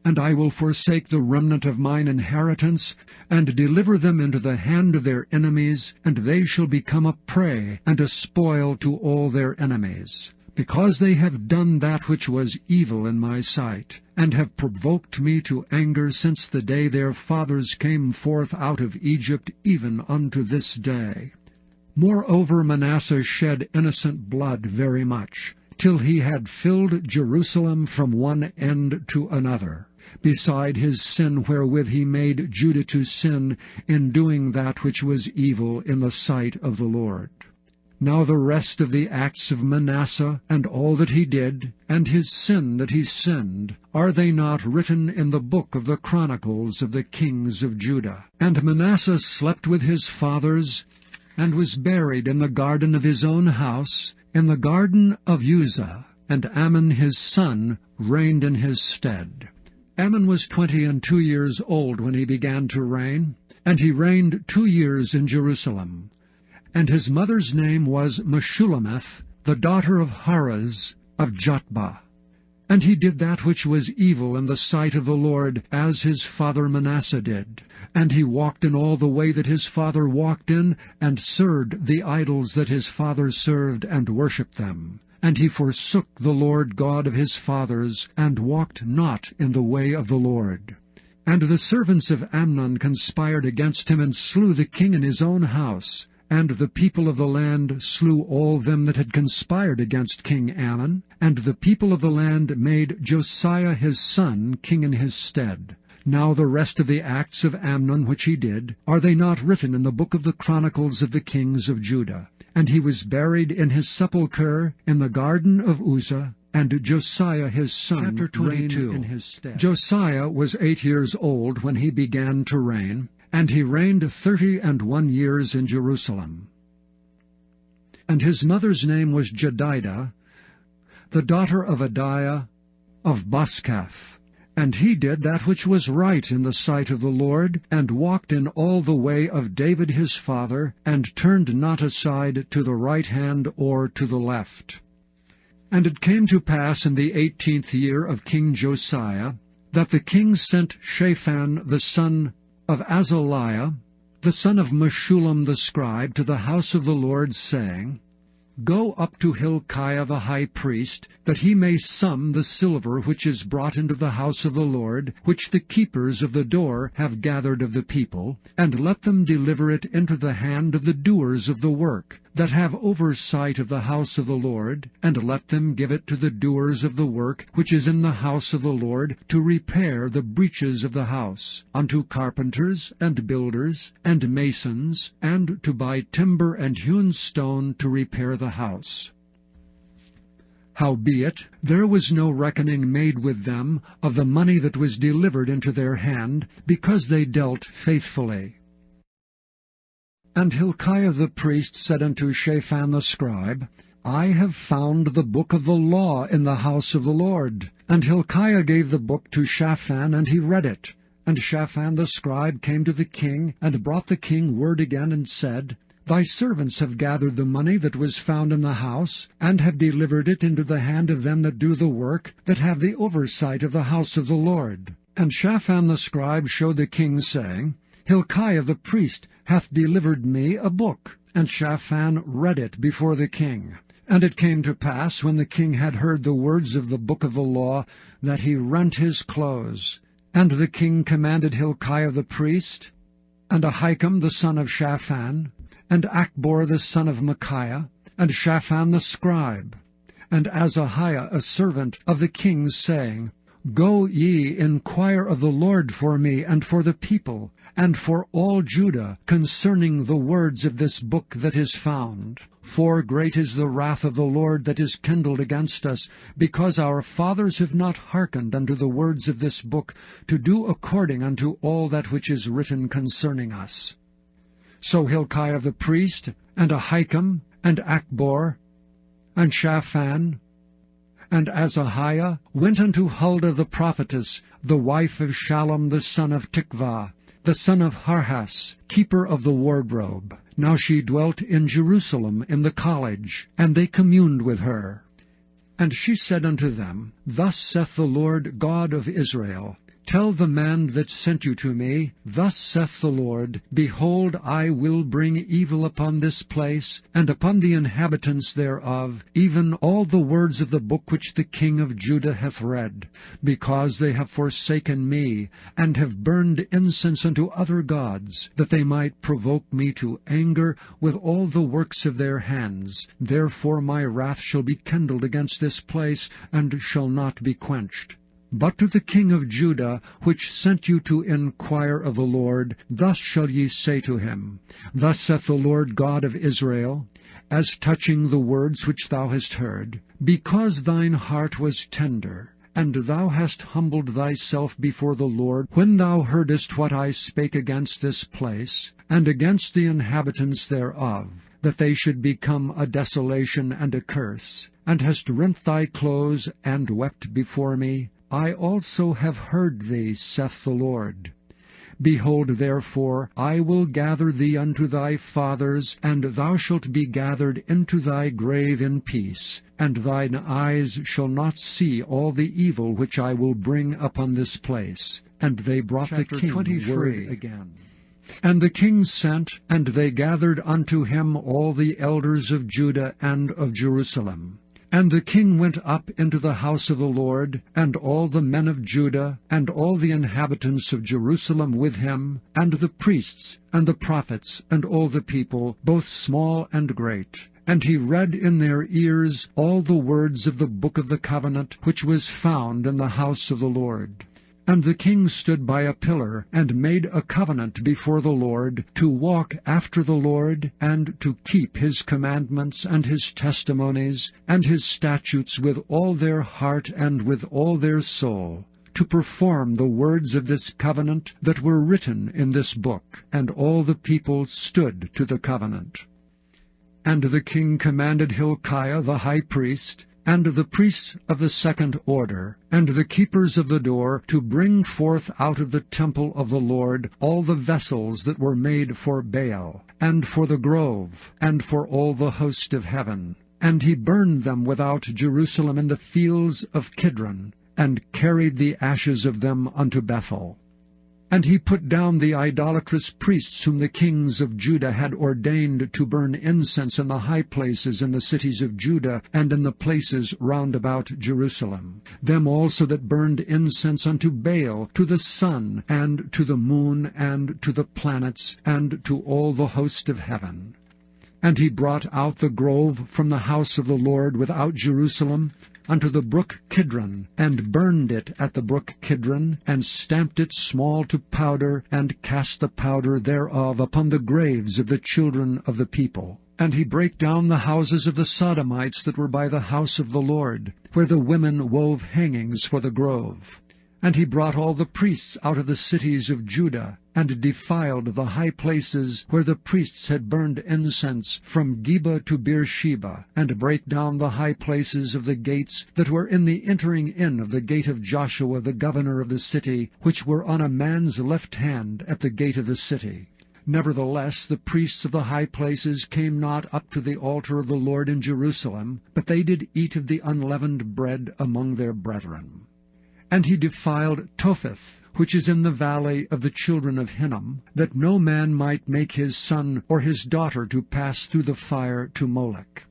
[SPEAKER 1] And I will forsake the remnant of mine inheritance, and deliver them into the hand of their enemies, and they shall become a prey and a spoil to all their enemies. Because they have done that which was evil in my sight, and have provoked me to anger since the day their fathers came forth out of Egypt, even unto this day. Moreover Manasseh shed innocent blood very much, till he had filled Jerusalem from one end to another, beside his sin wherewith he made Judah to sin in doing that which was evil in the sight of the Lord. Now the rest of the acts of Manasseh, and all that he did, and his sin that he sinned, are they not written in the book of the chronicles of the kings of Judah? And Manasseh slept with his fathers, and was buried in the garden of his own house, in the garden of Uzzah, and Amon his son reigned in his stead. Amon was 22 years old when he began to reign, and he reigned 2 years in Jerusalem. And his mother's name was Meshullemeth, the daughter of Haraz of Jotbah. And he did that which was evil in the sight of the Lord, as his father Manasseh did. And he walked in all the way that his father walked in, and served the idols that his father served, and worshipped them. And he forsook the Lord God of his fathers, and walked not in the way of the Lord. And the servants of Amnon conspired against him, and slew the king in his own house. And the people of the land slew all them that had conspired against King Amon, and the people of the land made Josiah his son king in his stead. Now the rest of the acts of Amnon which he did, are they not written in the book of the chronicles of the kings of Judah? And he was buried in his sepulchre in the garden of Uzzah, and Josiah his son reigned in his stead. Josiah was 8 years old when he began to reign, and he reigned 31 years in Jerusalem. And his mother's name was Jedidah, the daughter of Adiah of Boskath. And he did that which was right in the sight of the Lord, and walked in all the way of David his father, and turned not aside to the right hand or to the left. And it came to pass in the 18th year of King Josiah, that the king sent Shaphan the son of Azaliah, the son of Meshullam the scribe, to the house of the Lord, saying, Go up to Hilkiah the high priest, that he may sum the silver which is brought into the house of the Lord, which the keepers of the door have gathered of the people, and let them deliver it into the hand of the doers of the work, that have oversight of the house of the Lord, and let them give it to the doers of the work which is in the house of the Lord, to repair the breaches of the house, unto carpenters, and builders, and masons, and to buy timber and hewn stone to repair the house. Howbeit, there was no reckoning made with them of the money that was delivered into their hand, because they dealt faithfully. And Hilkiah the priest said unto Shaphan the scribe, I have found the book of the law in the house of the Lord. And Hilkiah gave the book to Shaphan, and he read it. And Shaphan the scribe came to the king, and brought the king word again, and said, Thy servants have gathered the money that was found in the house, and have delivered it into the hand of them that do the work, that have the oversight of the house of the Lord. And Shaphan the scribe showed the king, saying, Hilkiah the priest hath delivered me a book. And Shaphan read it before the king. And it came to pass, when the king had heard the words of the book of the law, that he rent his clothes. And the king commanded Hilkiah the priest, and Ahikam the son of Shaphan, and Achbor the son of Micaiah, and Shaphan the scribe, and Azahiah a servant of the king, saying, Go ye, inquire of the Lord for me, and for the people, and for all Judah, concerning the words of this book that is found. For great is the wrath of the Lord that is kindled against us, because our fathers have not hearkened unto the words of this book, to do according unto all that which is written concerning us. So Hilkiah the priest, and Ahikam, and Achbor, and Shaphan, and Azahiah went unto Huldah the prophetess, the wife of Shallum the son of Tikvah, the son of Harhas, keeper of the wardrobe. Now she dwelt in Jerusalem in the college, and they communed with her. And she said unto them, Thus saith the Lord God of Israel, Tell the man that sent you to me, Thus saith the Lord, Behold, I will bring evil upon this place, and upon the inhabitants thereof, even all the words of the book which the king of Judah hath read, because they have forsaken me, and have burned incense unto other gods, that they might provoke me to anger with all the works of their hands. Therefore my wrath shall be kindled against this place, and shall not be quenched. But to the king of Judah, which sent you to inquire of the Lord, thus shall ye say to him, Thus saith the Lord God of Israel, As touching the words which thou hast heard, because thine heart was tender, and thou hast humbled thyself before the Lord, when thou heardest what I spake against this place, and against the inhabitants thereof, that they should become a desolation and a curse, and hast rent thy clothes, and wept before me, I also have heard thee, saith the Lord. Behold, therefore, I will gather thee unto thy fathers, and thou shalt be gathered into thy grave in peace, and thine eyes shall not see all the evil which I will bring upon this place. And they brought the king 23 word again. And the king sent, and they gathered unto him all the elders of Judah and of Jerusalem. And the king went up into the house of the Lord, and all the men of Judah, and all the inhabitants of Jerusalem with him, and the priests, and the prophets, and all the people, both small and great. And he read in their ears all the words of the book of the covenant, which was found in the house of the Lord. And the king stood by a pillar, and made a covenant before the Lord, to walk after the Lord, and to keep his commandments, and his testimonies, and his statutes with all their heart and with all their soul, to perform the words of this covenant that were written in this book. And all the people stood to the covenant. And the king commanded Hilkiah the high priest, and the priests of the second order, and the keepers of the door, to bring forth out of the temple of the Lord all the vessels that were made for Baal, and for the grove, and for all the host of heaven. And he burned them without Jerusalem in the fields of Kidron, and carried the ashes of them unto Bethel. And he put down the idolatrous priests whom the kings of Judah had ordained to burn incense in the high places in the cities of Judah, and in the places round about Jerusalem. Them also that burned incense unto Baal, to the sun, and to the moon, and to the planets, and to all the host of heaven. And he brought out the grove from the house of the Lord without Jerusalem, unto the brook Kidron, and burned it at the brook Kidron, and stamped it small to powder, and cast the powder thereof upon the graves of the children of the people. And he brake down the houses of the Sodomites that were by the house of the Lord, where the women wove hangings for the grove. And he brought all the priests out of the cities of Judah, and defiled the high places where the priests had burned incense, from Geba to Beersheba, and brake down the high places of the gates that were in the entering in of the gate of Joshua the governor of the city, which were on a man's left hand at the gate of the city. Nevertheless the priests of the high places came not up to the altar of the Lord in Jerusalem, but they did eat of the unleavened bread among their brethren. And he defiled Topheth, which is in the valley of the children of Hinnom, that no man might make his son or his daughter to pass through the fire to Molech.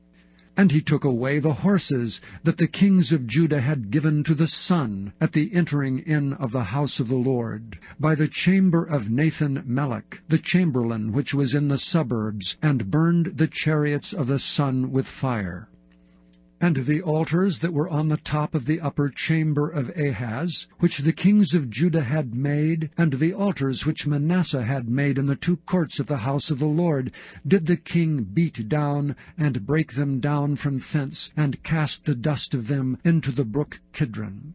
[SPEAKER 1] And he took away the horses that the kings of Judah had given to the sun at the entering in of the house of the Lord, by the chamber of Nathan-Melech, the chamberlain which was in the suburbs, and burned the chariots of the sun with fire. And the altars that were on the top of the upper chamber of Ahaz, which the kings of Judah had made, and the altars which Manasseh had made in the two courts of the house of the Lord, did the king beat down, and break them down from thence, and cast the dust of them into the brook Kidron.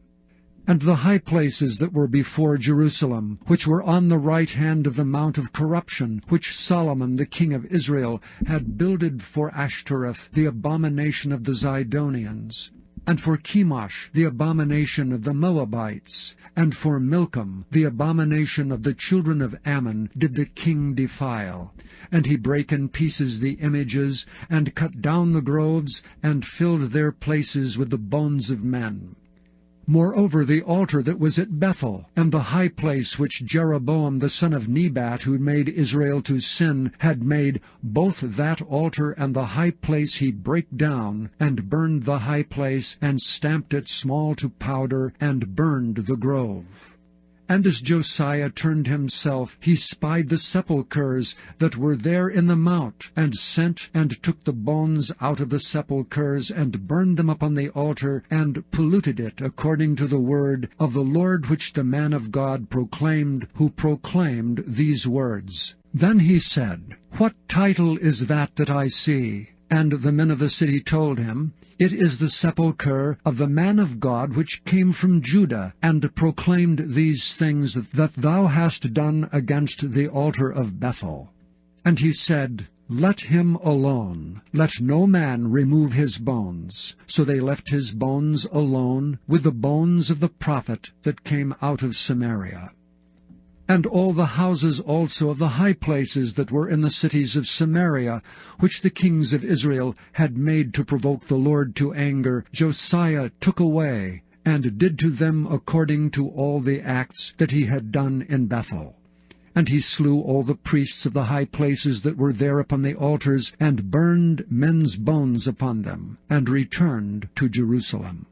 [SPEAKER 1] And the high places that were before Jerusalem, which were on the right hand of the mount of corruption, which Solomon the king of Israel had builded for Ashtoreth, the abomination of the Zidonians, and for Chemosh, the abomination of the Moabites, and for Milcom, the abomination of the children of Ammon, did the king defile. And he brake in pieces the images, and cut down the groves, and filled their places with the bones of men. Moreover, the altar that was at Bethel, and the high place which Jeroboam the son of Nebat, who made Israel to sin, had made, both that altar and the high place he brake down, and burned the high place, and stamped it small to powder, and burned the grove. And as Josiah turned himself, he spied the sepulchres that were there in the mount, and sent and took the bones out of the sepulchres, and burned them upon the altar, and polluted it according to the word of the Lord which the man of God proclaimed, who proclaimed these words. Then he said, What title is that I see? And the men of the city told him, It is the sepulchre of the man of God which came from Judah, and proclaimed these things that thou hast done against the altar of Bethel. And he said, Let him alone, let no man remove his bones. So they left his bones alone, with the bones of the prophet that came out of Samaria. And all the houses also of the high places that were in the cities of Samaria, which the kings of Israel had made to provoke the Lord to anger, Josiah took away, and did to them according to all the acts that he had done in Bethel. And he slew all the priests of the high places that were there upon the altars, and burned men's bones upon them, and returned to Jerusalem.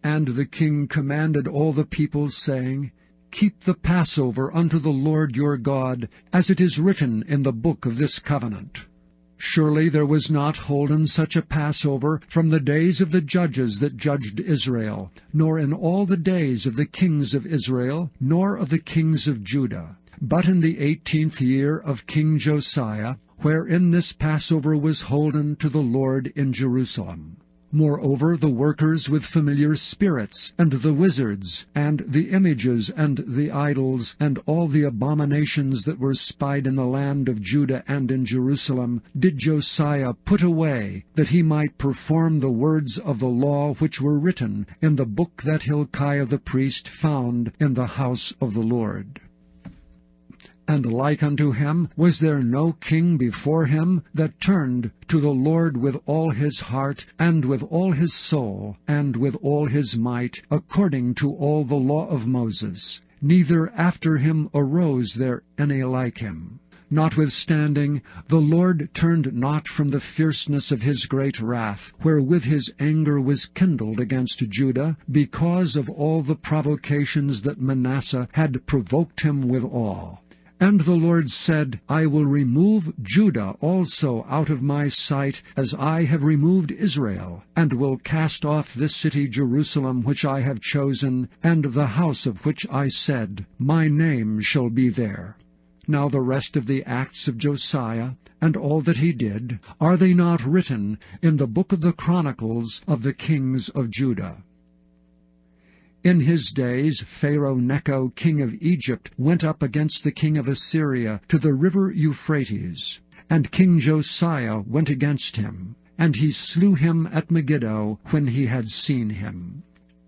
[SPEAKER 1] And the king commanded all the people, saying, Keep the Passover unto the Lord your God, as it is written in the book of this covenant. Surely there was not holden such a Passover from the days of the judges that judged Israel, nor in all the days of the kings of Israel, nor of the kings of Judah. But in the 18th year of King Josiah, wherein this Passover was holden to the Lord in Jerusalem. Moreover, the workers with familiar spirits, and the wizards, and the images, and the idols, and all the abominations that were spied in the land of Judah and in Jerusalem, did Josiah put away, that he might perform the words of the law which were written in the book that Hilkiah the priest found in the house of the Lord. And like unto him was there no king before him that turned to the Lord with all his heart, and with all his soul, and with all his might, according to all the law of Moses. Neither after him arose there any like him. Notwithstanding, the Lord turned not from the fierceness of his great wrath, wherewith his anger was kindled against Judah, because of all the provocations that Manasseh had provoked him withal. And the Lord said, I will remove Judah also out of my sight, as I have removed Israel, and will cast off this city Jerusalem which I have chosen, and the house of which I said, My name shall be there. Now the rest of the acts of Josiah, and all that he did, are they not written in the book of the Chronicles of the kings of Judah? In his days Pharaoh Necho, king of Egypt, went up against the king of Assyria to the river Euphrates. And King Josiah went against him, and he slew him at Megiddo when he had seen him.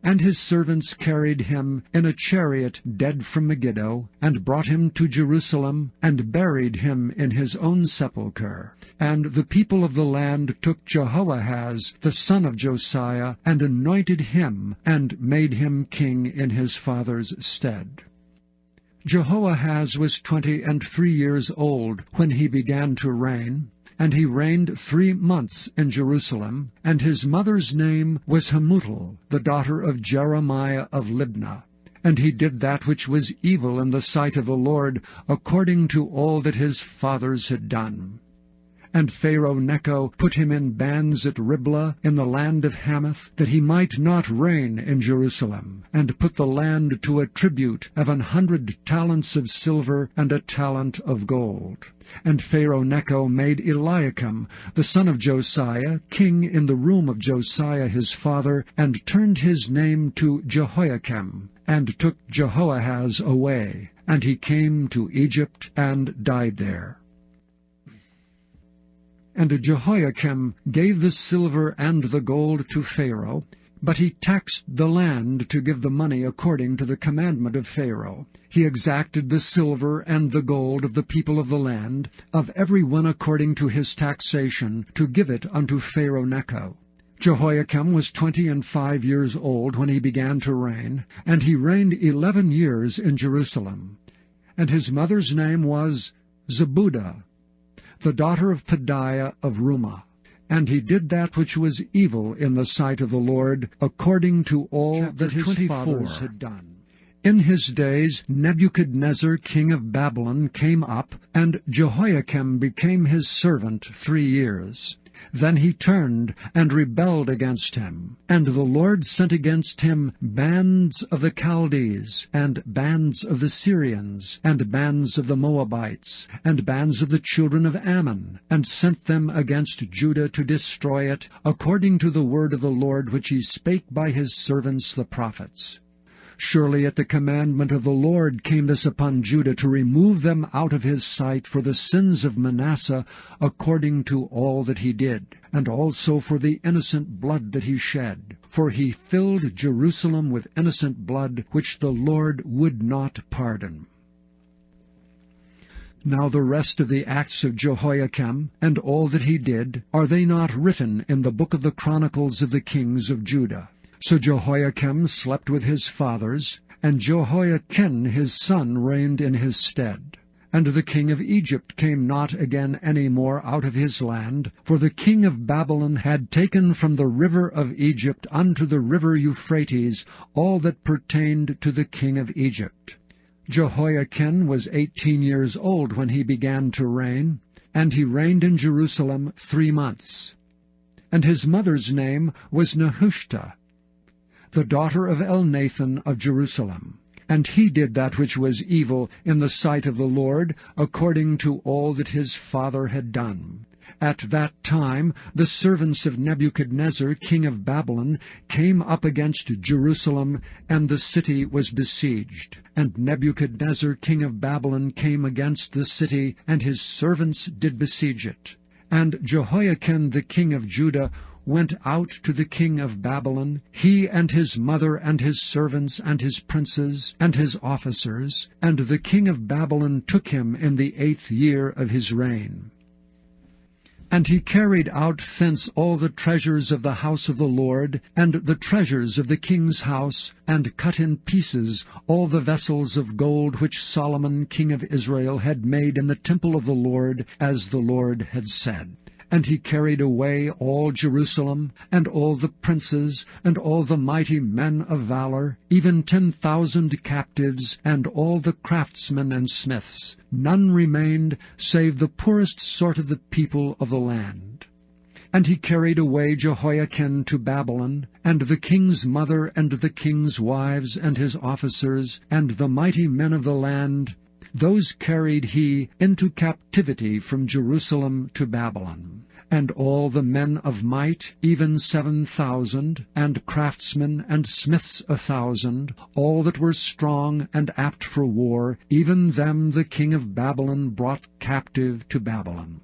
[SPEAKER 1] And his servants carried him in a chariot dead from Megiddo, and brought him to Jerusalem, and buried him in his own sepulchre. And the people of the land took Jehoahaz, the son of Josiah, and anointed him, and made him king in his father's stead. Jehoahaz was 23 years old when he began to reign, and he reigned 3 months in Jerusalem, and his mother's name was Hamutal, the daughter of Jeremiah of Libnah. And he did that which was evil in the sight of the Lord, according to all that his fathers had done. And Pharaoh Necho put him in bands at Riblah in the land of Hamath, that he might not reign in Jerusalem, and put the land to a tribute of 100 talents of silver and a talent of gold. And Pharaoh Necho made Eliakim, the son of Josiah, king in the room of Josiah his father, and turned his name to Jehoiakim, and took Jehoahaz away. And he came to Egypt and died there. And Jehoiakim gave the silver and the gold to Pharaoh, but he taxed the land to give the money according to the commandment of Pharaoh. He exacted the silver and the gold of the people of the land, of every one according to his taxation, to give it unto Pharaoh Necho. Jehoiakim was 25 years old when he began to reign, and he reigned 11 years in Jerusalem. And his mother's name was Zebudah, the daughter of Pedaiah of Rumah. And he did that which was evil in the sight of the Lord, according to all that his fathers had done. In his days Nebuchadnezzar king of Babylon came up, and Jehoiakim became his servant 3 years. Then he turned and rebelled against him, and the Lord sent against him bands of the Chaldees, and bands of the Syrians, and bands of the Moabites, and bands of the children of Ammon, and sent them against Judah to destroy it, according to the word of the Lord which he spake by his servants the prophets. Surely at the commandment of the Lord came this upon Judah, to remove them out of his sight for the sins of Manasseh, according to all that he did, and also for the innocent blood that he shed. For he filled Jerusalem with innocent blood, which the Lord would not pardon. Now the rest of the acts of Jehoiakim, and all that he did, are they not written in the book of the Chronicles of the kings of Judah? So Jehoiakim slept with his fathers, and Jehoiachin his son reigned in his stead. And the king of Egypt came not again any more out of his land, for the king of Babylon had taken from the river of Egypt unto the river Euphrates all that pertained to the king of Egypt. Jehoiachin was 18 years old when he began to reign, and he reigned in Jerusalem 3 months. And his mother's name was Nehushta, the daughter of Elnathan of Jerusalem. And he did that which was evil in the sight of the Lord, according to all that his father had done. At that time the servants of Nebuchadnezzar king of Babylon came up against Jerusalem, and the city was besieged. And Nebuchadnezzar king of Babylon came against the city, and his servants did besiege it. And Jehoiachin the king of Judah went out to the king of Babylon, he and his mother and his servants and his princes and his officers, and the king of Babylon took him in the 8th year of his reign. And he carried out thence all the treasures of the house of the Lord, and the treasures of the king's house, and cut in pieces all the vessels of gold which Solomon king of Israel had made in the temple of the Lord, as the Lord had said. And he carried away all Jerusalem, and all the princes, and all the mighty men of valor, even 10,000 captives, and all the craftsmen and smiths. None remained, save the poorest sort of the people of the land. And he carried away Jehoiachin to Babylon, and the king's mother, and the king's wives, and his officers, and the mighty men of the land. Those carried he into captivity from Jerusalem to Babylon. and all the men of might, even 7,000, and craftsmen and smiths 1,000, all that were strong and apt for war, even them the king of Babylon brought captive to Babylon.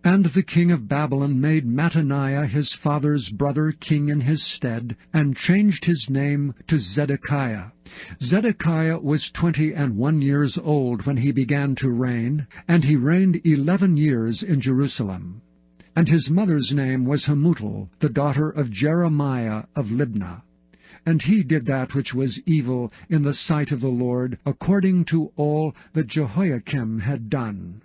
[SPEAKER 1] And the king of Babylon made Mattaniah his father's brother king in his stead, and changed his name to Zedekiah. Zedekiah was 21 years old when he began to reign, and he reigned 11 years in Jerusalem. And his mother's name was Hamutal, the daughter of Jeremiah of Libnah. And he did that which was evil in the sight of the Lord, according to all that Jehoiakim had done.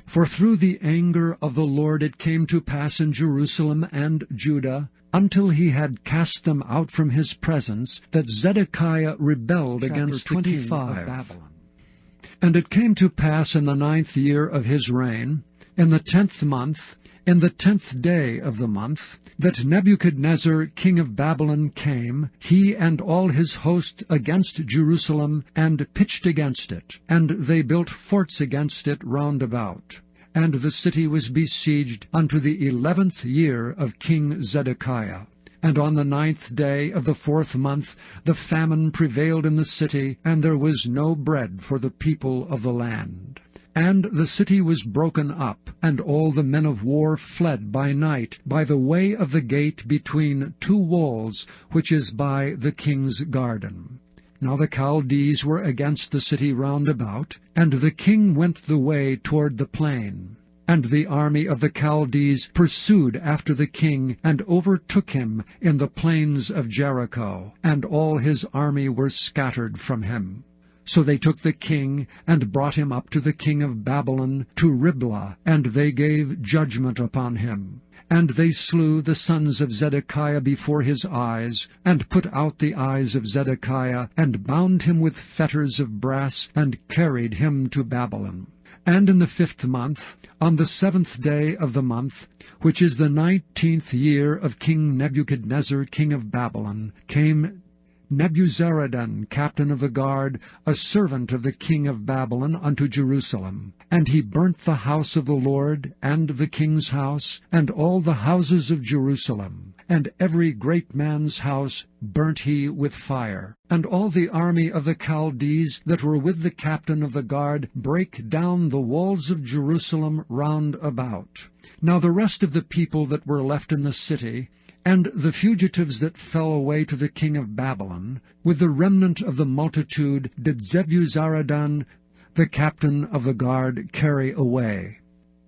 [SPEAKER 1] For through the anger of the Lord it came to pass in Jerusalem and Judah, until he had cast them out from his presence, that Zedekiah rebelled against the king of Babylon. And it came to pass in the 9th year of his reign, in the 10th month, in the 10th day of the month, that Nebuchadnezzar king of Babylon came, he and all his host, against Jerusalem, and pitched against it, and they built forts against it round about. And the city was besieged unto the 11th year of King Zedekiah. And on the 9th day of the 4th month the famine prevailed in the city, and there was no bread for the people of the land. And the city was broken up, and all the men of war fled by night by the way of the gate between 2 walls, which is by the king's garden. Now the Chaldees were against the city round about, and the king went the way toward the plain. And the army of the Chaldees pursued after the king, and overtook him in the plains of Jericho, and all his army were scattered from him. So they took the king, and brought him up to the king of Babylon, to Riblah, and they gave judgment upon him. And they slew the sons of Zedekiah before his eyes, and put out the eyes of Zedekiah, and bound him with fetters of brass, and carried him to Babylon. And in the 5th month, on the 7th day of the month, which is the 19th year of King Nebuchadnezzar king of Babylon, came Nebuzaradan, captain of the guard, a servant of the king of Babylon, unto Jerusalem. And he burnt the house of the Lord, and the king's house, and all the houses of Jerusalem. And every great man's house burnt he with fire. And all the army of the Chaldees that were with the captain of the guard brake down the walls of Jerusalem round about. Now the rest of the people that were left in the city, and the fugitives that fell away to the king of Babylon, with the remnant of the multitude, did Nebuzaradan, the captain of the guard, carry away.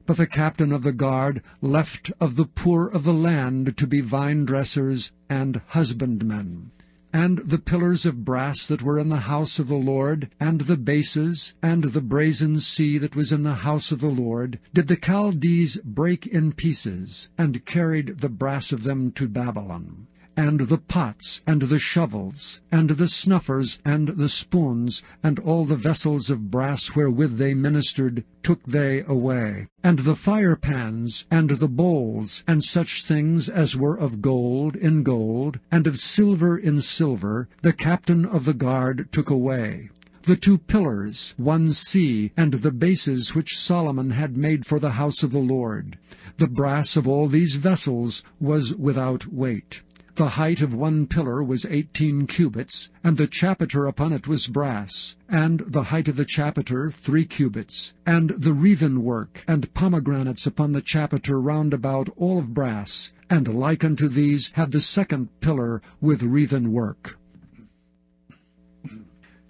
[SPEAKER 1] But the captain of the guard left of the poor of the land to be vine-dressers and husbandmen. And the pillars of brass that were in the house of the Lord, and the bases, and the brazen sea that was in the house of the Lord, did the Chaldees break in pieces, and carried the brass of them to Babylon. And the pots, and the shovels, and the snuffers, and the spoons, and all the vessels of brass wherewith they ministered, took they away. And the firepans, and the bowls, and such things as were of gold in gold, and of silver in silver, the captain of the guard took away. The 2 pillars, 1 sea, and the bases which Solomon had made for the house of the Lord. The brass of all these vessels was without weight. The height of 1 pillar was 18 cubits, and the chapiter upon it was brass, and the height of the chapiter 3 cubits, and the wreathen work and pomegranates upon the chapiter round about all of brass, and like unto these had the 2nd pillar with wreathen work.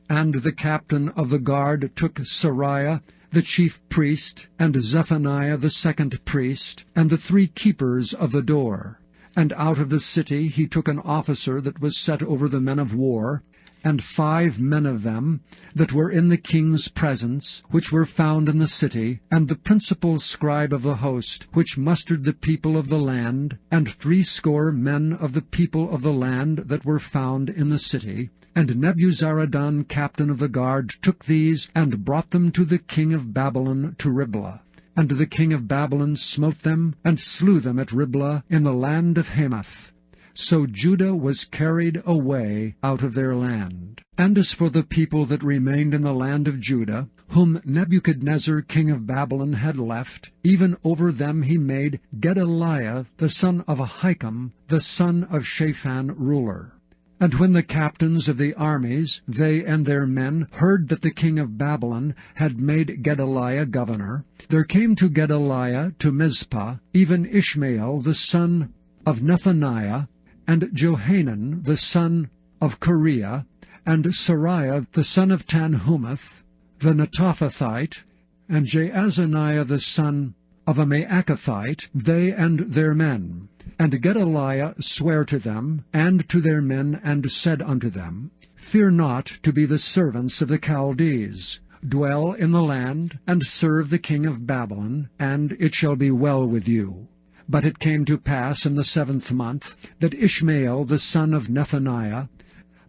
[SPEAKER 1] And the captain of the guard took Sariah, the chief priest, and Zephaniah the 2nd priest, and the 3 keepers of the door. And out of the city he took an officer that was set over the men of war, and 5 men of them that were in the king's presence, which were found in the city, and the principal scribe of the host, which mustered the people of the land, and 60 men of the people of the land that were found in the city. And Nebuzaradan, captain of the guard, took these, and brought them to the king of Babylon to Riblah. And the king of Babylon smote them, and slew them at Riblah in the land of Hamath. So Judah was carried away out of their land. And as for the people that remained in the land of Judah, whom Nebuchadnezzar king of Babylon had left, even over them he made Gedaliah the son of Ahikam, the son of Shaphan, ruler. And when the captains of the armies, they and their men, heard that the king of Babylon had made Gedaliah governor, there came to Gedaliah to Mizpah even Ishmael the son of Nethaniah, and Johanan the son of Kareah, and Sariah the son of Tanhumeth, the Netophathite, and Jaazaniah the son of a Maacathite, they and their men. And Gedaliah sware to them, and to their men, and said unto them, Fear not to be the servants of the Chaldees. Dwell in the land, and serve the king of Babylon, and it shall be well with you. But it came to pass in the 7th month, that Ishmael the son of Nethaniah,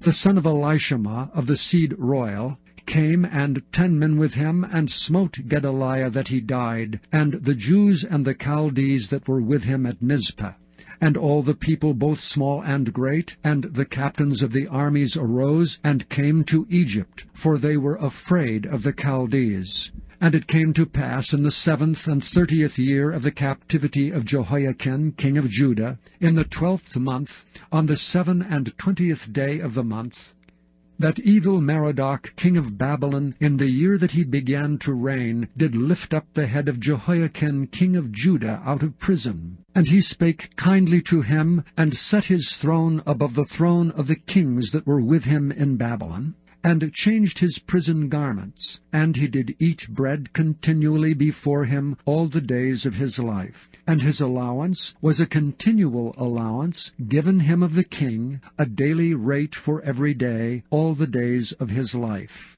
[SPEAKER 1] the son of Elishama of the seed royal, came, and 10 men with him, and smote Gedaliah that he died, and the Jews and the Chaldees that were with him at Mizpah. And all the people, both small and great, and the captains of the armies arose, and came to Egypt, for they were afraid of the Chaldees. And it came to pass in the 7th and 30th year of the captivity of Jehoiakim king of Judah, in the 12th month, on the 7 and 20th day of the month, that evil Merodach king of Babylon, in the year that he began to reign, did lift up the head of Jehoiakim king of Judah out of prison. And he spake kindly to him, and set his throne above the throne of the kings that were with him in Babylon, and changed his prison garments. And he did eat bread continually before him all the days of his life. And his allowance was a continual allowance given him of the king, a daily rate for every day, all the days of his life.